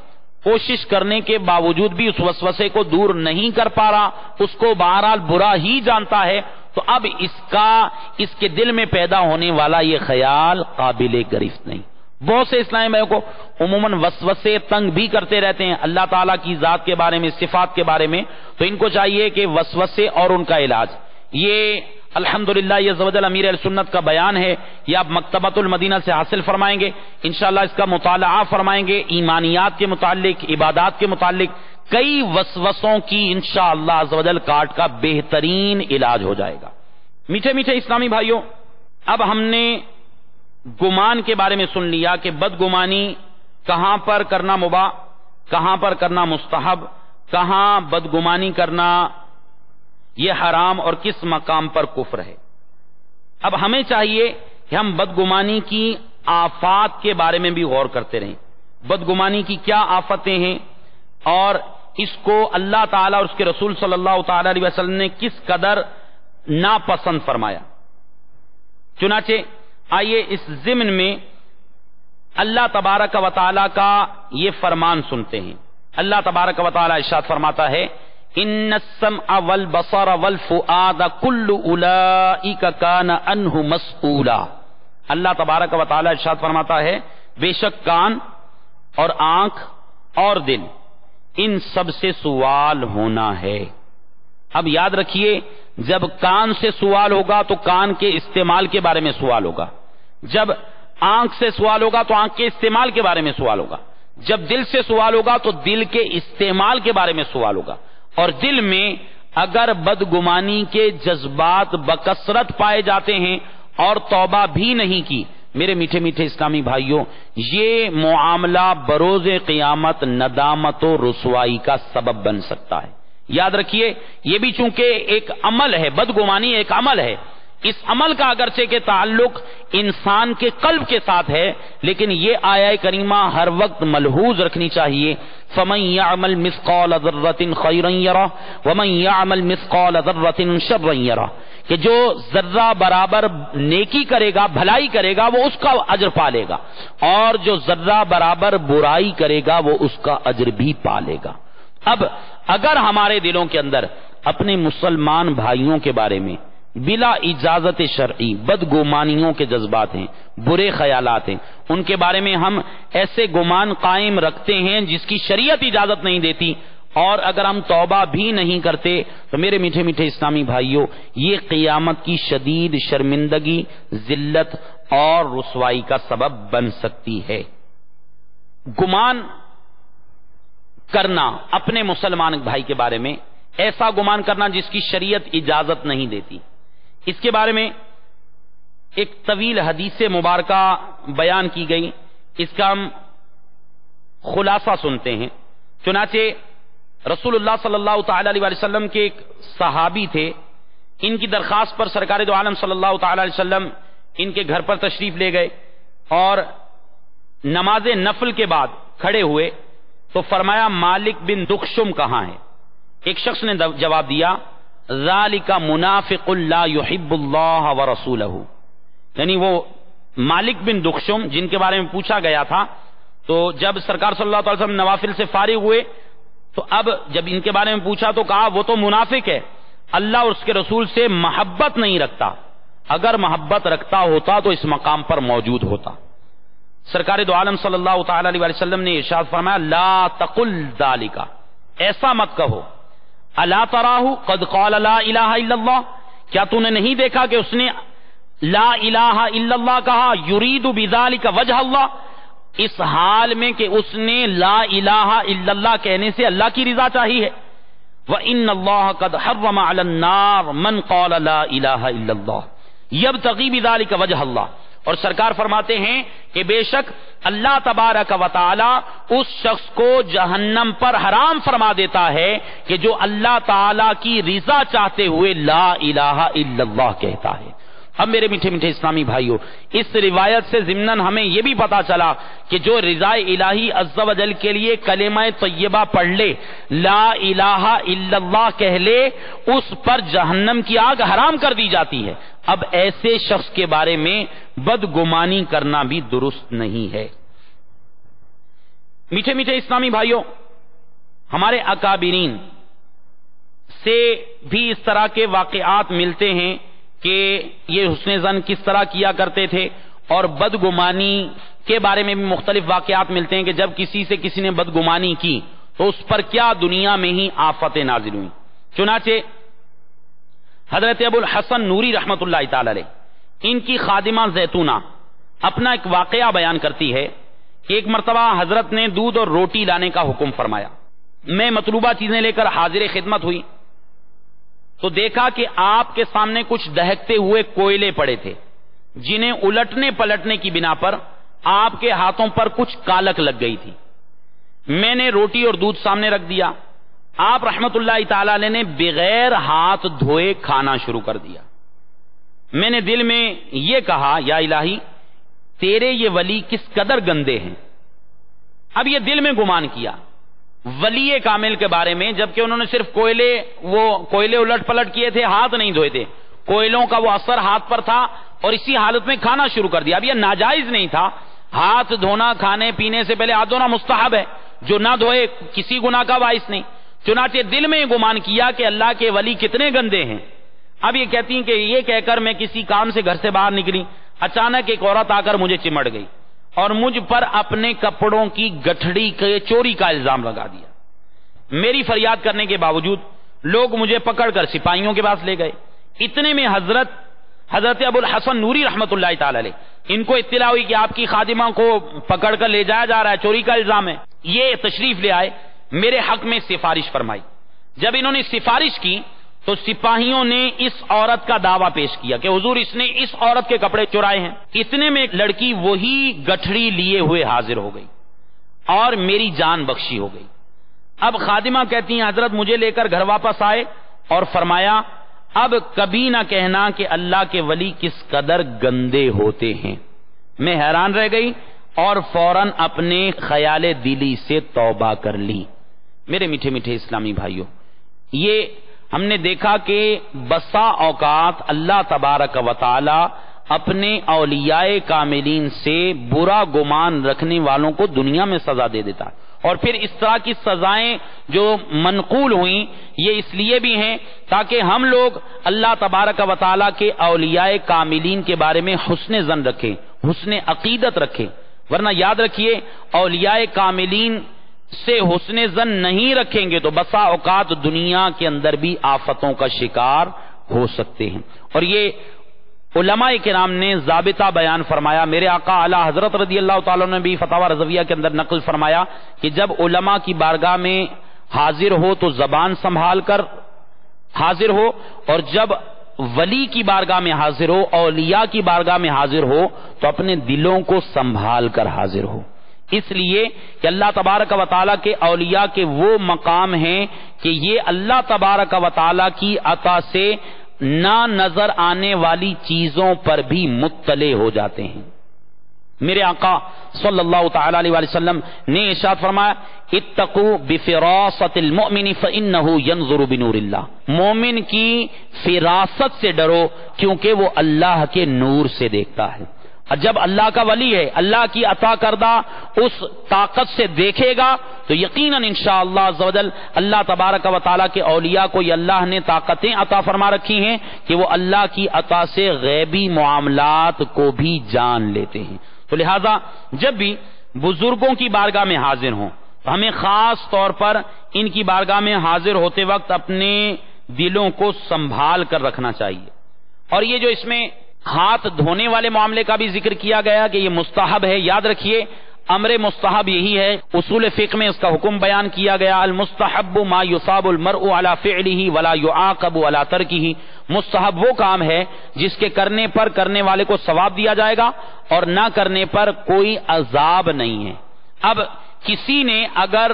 کوشش کرنے کے باوجود بھی اس وسوسے کو دور نہیں کر پا رہا، اس کو بہرحال برا ہی جانتا ہے. تو اب اس کے دل میں پیدا ہونے والا یہ خیال قابل گرفت نہیں. بہت سے اسلامی بھائیوں کو عموماً وسوسے تنگ بھی کرتے رہتے ہیں اللہ تعالیٰ کی ذات کے بارے میں، صفات کے بارے میں. تو ان کو چاہیے کہ وسوسے اور ان کا علاج، یہ الحمدللہ یہ زوجل امیر اہل سنت کا بیان ہے، یہ آپ مکتبۃ المدینہ سے حاصل فرمائیں گے، انشاءاللہ اس کا مطالعہ فرمائیں گے. ایمانیات کے متعلق، عبادات کے متعلق کئی وسوسوں کی انشاءاللہ عزوجل کاٹ کا بہترین علاج ہو جائے گا. میٹھے میٹھے اسلامی بھائیوں، اب ہم نے گمان کے بارے میں سن لیا کہ بدگمانی کہاں پر کرنا مباح، کہاں پر کرنا مستحب، کہاں بدگمانی کرنا یہ حرام اور کس مقام پر کفر ہے. اب ہمیں چاہیے کہ ہم بدگمانی کی آفات کے بارے میں بھی غور کرتے رہیں. بدگمانی کی کیا آفتیں ہیں اور اس کو اللہ تعالیٰ اور اس کے رسول صلی اللہ تعالی علیہ وسلم نے کس قدر ناپسند فرمایا. چنانچہ آئیے اس ضمن میں اللہ تبارک و تعالیٰ کا یہ فرمان سنتے ہیں. اللہ تبارک و تعالیٰ ارشاد فرماتا ہے ان السمع والبصر والفؤاد كل اولئک کان عنہ مسئولا. اللہ تبارک و تعالیٰ ارشاد فرماتا ہے بے شک کان اور آنکھ اور دل ان سب سے سوال ہونا ہے. اب یاد رکھیے جب کان سے سوال ہوگا تو کان کے استعمال کے بارے میں سوال ہوگا، جب آنکھ سے سوال ہوگا تو آنکھ کے استعمال کے بارے میں سوال ہوگا، جب دل سے سوال ہوگا تو دل کے استعمال کے بارے میں سوال ہوگا. اور دل میں اگر بدگمانی کے جذبات بکثرت پائے جاتے ہیں اور توبہ بھی نہیں کی، میرے میٹھے میٹھے اسلامی بھائیوں، یہ معاملہ بروز قیامت ندامت و رسوائی کا سبب بن سکتا ہے. یاد رکھیے یہ بھی چونکہ ایک عمل ہے، بدگمانی ایک عمل ہے، اس عمل کا اگرچہ کہ تعلق انسان کے قلب کے ساتھ ہے، لیکن یہ آیہ کریمہ ہر وقت ملحوظ رکھنی چاہیے فَمَن يَعْمَلْ مِثْقَالَ ذَرَّةٍ خَيْرًا يَرَهُ وَمَن يَعْمَلْ مِثْقَالَ ذَرَّةٍ شَرًّا يَرَهُ، کہ جو ذرہ برابر نیکی کرے گا، بھلائی کرے گا، وہ اس کا اجر پالے گا، اور جو ذرہ برابر برائی کرے گا وہ اس کا اجر بھی پالے گا. اب اگر ہمارے دلوں کے اندر اپنے مسلمان بھائیوں کے بارے میں بلا اجازت شرعی بدگمانیوں کے جذبات ہیں، برے خیالات ہیں، ان کے بارے میں ہم ایسے گمان قائم رکھتے ہیں جس کی شریعت اجازت نہیں دیتی، اور اگر ہم توبہ بھی نہیں کرتے تو میرے میٹھے میٹھے اسلامی بھائیوں یہ قیامت کی شدید شرمندگی، ذلت اور رسوائی کا سبب بن سکتی ہے. گمان کرنا اپنے مسلمان بھائی کے بارے میں، ایسا گمان کرنا جس کی شریعت اجازت نہیں دیتی، اس کے بارے میں ایک طویل حدیث مبارکہ بیان کی گئی، اس کا ہم خلاصہ سنتے ہیں. چنانچہ رسول اللہ صلی اللہ تعالی علیہ وسلم کے ایک صحابی تھے، ان کی درخواست پر سرکار دو عالم صلی اللہ تعالی علیہ وسلم ان کے گھر پر تشریف لے گئے اور نماز نفل کے بعد کھڑے ہوئے تو فرمایا مالک بن دخشم کہاں ہے؟ ایک شخص نے جواب دیا ذالک منافق لا یحب اللہ ورسولہ، یعنی وہ مالک بن دخشم جن کے بارے میں پوچھا گیا تھا، تو جب سرکار صلی اللہ علیہ وسلم نوافل سے فارغ ہوئے تو اب جب ان کے بارے میں پوچھا تو کہا وہ تو منافق ہے، اللہ اور اس کے رسول سے محبت نہیں رکھتا، اگر محبت رکھتا ہوتا تو اس مقام پر موجود ہوتا۔ سرکار دو عالم صلی اللہ تعالی علیہ وسلم نے ارشاد فرمایا لا تقل ذالک، ایسا مت کہو، الا تراہ قد قال لا الہ الا اللہ، کیا تو نے نہیں دیکھا کہ اس نے لا الہ الا اللہ کہا، یرید بذالک وجہ اللہ، اس حال میں کہ اس نے لا الہ الا اللہ کہنے سے اللہ کی رضا چاہی ہے۔ وَإِنَّ اللَّهَ قَدْ حَرَّمَ عَلَى النَّارِ مَنْ قَالَ لَا إِلَٰهَ إِلَّا اللَّهِ يَبْتَغِي بِذَلِكَ وَجْهَ اللَّهِ، اور سرکار فرماتے ہیں کہ بے شک اللہ تبارک و تعالی اس شخص کو جہنم پر حرام فرما دیتا ہے کہ جو اللہ تعالی کی رضا چاہتے ہوئے لا الہ الا اللہ کہتا ہے۔ اب میرے میٹھے میٹھے اسلامی بھائیوں، اس روایت سے ضمناً ہمیں یہ بھی پتا چلا کہ جو رضا الہی عز و جل کے لیے کلمہ طیبہ پڑھ لے، لا الہ الا اللہ کہہ لے، اس پر جہنم کی آگ حرام کر دی جاتی ہے۔ اب ایسے شخص کے بارے میں بدگمانی کرنا بھی درست نہیں ہے۔ میٹھے میٹھے اسلامی بھائیوں، ہمارے اکابرین سے بھی اس طرح کے واقعات ملتے ہیں کہ یہ حسن ظن کس طرح کیا کرتے تھے، اور بدگمانی کے بارے میں بھی مختلف واقعات ملتے ہیں کہ جب کسی سے کسی نے بدگمانی کی تو اس پر کیا دنیا میں ہی آفتیں نازل ہوئیں۔ چنانچہ حضرت ابو الحسن نوری رحمت اللہ تعالی علیہ، ان کی خادمہ زیتونہ اپنا ایک واقعہ بیان کرتی ہے کہ ایک مرتبہ حضرت نے دودھ اور روٹی لانے کا حکم فرمایا، میں مطلوبہ چیزیں لے کر حاضر خدمت ہوئی تو دیکھا کہ آپ کے سامنے کچھ دہکتے ہوئے کوئلے پڑے تھے، جنہیں الٹنے پلٹنے کی بنا پر آپ کے ہاتھوں پر کچھ کالک لگ گئی تھی۔ میں نے روٹی اور دودھ سامنے رکھ دیا، آپ رحمت اللہ تعالی علیہ نے بغیر ہاتھ دھوئے کھانا شروع کر دیا۔ میں نے دل میں یہ کہا یا الہی تیرے یہ ولی کس قدر گندے ہیں۔ اب یہ دل میں گمان کیا ولی کامل کے بارے میں، جبکہ انہوں نے صرف کوئلے الٹ پلٹ کیے تھے، ہاتھ نہیں دھوئے تھے، کوئلوں کا وہ اثر ہاتھ پر تھا اور اسی حالت میں کھانا شروع کر دیا۔ اب یہ ناجائز نہیں تھا، ہاتھ دھونا کھانے پینے سے پہلے ہاتھ دھونا مستحب ہے، جو نہ دھوئے کسی گناہ کا باعث نہیں۔ چنانچہ دل میں یہ گمان کیا کہ اللہ کے ولی کتنے گندے ہیں۔ اب یہ کہتی ہیں کہ یہ کہہ کر میں کسی کام سے گھر سے باہر نکلی، اچانک ایک عورت آ کر مجھے چمٹ گئی اور مجھ پر اپنے کپڑوں کی گٹھڑی کے چوری کا الزام لگا دیا۔ میری فریاد کرنے کے باوجود لوگ مجھے پکڑ کر سپاہیوں کے پاس لے گئے۔ اتنے میں حضرت ابو الحسن نوری رحمت اللہ تعالی علیہ، ان کو اطلاع ہوئی کہ آپ کی خادمہ کو پکڑ کر لے جایا جا رہا ہے، چوری کا الزام ہے۔ یہ تشریف لے آئے، میرے حق میں سفارش فرمائی۔ جب انہوں نے سفارش کی تو سپاہیوں نے اس عورت کا دعویٰ پیش کیا کہ حضور اس نے اس عورت کے کپڑے چرائے ہیں۔ اتنے میں ایک لڑکی وہی گٹھڑی لیے ہوئے حاضر ہو گئی اور میری جان بخشی ہو گئی۔ اب خادمہ کہتی ہیں حضرت مجھے لے کر گھر واپس آئے اور فرمایا اب کبھی نہ کہنا کہ اللہ کے ولی کس قدر گندے ہوتے ہیں۔ میں حیران رہ گئی اور فوراً اپنے خیال دلی سے توبہ کر لی۔ میرے میٹھے میٹھے اسلامی بھائیوں، یہ ہم نے دیکھا کہ بسا اوقات اللہ تبارک و تعالی اپنے اولیاء کاملین سے برا گمان رکھنے والوں کو دنیا میں سزا دے دیتا ہے، اور پھر اس طرح کی سزائیں جو منقول ہوئیں یہ اس لیے بھی ہیں تاکہ ہم لوگ اللہ تبارک و تعالی کے اولیاء کاملین کے بارے میں حسن ظن رکھیں، حسن عقیدت رکھیں، ورنہ یاد رکھیے اولیاء کاملین سے حسن ظن نہیں رکھیں گے تو بسا اوقات دنیا کے اندر بھی آفتوں کا شکار ہو سکتے ہیں۔ اور یہ علماء کرام نے ضابطہ بیان فرمایا، میرے آقا اعلی حضرت رضی اللہ تعالیٰ نے بھی فتاوی رضویہ کے اندر نقل فرمایا کہ جب علماء کی بارگاہ میں حاضر ہو تو زبان سنبھال کر حاضر ہو، اور جب ولی کی بارگاہ میں حاضر ہو، اولیاء کی بارگاہ میں حاضر ہو تو اپنے دلوں کو سنبھال کر حاضر ہو، اس لیے کہ اللہ تبارک و تعالیٰ کے اولیاء کے وہ مقام ہیں کہ یہ اللہ تبارک و تعالیٰ کی عطا سے نہ نظر آنے والی چیزوں پر بھی مطلع ہو جاتے ہیں۔ میرے آقا صلی اللہ تعالی علیہ وسلم نے ارشاد فرمایا اتقوا بفراست المؤمن فانه ينظر بنور اللہ، مومن کی فراست سے ڈرو کیونکہ وہ اللہ کے نور سے دیکھتا ہے۔ جب اللہ کا ولی ہے، اللہ کی عطا کردہ اس طاقت سے دیکھے گا تو یقیناً انشاءاللہ عز و جل اللہ تبارک و تعالیٰ کے اولیاء کو یہ اللہ نے طاقتیں عطا فرما رکھی ہیں کہ وہ اللہ کی عطا سے غیبی معاملات کو بھی جان لیتے ہیں۔ تو لہذا جب بھی بزرگوں کی بارگاہ میں حاضر ہوں تو ہمیں خاص طور پر ان کی بارگاہ میں حاضر ہوتے وقت اپنے دلوں کو سنبھال کر رکھنا چاہیے۔ اور یہ جو اس میں ہاتھ دھونے والے معاملے کا بھی ذکر کیا گیا کہ یہ مستحب ہے، یاد رکھیے امر مستحب یہی ہے، اصول فقہ میں اس کا حکم بیان کیا گیا، المستحب ما یصاب المرء علی فعلہ ولا یعاقب علی ترکہ، مستحب وہ کام ہے جس کے کرنے پر کرنے والے کو ثواب دیا جائے گا اور نہ کرنے پر کوئی عذاب نہیں ہے۔ اب کسی نے اگر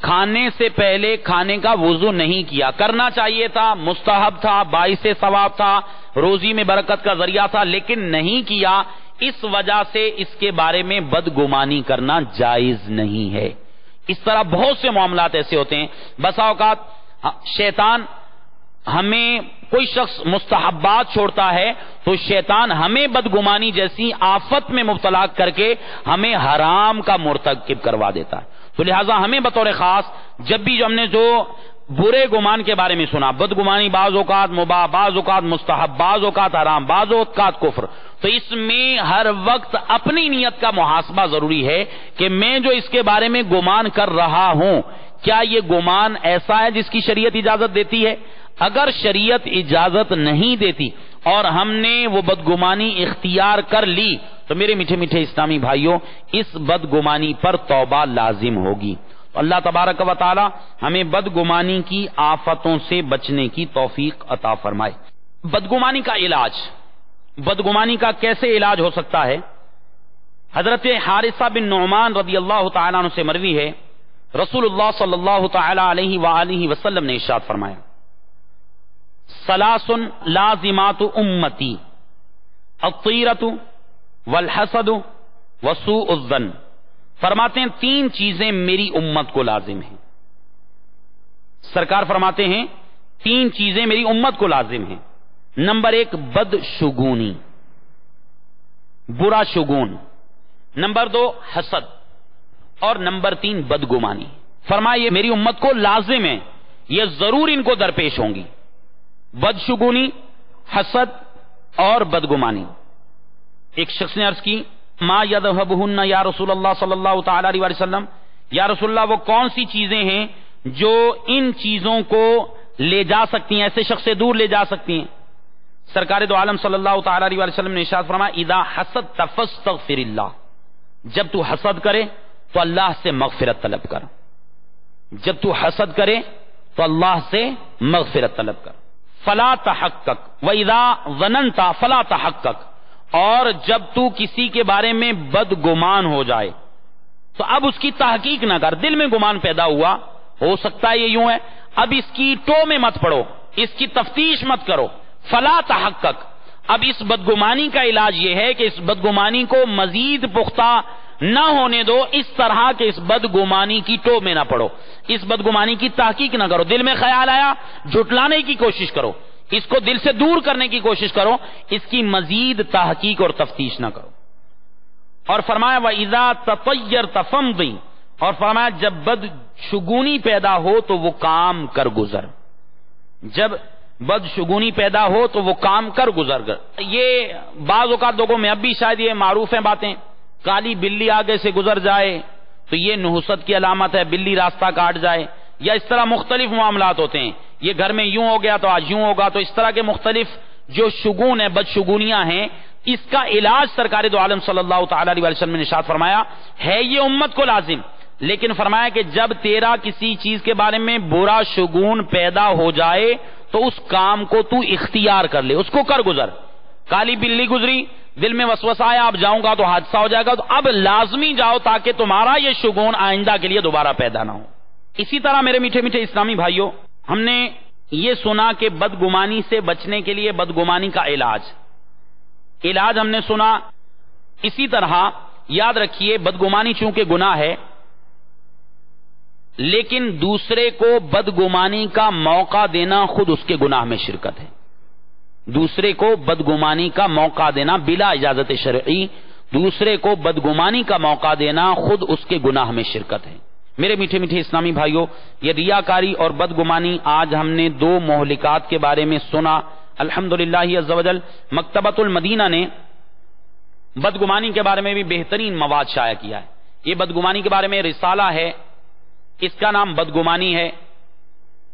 کھانے سے پہلے کھانے کا وضو نہیں کیا، کرنا چاہیے تھا، مستحب تھا، باعث ثواب تھا، روزی میں برکت کا ذریعہ تھا، لیکن نہیں کیا، اس وجہ سے اس کے بارے میں بدگمانی کرنا جائز نہیں ہے۔ اس طرح بہت سے معاملات ایسے ہوتے ہیں، بسا اوقات شیطان ہمیں کوئی شخص مستحبات چھوڑتا ہے تو شیطان ہمیں بدگمانی جیسی آفت میں مبتلا کر کے ہمیں حرام کا مرتکب کروا دیتا ہے۔ تو لہٰذا ہمیں بطور خاص جب بھی جو ہم نے جو برے گمان کے بارے میں سنا، بدگمانی بعض اوقات مباح، بعض اوقات مستحب، بعض اوقات حرام، بعض اوقات کفر، تو اس میں ہر وقت اپنی نیت کا محاسبہ ضروری ہے کہ میں جو اس کے بارے میں گمان کر رہا ہوں کیا یہ گمان ایسا ہے جس کی شریعت اجازت دیتی ہے؟ اگر شریعت اجازت نہیں دیتی اور ہم نے وہ بدگمانی اختیار کر لی تو میرے میٹھے میٹھے اسلامی بھائیوں اس بدگمانی پر توبہ لازم ہوگی۔ اللہ تبارک و تعالی ہمیں بدگمانی کی آفتوں سے بچنے کی توفیق عطا فرمائے۔ بدگمانی کا علاج، بدگمانی کا کیسے علاج ہو سکتا ہے؟ حضرت حارثہ بن نعمان رضی اللہ تعالیٰ عنہ سے مروی ہے، رسول اللہ صلی اللہ تعالیٰ علیہ وآلہ وسلم نے ارشاد فرمایا ثلاث لازمات امتی الطیرۃ والحسد وسوء الظن، فرماتے ہیں تین چیزیں میری امت کو لازم ہیں۔ سرکار فرماتے ہیں تین چیزیں میری امت کو لازم ہیں۔ نمبر ایک بد شگونی، برا شگون، نمبر دو حسد، اور نمبر تین بدگمانی۔ فرمایا یہ میری امت کو لازم ہے، یہ ضرور ان کو درپیش ہوں گی، بدشگونی، حسد اور بدگمانی۔ ایک شخص نے عرض کی ما یذهبهن یا رسول اللہ صلی اللہ تعالی علیہ وسلم، یا رسول اللہ وہ کون سی چیزیں ہیں جو ان چیزوں کو لے جا سکتی ہیں، ایسے شخص سے دور لے جا سکتی ہیں؟ سرکار دو عالم صلی اللہ تعالی علیہ وسلم نے ارشاد فرمایا اذا حسدت فاستغفر اللہ، جب تو حسد کرے تو اللہ سے مغفرت طلب کر، جب تو حسد کرے تو اللہ سے مغفرت طلب کر۔ فلا تحقق وَإِذَا ظَنَنْتَ فلا تحقق، اور جب تو کسی کے بارے میں بدگمان ہو جائے تو اب اس کی تحقیق نہ کر، دل میں گمان پیدا ہوا ہو سکتا ہے یہ یوں ہے، اب اس کی ٹو میں مت پڑو، اس کی تفتیش مت کرو۔ فلا تحقق، اب اس بدگمانی کا علاج یہ ہے کہ اس بدگمانی کو مزید پختہ نہ ہونے دو، اس طرح کہ اس بدگمانی کی ٹو میں نہ پڑو، اس بدگمانی کی تحقیق نہ کرو۔ دل میں خیال آیا جھٹلانے کی کوشش کرو، اس کو دل سے دور کرنے کی کوشش کرو، اس کی مزید تحقیق اور تفتیش نہ کرو۔ اور فرمایا وَإِذَا تَطَيَّرْتَ فَامْضِ، اور فرمایا جب بدشگونی پیدا ہو تو وہ کام کر گزر، جب بدشگونی پیدا ہو تو وہ کام کر گزر۔ یہ بعض اوقات لوگوں میں اب بھی شاید یہ معروف ہیں باتیں، کالی بلی آگے سے گزر جائے تو یہ نحوست کی علامت ہے، بلی راستہ کاٹ جائے، یا اس طرح مختلف معاملات ہوتے ہیں، یہ گھر میں یوں ہو گیا تو آج یوں ہوگا، تو اس طرح کے مختلف جو شگون ہے، بدشگونیاں ہیں، اس کا علاج سرکار دو عالم صلی اللہ تعالی علیہ وسلم نے ارشاد فرمایا ہے یہ امت کو لازم، لیکن فرمایا کہ جب تیرا کسی چیز کے بارے میں برا شگون پیدا ہو جائے تو اس کام کو تو اختیار کر لے، اس کو کر گزر۔ کالی بلی گزری، دل میں وسوسہ آیا اب جاؤں گا تو حادثہ ہو جائے گا، تو اب لازمی جاؤ تاکہ تمہارا یہ شگون آئندہ کے لیے دوبارہ پیدا نہ ہو۔ اسی طرح میرے میٹھے میٹھے اسلامی بھائیوں، ہم نے یہ سنا کہ بدگمانی سے بچنے کے لیے بدگمانی کا علاج ہم نے سنا اسی طرح یاد رکھیے بدگمانی چونکہ گناہ ہے، لیکن دوسرے کو بدگمانی کا موقع دینا خود اس کے گناہ میں شرکت ہے. دوسرے کو بدگمانی کا موقع دینا بلا اجازت شرعی، دوسرے کو بدگمانی کا موقع دینا خود اس کے گناہ میں شرکت ہے. میرے میٹھے میٹھے اسلامی بھائیوں، یہ ریاکاری اور بدگمانی آج ہم نے دو مہلکات کے بارے میں سنا. الحمدللہ عز وجل مکتبۃ المدینہ نے بدگمانی کے بارے میں بھی بہترین مواد شائع کیا ہے. یہ بدگمانی کے بارے میں رسالہ ہے، اس کا نام بدگمانی ہے.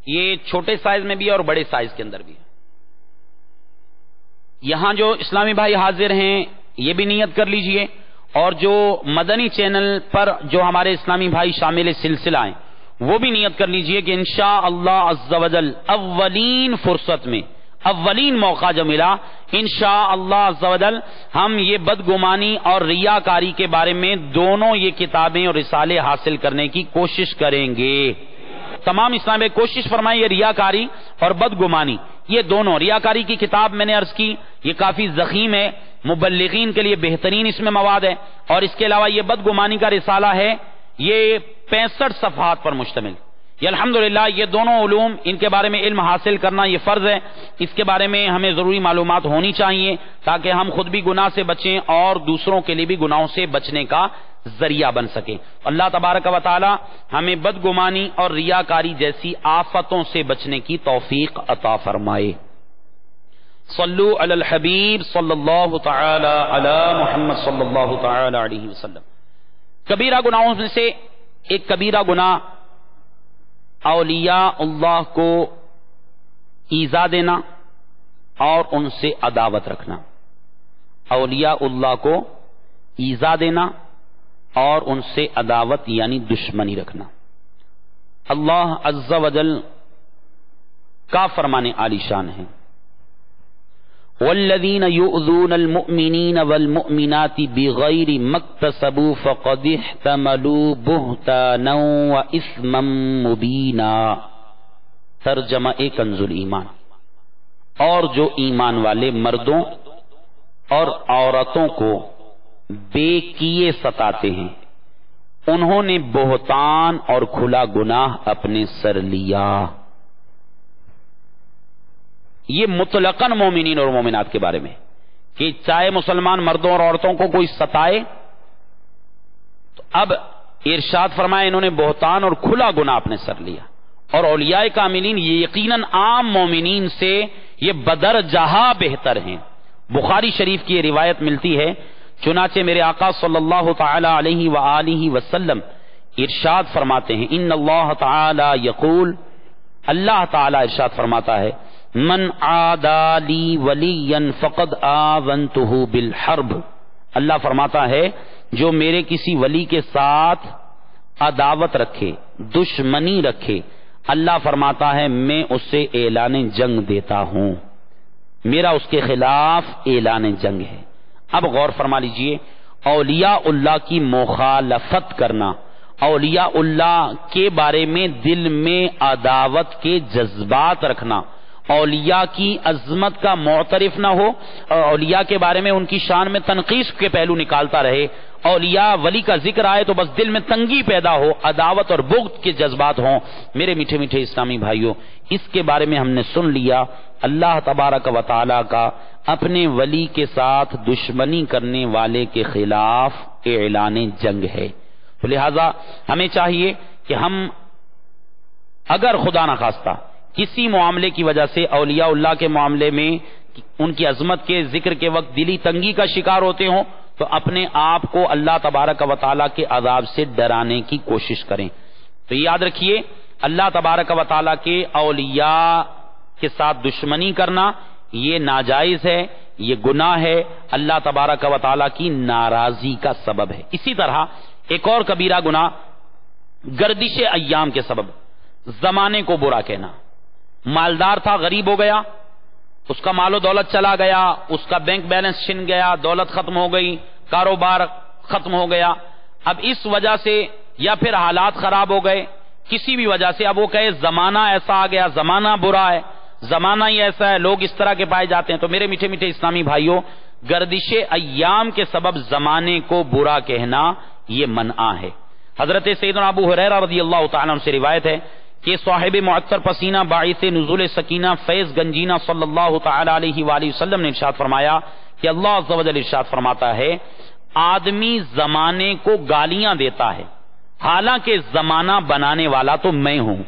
یہ چھوٹے سائز میں بھی ہے اور بڑے سائز کے اندر بھی ہے. یہاں جو اسلامی بھائی حاضر ہیں یہ بھی نیت کر لیجئے، اور جو مدنی چینل پر جو ہمارے اسلامی بھائی شامل سلسلہ ہیں وہ بھی نیت کر لیجئے کہ انشاءاللہ عز وجل اولین فرصت میں، اولین موقع جو ملا، انشاءاللہ عز وجل ہم یہ بدگمانی اور ریاکاری کے بارے میں دونوں یہ کتابیں اور رسالے حاصل کرنے کی کوشش کریں گے. تمام اسلامی کوشش فرمائیں. یہ ریاکاری اور بدگمانی، یہ دونوں، ریاکاری کی کتاب میں نے عرض کی یہ کافی ضخیم ہے، مبلغین کے لیے بہترین اس میں مواد ہے، اور اس کے علاوہ یہ بدگمانی کا رسالہ ہے، یہ 65 صفحات پر مشتمل. یہ الحمدللہ یہ دونوں علوم، ان کے بارے میں علم حاصل کرنا یہ فرض ہے. اس کے بارے میں ہمیں ضروری معلومات ہونی چاہیے تاکہ ہم خود بھی گناہ سے بچیں اور دوسروں کے لیے بھی گناہوں سے بچنے کا ذریعہ بن سکیں. اللہ تبارک و تعالی ہمیں بدگمانی اور ریاکاری جیسی آفتوں سے بچنے کی توفیق عطا فرمائے. صلو علی الحبیب صلی اللہ تعالی علی محمد صلی اللہ تعالی علیہ وسلم. کبیرہ گناہوں میں سے ایک کبیرہ گناہ اولیاء اللہ کو ایذا دینا اور ان سے عداوت رکھنا. اولیاء اللہ کو ایذا دینا اور ان سے عداوت یعنی دشمنی رکھنا. اللہ عز و جل کا فرمان عالی شان ہے، والذین یؤذون المؤمنین والمؤمنات بغیر ما اکتسبوا فقد احتملوا بہتانا واثما مبینا. ترجمہ کنز الایمان. اور جو ایمان والے مردوں اور عورتوں کو بے کیے ستاتے ہیں انہوں نے بہتان اور کھلا گناہ اپنے سر لیا. یہ مطلقاً مومنین اور مومنات کے بارے میں کہ چاہے مسلمان مردوں اور عورتوں کو کوئی ستائے تو اب ارشاد فرمائے انہوں نے بہتان اور کھلا گناہ اپنے سر لیا. اور اولیاء کاملین یہ یقیناً عام مومنین سے یہ بدرجہ بہتر ہیں. بخاری شریف کی یہ روایت ملتی ہے، چنانچہ میرے آقا صلی اللہ تعالی علیہ وآلہ وسلم ارشاد فرماتے ہیں، ان اللہ تعالی یقول، اللہ تعالی ارشاد فرماتا ہے، من عادى لي وليا فقد آذنته بالحرب. اللہ فرماتا ہے جو میرے کسی ولی کے ساتھ عداوت رکھے، دشمنی رکھے، اللہ فرماتا ہے میں اسے اعلان جنگ دیتا ہوں، میرا اس کے خلاف اعلان جنگ ہے. اب غور فرما لیجئے، اولیاء اللہ کی مخالفت کرنا، اولیاء اللہ کے بارے میں دل میں عداوت کے جذبات رکھنا، اولیاء کی عظمت کا معترف نہ ہو، اولیاء کے بارے میں ان کی شان میں تنقیص کے پہلو نکالتا رہے، اولیاء ولی کا ذکر آئے تو بس دل میں تنگی پیدا ہو، عداوت اور بغض کے جذبات ہوں. میرے میٹھے میٹھے اسلامی بھائیوں، اس کے بارے میں ہم نے سن لیا اللہ تبارک و تعالی کا اپنے ولی کے ساتھ دشمنی کرنے والے کے خلاف اعلان جنگ ہے. لہذا ہمیں چاہیے کہ ہم اگر خدا نخواستہ کسی معاملے کی وجہ سے اولیاء اللہ کے معاملے میں ان کی عظمت کے ذکر کے وقت دلی تنگی کا شکار ہوتے ہوں تو اپنے آپ کو اللہ تبارک و تعالیٰ کے عذاب سے ڈرانے کی کوشش کریں. تو یاد رکھیے اللہ تبارک و تعالیٰ کے اولیاء کے ساتھ دشمنی کرنا یہ ناجائز ہے، یہ گناہ ہے، اللہ تبارک و تعالیٰ کی ناراضی کا سبب ہے. اسی طرح ایک اور کبیرہ گناہ گردش ایام کے سبب زمانے کو برا کہنا. مالدار تھا، غریب ہو گیا، اس کا مال و دولت چلا گیا، اس کا بینک بیلنس چھن گیا، دولت ختم ہو گئی، کاروبار ختم ہو گیا. اب اس وجہ سے یا پھر حالات خراب ہو گئے، کسی بھی وجہ سے اب وہ کہے زمانہ ایسا آ گیا، زمانہ برا ہے، زمانہ ہی ایسا ہے، لوگ اس طرح کے پائے جاتے ہیں۔ تو میرے میٹھے میٹھے اسلامی بھائیوں، گردش ایام کے سبب زمانے کو برا کہنا یہ منع ہے۔ حضرت سیدنا ابو ہریرہ رضی اللہ تعالیٰ عنہ سے روایت ہے کہ صاحب معطر پسینہ باعث نزول سکینہ فیض گنجینہ صلی اللہ تعالی علیہ وآلہ وسلم نے ارشاد فرمایا کہ اللہ عز و جل ارشاد فرماتا ہے، آدمی زمانے کو گالیاں دیتا ہے حالانکہ زمانہ بنانے والا تو میں ہوں،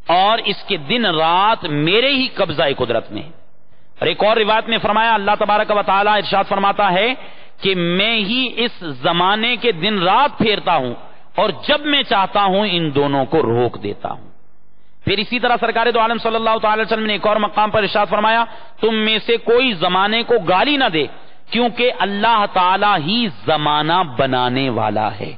اور اس کے دن رات میرے ہی قبضہ قدرت میں ہے۔ اور ایک اور روایت میں فرمایا، اللہ تبارک و تعالی ارشاد فرماتا ہے کہ میں ہی اس زمانے کے دن رات پھیرتا ہوں اور جب میں چاہتا ہوں ان دونوں کو روک دیتا ہوں۔ پھر اسی طرح سرکار دو عالم صلی اللہ تعالی وسلم نے ایک اور مقام پر ارشاد فرمایا، تم میں سے کوئی زمانے کو گالی نہ دے کیونکہ اللہ تعالی ہی زمانہ بنانے والا ہے۔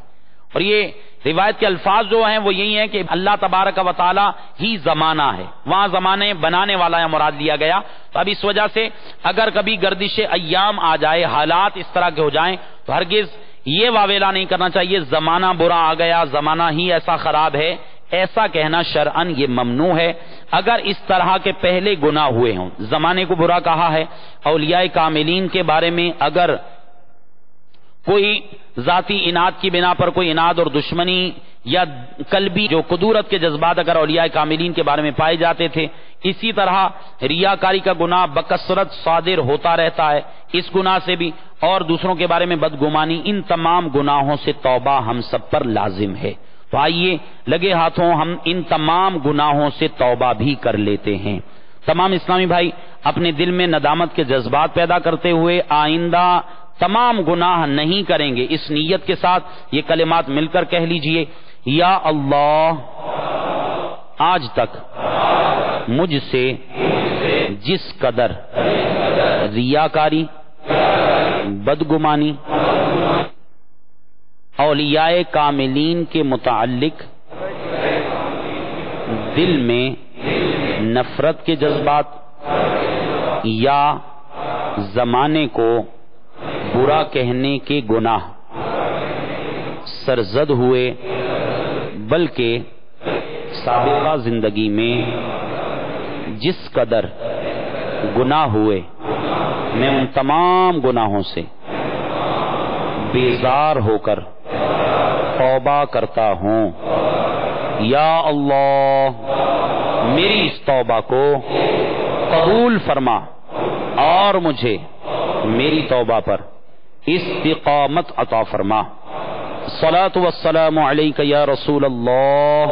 اور یہ روایت کے الفاظ جو ہیں وہ یہی ہیں کہ اللہ تبارک و تعالی ہی زمانہ ہے، وہاں زمانے بنانے والا ہے مراد لیا گیا۔ تو اب اس وجہ سے اگر کبھی گردش ایام آ جائے، حالات اس طرح کے ہو جائیں، تو ہرگز یہ واویلا نہیں کرنا چاہیے زمانہ برا آ گیا، زمانہ ہی ایسا خراب ہے، ایسا کہنا شرعن یہ ممنوع ہے۔ اگر اس طرح کے پہلے گناہ ہوئے ہوں، زمانے کو برا کہا ہے، اولیاء کاملین کے بارے میں اگر کوئی ذاتی اناد کی بنا پر کوئی اناد اور دشمنی یا قلبی جو قدورت کے جذبات اگر اولیاء کاملین کے بارے میں پائے جاتے تھے، اسی طرح ریاکاری کا گناہ بکثرت صادر ہوتا رہتا ہے، اس گناہ سے بھی، اور دوسروں کے بارے میں بدگمانی، ان تمام گناہوں سے توبہ ہم سب پر لازم ہے۔ تو آئیے لگے ہاتھوں ہم ان تمام گناہوں سے توبہ بھی کر لیتے ہیں۔ تمام اسلامی بھائی اپنے دل میں ندامت کے جذبات پیدا کرتے ہوئے آئندہ تمام گناہ نہیں کریں گے، اس نیت کے ساتھ یہ کلمات مل کر کہہ لیجئے، یا اللہ آج تک مجھ سے جس قدر ریاکاری، بدگمانی، اولیاء کاملین کے متعلق دل میں نفرت کے جذبات یا زمانے کو برا کہنے کے گناہ سرزد ہوئے، بلکہ سابقہ زندگی میں جس قدر گناہ ہوئے میں ان تمام گناہوں سے بیزار ہو کر توبہ کرتا ہوں۔ یا اللہ میری اس توبہ کو قبول فرما اور مجھے میری توبہ پر استقامت عطا فرما۔ الصلاۃ والسلام علیک یا رسول اللہ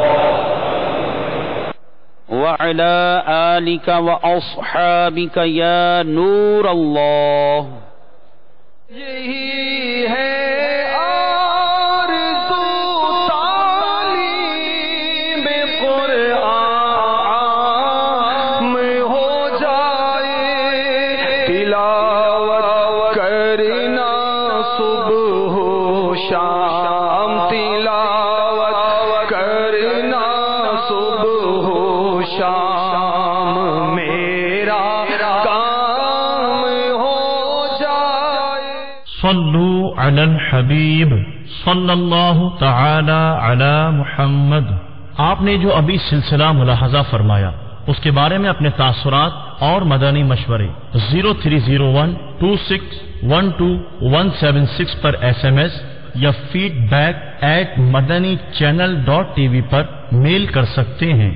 وعلی آلک واصحابک یا نور اللہ۔ یہی ہے شام تلاوت کرنا صبح و شام، میرا کام ہو جائے۔ صلو علی الحبیب صلی اللہ تعالی علی محمد۔ آپ نے جو ابھی سلسلہ ملاحظہ فرمایا اس کے بارے میں اپنے تاثرات اور مدنی مشورے 030126127176 پر SMS یا feedback@madanichannel.tv پر میل کر سکتے ہیں۔